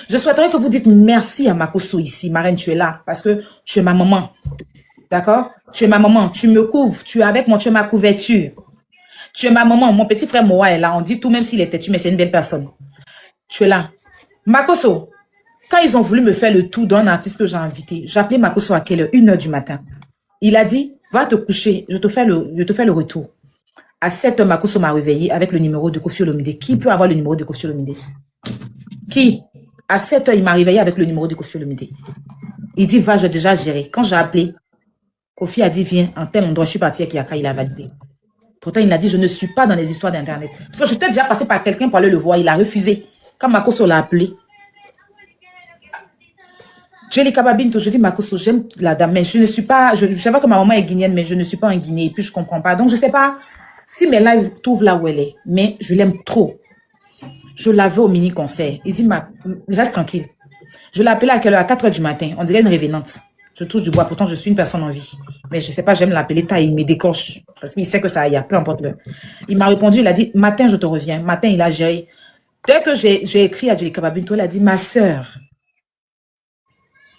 S1: Je souhaiterais que vous dites merci à Makoso ici. Marraine, tu es là parce que tu es ma maman. D'accord? Tu es ma maman. Tu me couvres. Tu es avec moi. Tu es ma couverture. Tu es ma maman. Mon petit frère Moa est là. On dit tout même s'il est têtu, mais c'est une belle personne. Tu es là. Makoso, quand ils ont voulu me faire le tour d'un artiste que j'ai invité, j'ai appelé Makoso à quelle heure? 1h du matin. Il a dit, va te coucher. Je te fais le retour. À 7h, Makoso m'a réveillé avec le numéro de Koffi Olomide. Qui peut avoir le numéro de Koffi Olomide? Qui? À 7h, il m'a réveillé avec le numéro de Koffi Olomide. Il dit, va, j'ai déjà géré. Quand j'ai appelé, Koffi a dit, viens, en tel endroit, je suis parti avec Yaka, il a validé. Pourtant, il a dit, je ne suis pas dans les histoires d'Internet. Parce que j'étais déjà passé par quelqu'un pour aller le voir, il a refusé. Quand Makoso l'a appelé, Jelly Kababinto, je dis, Makoso, j'aime la dame, mais je ne suis pas, je sais pas que ma maman est guinéenne, mais je ne suis pas un Guinéen, et puis je comprends pas. Donc, je sais pas si mes lives trouvent là où elle est, mais je l'aime trop. Je l'avais au mini-concert. Il dit, reste tranquille. Je l'ai appelé à quelle heure? À 4h du matin. On dirait une révénante. Je touche du bois. Pourtant, je suis une personne en vie. Mais je sais pas, j'aime l'appeler taille. Il me décoche. Parce qu'il sait que ça aille. Peu importe l'heure. Il m'a répondu, il a dit, matin, je te reviens. Matin, il a géré. Dès que j'ai écrit à Jelly Kababinto, il a dit, ma sœur,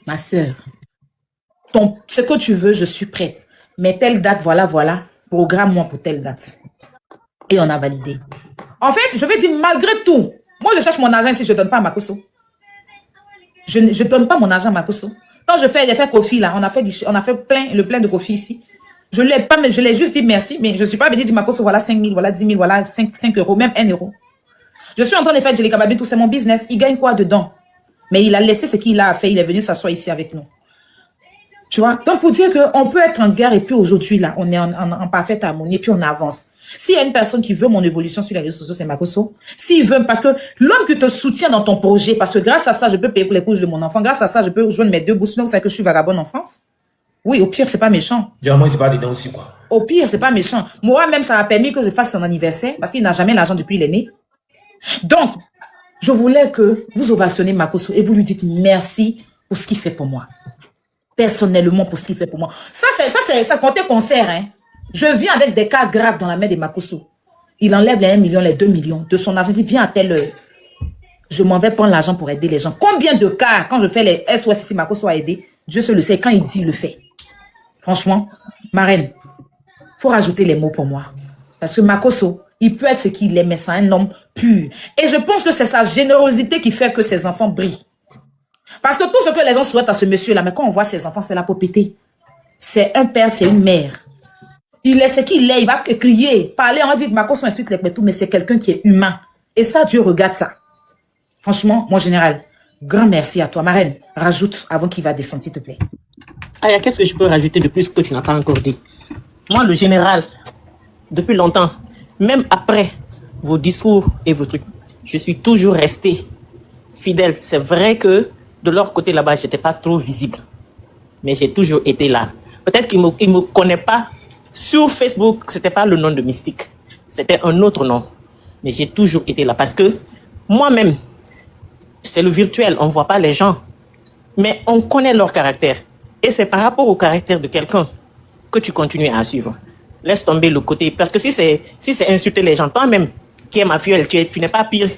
S1: ce que tu veux, je suis prête. Mais telle date, voilà. Programme-moi pour telle date. Et on a validé. En fait, je vais dire, malgré tout, moi, je cherche mon argent ici, je ne donne pas à Makoso. Je ne donne pas mon argent à Makoso. Quand j'ai fait Koffi, là, on a fait le plein de Koffi ici. Je ne l'ai pas, mais je l'ai juste dit merci, mais je ne suis pas venu dire Makoso, voilà 5 000, voilà 10 000, voilà 5 euros, même 1 euro. Je suis en train de faire Jelly Kababinto, c'est mon business. Il gagne quoi dedans? Mais il a laissé ce qu'il a fait, il est venu s'asseoir ici avec nous. Tu vois? Donc, pour dire qu'on peut être en guerre et puis aujourd'hui, là, on est en parfaite harmonie et puis on avance. S'il y a une personne qui veut mon évolution sur les réseaux sociaux, c'est Makoso. S'il veut, parce que l'homme qui te soutient dans ton projet, parce que grâce à ça, je peux payer pour les couches de mon enfant, grâce à ça, je peux joindre mes 2 bourses, sinon vous savez que je suis vagabonde en France. Oui, au pire, c'est pas méchant.
S10: Moi, c'est pas dedans aussi, quoi.
S1: Au pire, c'est pas méchant. Moi, même, ça a permis que je fasse son anniversaire, parce qu'il n'a jamais l'argent depuis il est né. Donc, je voulais que vous ovationnez Makoso et vous lui dites merci pour ce qu'il fait pour moi. Personnellement, pour ce qu'il fait pour moi. Ça comptait concert, hein. Je viens avec des cas graves dans la main de Makoso. Il enlève les 1 million, les 2 millions de son argent. Il dit, viens à telle heure. Je m'en vais prendre l'argent pour aider les gens. Combien de cas, quand je fais les SOS ici, Makoso a aidé, Dieu se le sait, quand il dit, il le fait. Franchement, Marraine, il faut rajouter les mots pour moi. Parce que Makoso, il peut être ce qu'il est, mais c'est un homme pur. Et je pense que c'est sa générosité qui fait que ses enfants brillent. Parce que tout ce que les gens souhaitent à ce monsieur-là, mais quand on voit ses enfants, c'est la pauvreté. C'est un père, c'est une mère. Il est ce qu'il est, il va crier, parler, on dit que Makoso insulte les tout, mais c'est quelqu'un qui est humain. Et ça, Dieu regarde ça. Franchement, mon général, grand merci à toi. Marraine, rajoute avant qu'il va descendre, s'il te plaît.
S3: Aya, qu'est-ce que je peux rajouter de plus que tu n'as pas encore dit? Moi, le général, depuis longtemps, même après vos discours et vos trucs, je suis toujours resté fidèle. C'est vrai que de leur côté là-bas, je n'étais pas trop visible. Mais j'ai toujours été là. Peut-être qu'ils ne me connaissent pas. Sur Facebook, ce n'était pas le nom de Mystique. C'était un autre nom. Mais j'ai toujours été là. Parce que moi-même, c'est le virtuel. On ne voit pas les gens. Mais on connaît leur caractère. Et c'est par rapport au caractère de quelqu'un que tu continues à suivre. Laisse tomber le côté. Parce que si c'est insulter les gens, toi-même, qui es ma fille, tu n'es pas pire.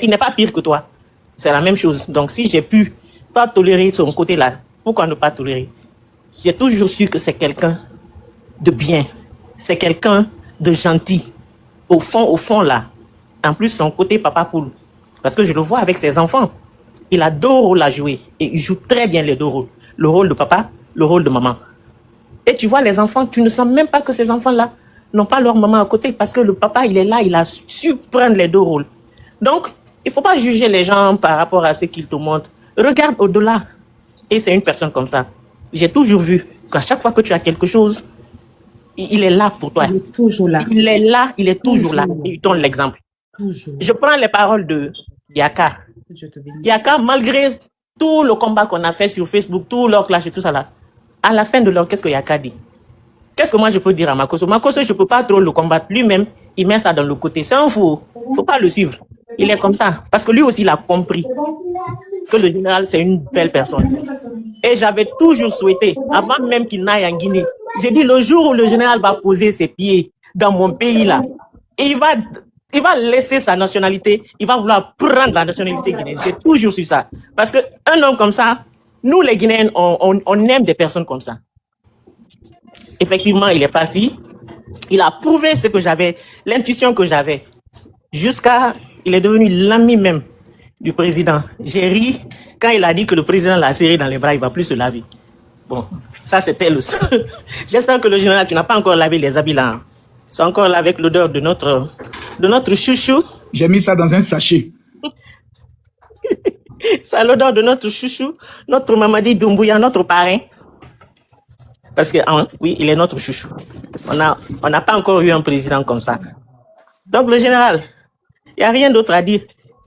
S3: Il n'est pas pire que toi. C'est la même chose. Donc si j'ai pu pas tolérer son côté-là, pourquoi ne pas tolérer? J'ai toujours su que c'est quelqu'un de bien. C'est quelqu'un de gentil. Au fond, là. En plus, son côté papa poule. Parce que je le vois avec ses enfants. Il a 2 rôles à jouer. Et il joue très bien les 2 rôles. Le rôle de papa, le rôle de maman. Et tu vois, les enfants, tu ne sens même pas que ces enfants-là n'ont pas leur maman à côté. Parce que le papa, il est là, il a su prendre les 2 rôles. Donc, il ne faut pas juger les gens par rapport à ce qu'ils te montrent. Regarde au-delà. Et c'est une personne comme ça. J'ai toujours vu qu'à chaque fois que tu as quelque chose, il est là pour toi.
S1: Il est toujours là.
S3: Il est toujours là. Il donne l'exemple.
S1: Toujours.
S3: Je prends les paroles de Yaka. Yaka, malgré tout le combat qu'on a fait sur Facebook, tout leur clash et tout ça là, à la fin de leur, qu'est-ce que Yaka dit? Qu'est-ce que moi je peux dire à Makosso? Makosso, je peux pas trop le combattre. Lui-même, il met ça dans le côté. C'est un fou. Faut pas le suivre. Il est comme ça. Parce que lui aussi, il a compris que le général, c'est une belle personne. Et j'avais toujours souhaité, avant même qu'il n'aille en Guinée, j'ai dit le jour où le général va poser ses pieds dans mon pays là, et il va laisser sa nationalité, il va vouloir prendre la nationalité guinéenne. J'ai toujours su ça. Parce qu'un homme comme ça, nous les Guinéens, on aime des personnes comme ça. Effectivement, il est parti. Il a prouvé ce que j'avais, l'intuition que j'avais. Jusqu'à, il est devenu l'ami même du président. J'ai ri quand il a dit que le président l'a serré dans les bras, il va plus se laver. Bon, ça c'était le seul. J'espère que le général, tu n'as pas encore lavé les habits là. C'est encore là avec l'odeur de notre chouchou.
S5: J'ai mis ça dans un sachet.
S3: C'est l'odeur de notre chouchou, notre Mamadi Doumbouya, notre parrain. Parce que, oui, il est notre chouchou. On n'a pas encore eu un président comme ça. Donc, le général, il n'y a rien d'autre à dire.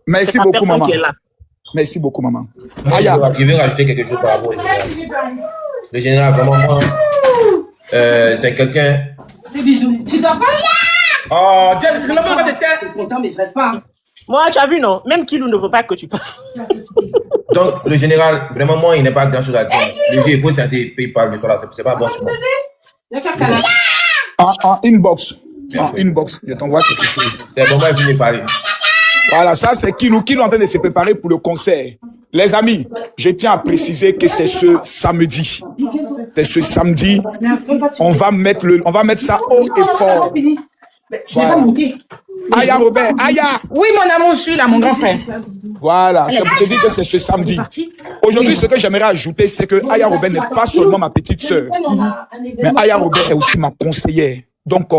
S5: Merci beaucoup, maman. Merci beaucoup, maman.
S4: Aya. Je vais rajouter quelque chose par rapport au général. Le général, vraiment, moi, c'est quelqu'un...
S1: Des bisous. Tu dors pas?
S4: Oh, Dieu, je ne veux pas c'était.
S1: Pourtant, mais je reste pas.
S3: Moi, tu as vu, non? Même Kilou ne veut pas que tu parles.
S4: Donc, le général, vraiment, moi, il n'est pas grand chose à dire. Le vieux, il faut censé PayPal, le soir, c'est pas bon.
S1: Je vais faire câlin.
S5: En inbox. En inbox. Je t'envoie quelque chose.
S4: C'est bon, moi, il vient parler.
S5: Voilà, ça, c'est Kilou. Kilou est en train de se préparer pour le concert. Les amis, je tiens à préciser que c'est ce samedi. C'est ce samedi. On va mettre ça haut et fort.
S1: Je n'ai pas monté.
S5: Aya Robert, Aya.
S1: Oui, mon amour, je suis là, mon grand frère.
S5: Voilà, je te dis que c'est ce samedi. Aujourd'hui, ce que j'aimerais ajouter, c'est que Aya Robert n'est pas seulement ma petite sœur, mais Aya Robert est aussi ma conseillère. Donc,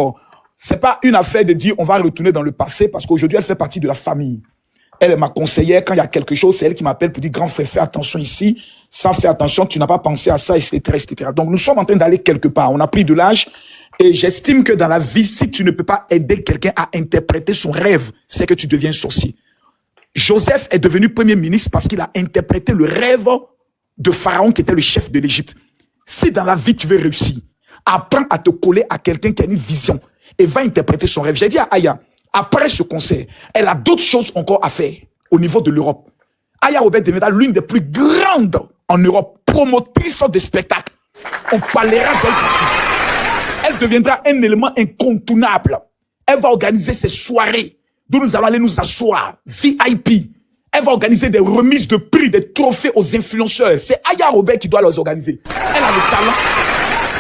S5: c'est pas une affaire de dire on va retourner dans le passé, parce qu'aujourd'hui, elle fait partie de la famille. Elle est ma conseillère. Quand il y a quelque chose, c'est elle qui m'appelle pour dire grand frère, fais attention ici. Ça, fais attention, tu n'as pas pensé à ça, etc., etc. Donc, nous sommes en train d'aller quelque part. On a pris de l'âge. Et j'estime que dans la vie, si tu ne peux pas aider quelqu'un à interpréter son rêve, c'est que tu deviens sorcier. Joseph est devenu premier ministre parce qu'il a interprété le rêve de Pharaon qui était le chef de l'Égypte. Si dans la vie tu veux réussir, apprends à te coller à quelqu'un qui a une vision et va interpréter son rêve. J'ai dit à Aya, après ce concert, elle a d'autres choses encore à faire au niveau de l'Europe. Aya Robert deviendra l'une des plus grandes en Europe, promotrice de spectacles. On parlera d'elle. Elle deviendra un élément incontournable. Elle va organiser ses soirées d'où nous allons aller nous asseoir, VIP. Elle va organiser des remises de prix, des trophées aux influenceurs. C'est Aya Robert qui doit les organiser. Elle a le talent,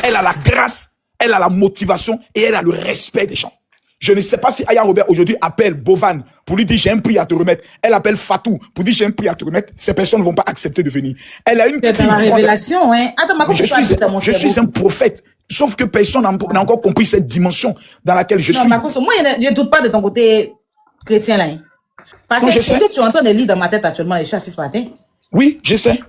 S5: elle a la grâce, elle a la motivation et elle a le respect des gens. Je ne sais pas si Aya Robert aujourd'hui appelle Bovan pour lui dire j'ai un prix à te remettre. Elle appelle Fatou pour dire j'ai un prix à te remettre. Ces personnes ne vont pas accepter de venir. Elle a une
S1: petite révélation, hein. Attends,
S5: je suis un prophète. Sauf que personne n'a encore compris cette dimension dans laquelle je suis.
S1: Moi, je ne doute pas de ton côté chrétien là. Hein. Parce que ce que tu es en train de lire dans ma tête actuellement, les chassis ce matin.
S5: Oui, je sais.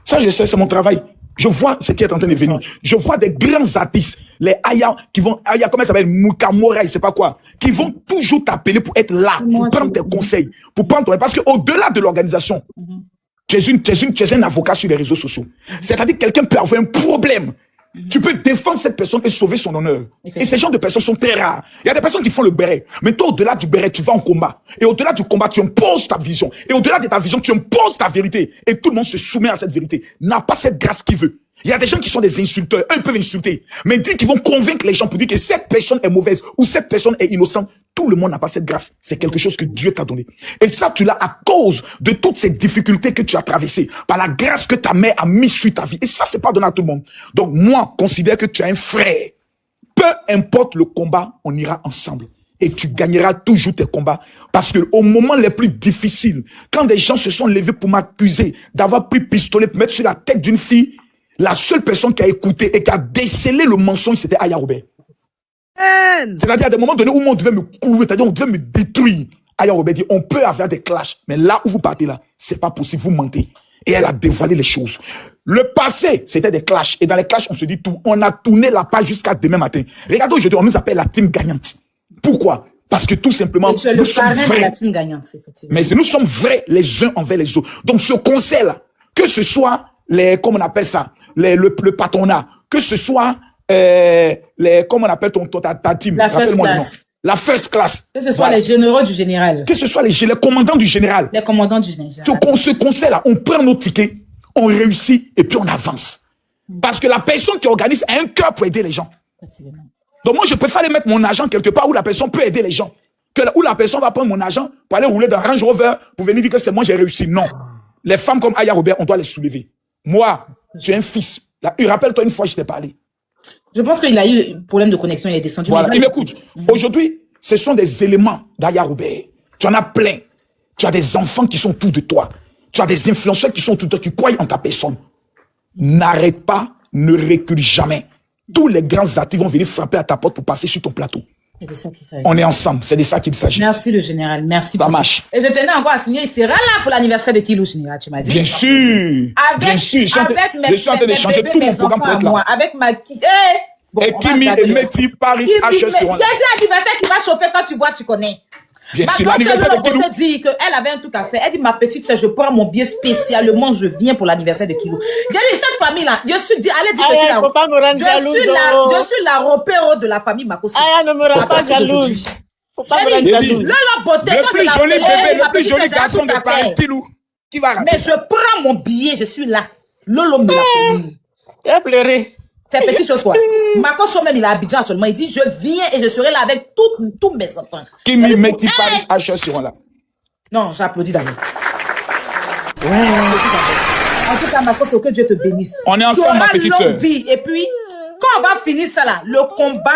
S5: Ça, je sais, c'est mon travail. Je vois ce qui est en train de venir. Je vois des grands artistes, les Aya, qui vont, Aya, comment ça s'appelle, Mukamora, je sais pas quoi, qui vont toujours t'appeler pour être là, pour prendre tes conseils, pour prendre ton, parce que au-delà de l'organisation, tu es un avocat sur les réseaux sociaux. C'est-à-dire que quelqu'un peut avoir un problème. Tu peux défendre cette personne et sauver son honneur. Et ces genres de personnes sont très rares. Il y a des personnes qui font le béret. Mais toi, au-delà du béret, tu vas en combat. Et au-delà du combat, tu imposes ta vision. Et au-delà de ta vision, tu imposes ta vérité. Et tout le monde se soumet à cette vérité. N'a pas cette grâce qu'il veut. Il y a des gens qui sont des insulteurs. Eux peuvent insulter. Mais dis qu'ils vont convaincre les gens pour dire que cette personne est mauvaise ou cette personne est innocente. Tout le monde n'a pas cette grâce. C'est quelque chose que Dieu t'a donné. Et ça, tu l'as à cause de toutes ces difficultés que tu as traversées. Par la grâce que ta mère a mise sur ta vie. Et ça, c'est pas donné à tout le monde. Donc, moi, considère que tu as un frère. Peu importe le combat, on ira ensemble. Et tu gagneras toujours tes combats. Parce que au moment les plus difficiles, quand des gens se sont levés pour m'accuser d'avoir pris pistolet pour mettre sur la tête d'une fille, la seule personne qui a écouté et qui a décelé le mensonge, c'était Aya Robert. C'est-à-dire à des moments donnés où on devait me clouer, c'est-à-dire on devait me détruire. Aya Robert dit, on peut avoir des clashs, mais là où vous partez là, c'est pas possible, vous mentez. Et elle a dévoilé les choses. Le passé, c'était des clashs. Et dans les clashs, on se dit tout. On a tourné la page jusqu'à demain matin. Regardez aujourd'hui, on nous appelle la team gagnante. Pourquoi? Parce que tout simplement,
S1: Et tu es
S5: nous
S1: le
S5: sommes
S1: parrain de
S5: vrais.
S1: la team gagnante, effectivement.
S5: Mais nous sommes vrais les uns envers les autres. Donc, ce conseil-là, que ce soit comment on appelle ça, le patronat, que ce soit comment on appelle ta team,
S1: La first class.
S5: La first class.
S1: Que ce soit les généraux du général.
S5: Que ce soit les commandants du général.
S1: Les commandants du général.
S5: Ce conseil-là, on prend nos tickets, on réussit et puis on avance. Parce que la personne qui organise a un cœur pour aider les gens. Donc moi, je préfère aller mettre mon argent quelque part où la personne peut aider les gens. Où la personne va prendre mon argent pour aller rouler dans Range Rover pour venir dire que c'est moi, j'ai réussi. Non. Les femmes comme Aya Robert, on doit les soulever. Moi, tu es un fils. Rappelle-toi une fois, je t'ai parlé.
S1: Je pense qu'il a eu un problème de connexion, il est descendu.
S5: Voilà, il m'écoute. Aujourd'hui, ce sont des éléments d'Aya Robert. Tu en as plein. Tu as des enfants qui sont autour de toi. Tu as des influenceurs qui sont autour de toi, qui croient en ta personne. N'arrête pas, ne recule jamais. Tous les grands artistes vont venir frapper à ta porte pour passer sur ton plateau. On est ensemble, c'est de ça qu'il s'agit.
S1: Merci le général, merci.
S5: Ça marche.
S1: Et je tenais encore à souligner, il sera là pour l'anniversaire de Kilou, général, tu m'as dit.
S5: Bien sûr.
S1: Bien sûr.
S5: Je suis en train de changer tout mon programme pour être là.
S1: Avec ma...
S5: Bon, et Kimi et Messi, Paris, HS. Il y a
S1: un anniversaire qui va chauffer quand tu bois, tu connais.
S5: Bien sûr, l'anniversaire de Kilou.
S1: Elle dit qu'elle avait un truc à faire. Elle dit, ma petite sœur, je prends mon billet spécialement, je viens pour l'anniversaire de Kilou. J'ai dit, cette famille-là, je suis dit, allez dire que je suis la repéro de la famille Makoso.
S7: Ne me rends pas jalouse. Faut pas me rendre jalouse.
S1: Là, beauté,
S5: le plus joli bébé, le plus joli garçon de Paris, Kilou. Qui va rater?
S1: Mais je prends mon billet, je suis là. Lolo me l'a promis.
S7: Il a pleuré.
S1: C'est petite chose, quoi. Makoso même, il est à Abidjan actuellement. Il dit, je viens et je serai là avec tous mes enfants.
S5: Kimi, Messi, Paris, HS seront là.
S1: Non, j'applaudis d'abord. En tout cas, Makoso, que Dieu te bénisse.
S5: On est ensemble, ma petite sœur.
S1: Et puis, quand on va finir ça là, le combat,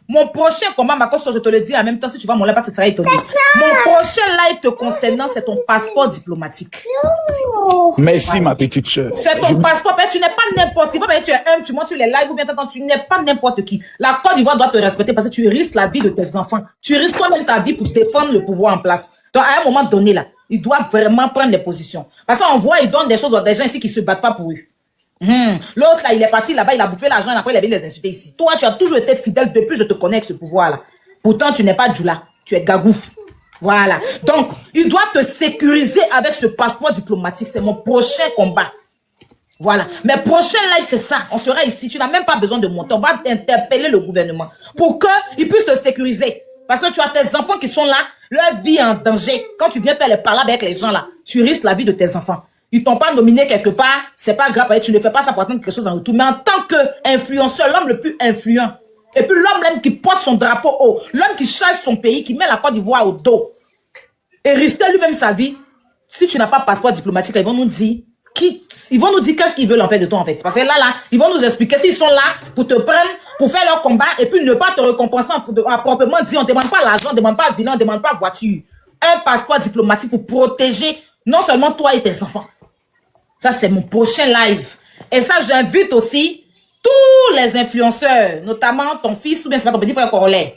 S1: mon prochain combat, Makoso, je te le dis en même temps, si tu vois mon live, tu seras étonné. Mon prochain live te concernant, c'est ton passeport diplomatique.
S5: Merci, ma petite sœur.
S1: C'est ton passeport, mais tu n'es pas n'importe qui. Tu es un, tu montes sur les lives ou bien tu n'es pas n'importe qui. La Côte d'Ivoire doit te respecter parce que tu risques la vie de tes enfants. Tu risques toi-même ta vie pour défendre le pouvoir en place. Donc, à un moment donné, là, il doit vraiment prendre les positions. Parce qu'on voit, il donne des choses à des gens ici qui se battent pas pour eux. L'autre, là, il est parti là-bas, il a bouffé l'argent, après, il a venu les insulter ici. Toi, tu as toujours été fidèle depuis que je te connais avec ce pouvoir-là. Pourtant, tu n'es pas Djoula, tu es Gagou. Voilà. Donc, ils doivent te sécuriser avec ce passeport diplomatique. C'est mon prochain combat. Voilà. Mais prochain live, c'est ça. On sera ici. Tu n'as même pas besoin de monter. On va interpeller le gouvernement pour qu'ils puissent te sécuriser. Parce que tu as tes enfants qui sont là, leur vie est en danger. Quand tu viens faire les parlables avec les gens là, tu risques la vie de tes enfants. Ils t'ont pas nominé quelque part, c'est pas grave, tu ne fais pas ça pour attendre quelque chose en retour. Mais en tant qu'influenceur, l'homme le plus influent, et puis l'homme qui porte son drapeau haut, l'homme qui chasse son pays, qui met la Côte d'Ivoire au dos, et risquer lui-même sa vie, si tu n'as pas de passeport diplomatique, ils vont nous dire qu'est-ce qu'ils veulent en fait de toi en fait. Parce que là, ils vont nous expliquer s'ils sont là pour te prendre, pour faire leur combat, et puis ne pas te récompenser à proprement dit, on ne demande pas l'argent, on ne demande pas bilan, on ne demande pas voiture. Un passeport diplomatique pour protéger non seulement toi et tes enfants. Ça, c'est mon prochain live. Et ça, j'invite aussi tous les influenceurs, notamment ton fils, ou bien c'est pas ton petit frère Corolais.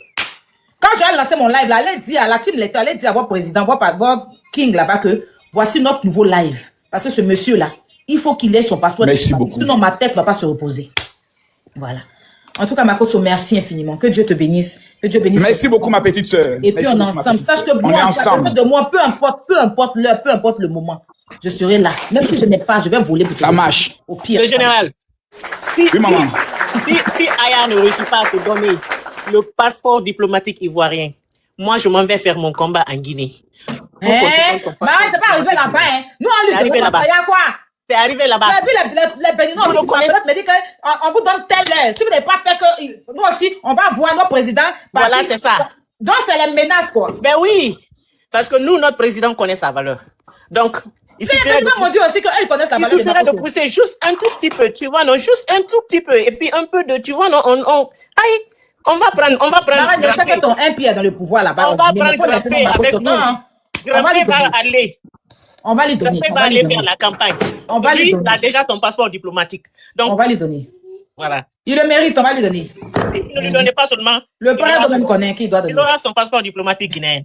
S1: Quand j'ai lancé mon live, là, allez dire à la team Letter, allez dire à votre président, votre King là-bas que voici notre nouveau live. Parce que ce monsieur-là, il faut qu'il ait son passeport.
S5: Merci beaucoup.
S1: Sinon, ma tête ne va pas se reposer. Voilà. En tout cas, Makoso, merci infiniment. Que Dieu te bénisse. Que Dieu bénisse.
S5: Merci beaucoup, ma petite sœur.
S1: Et puis, on est ensemble. Sache que moi, de moi, peu importe l'heure, peu importe le moment, je serai là. Même si je n'ai pas, je vais voler pour
S5: ça marche.
S1: Au pire.
S7: Le général, si Aya ne réussit pas à te donner le passeport diplomatique ivoirien, moi, je m'en vais faire mon combat en Guinée.
S1: Mais c'est pas arrivé là-bas, hein. Nous, on lui demande il y a quoi?
S7: C'est arrivé là-bas.
S1: Les Béninois, on me dit qu'on vous donne telle heure. Si vous n'avez pas fait que nous aussi, on va voir nos présidents.
S7: Voilà, c'est ça.
S1: Donc, c'est les menaces, quoi.
S7: Ben oui. Parce que nous, notre président connaît sa valeur. Donc, il suffirait de pousser juste un tout petit peu, tu vois, non, juste un tout petit peu. Et puis un peu de, tu vois, non, on va prendre.
S1: Ne fais que ton un pied dans le pouvoir là-bas.
S7: On va prendre Grappé avec nous. Grappé va aller.
S1: On va lui donner.
S7: Grappé va aller faire la campagne.
S1: On va lui donner.
S7: Il a déjà son passeport diplomatique. Donc,
S1: on va lui donner.
S7: Voilà.
S1: Il le mérite, on va lui donner.
S7: Il ne lui donnait pas seulement.
S1: Le père doit même connaître qui doit donner.
S7: Il aura son passeport diplomatique guinéen.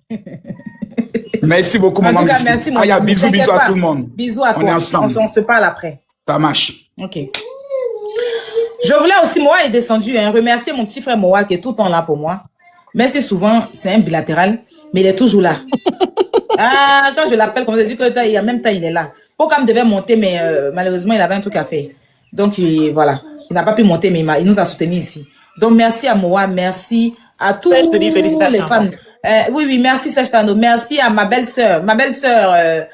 S5: Merci beaucoup, maman.
S1: En tout cas, merci,
S5: Aya, bisous à tout le monde.
S1: Bisous à toi.
S5: On est ensemble.
S1: On se parle après.
S5: Ça marche.
S1: Ok. Je voulais aussi, Moa est descendu, remercier mon petit frère Moa qui est tout le temps là pour moi. Merci souvent, c'est un bilatéral, mais il est toujours là. Ah, quand je l'appelle, comme je dis que il y a même temps, il est là. Pokam devait monter, mais malheureusement, il avait un truc à faire. Donc, voilà. Il n'a pas pu monter, mais il nous a soutenus ici. Donc, merci à Moa, merci à tous les fans. Oui, merci Serge Tano. Merci à ma belle-sœur. Ma belle-sœur,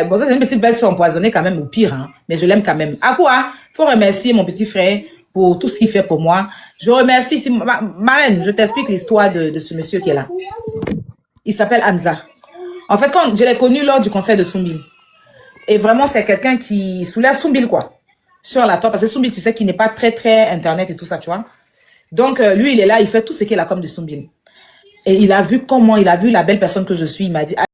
S1: bon, ça c'est une petite belle-sœur empoisonnée quand même, au pire, hein, mais je l'aime quand même. À quoi? Faut remercier mon petit frère pour tout ce qu'il fait pour moi. Je remercie, Marraine, je t'explique l'histoire de ce monsieur qui est là. Il s'appelle Hamza. En fait, quand je l'ai connu lors du concert de Soumbil, et vraiment, c'est quelqu'un qui soulève Soumbil, quoi, sur la top, parce que Soumbil, tu sais, qu'il n'est pas très internet et tout ça, tu vois. Donc, lui, il est là, il fait tout ce qu'il a comme de Soumbil. Et il a vu comment, il a vu la belle personne que je suis, il m'a dit...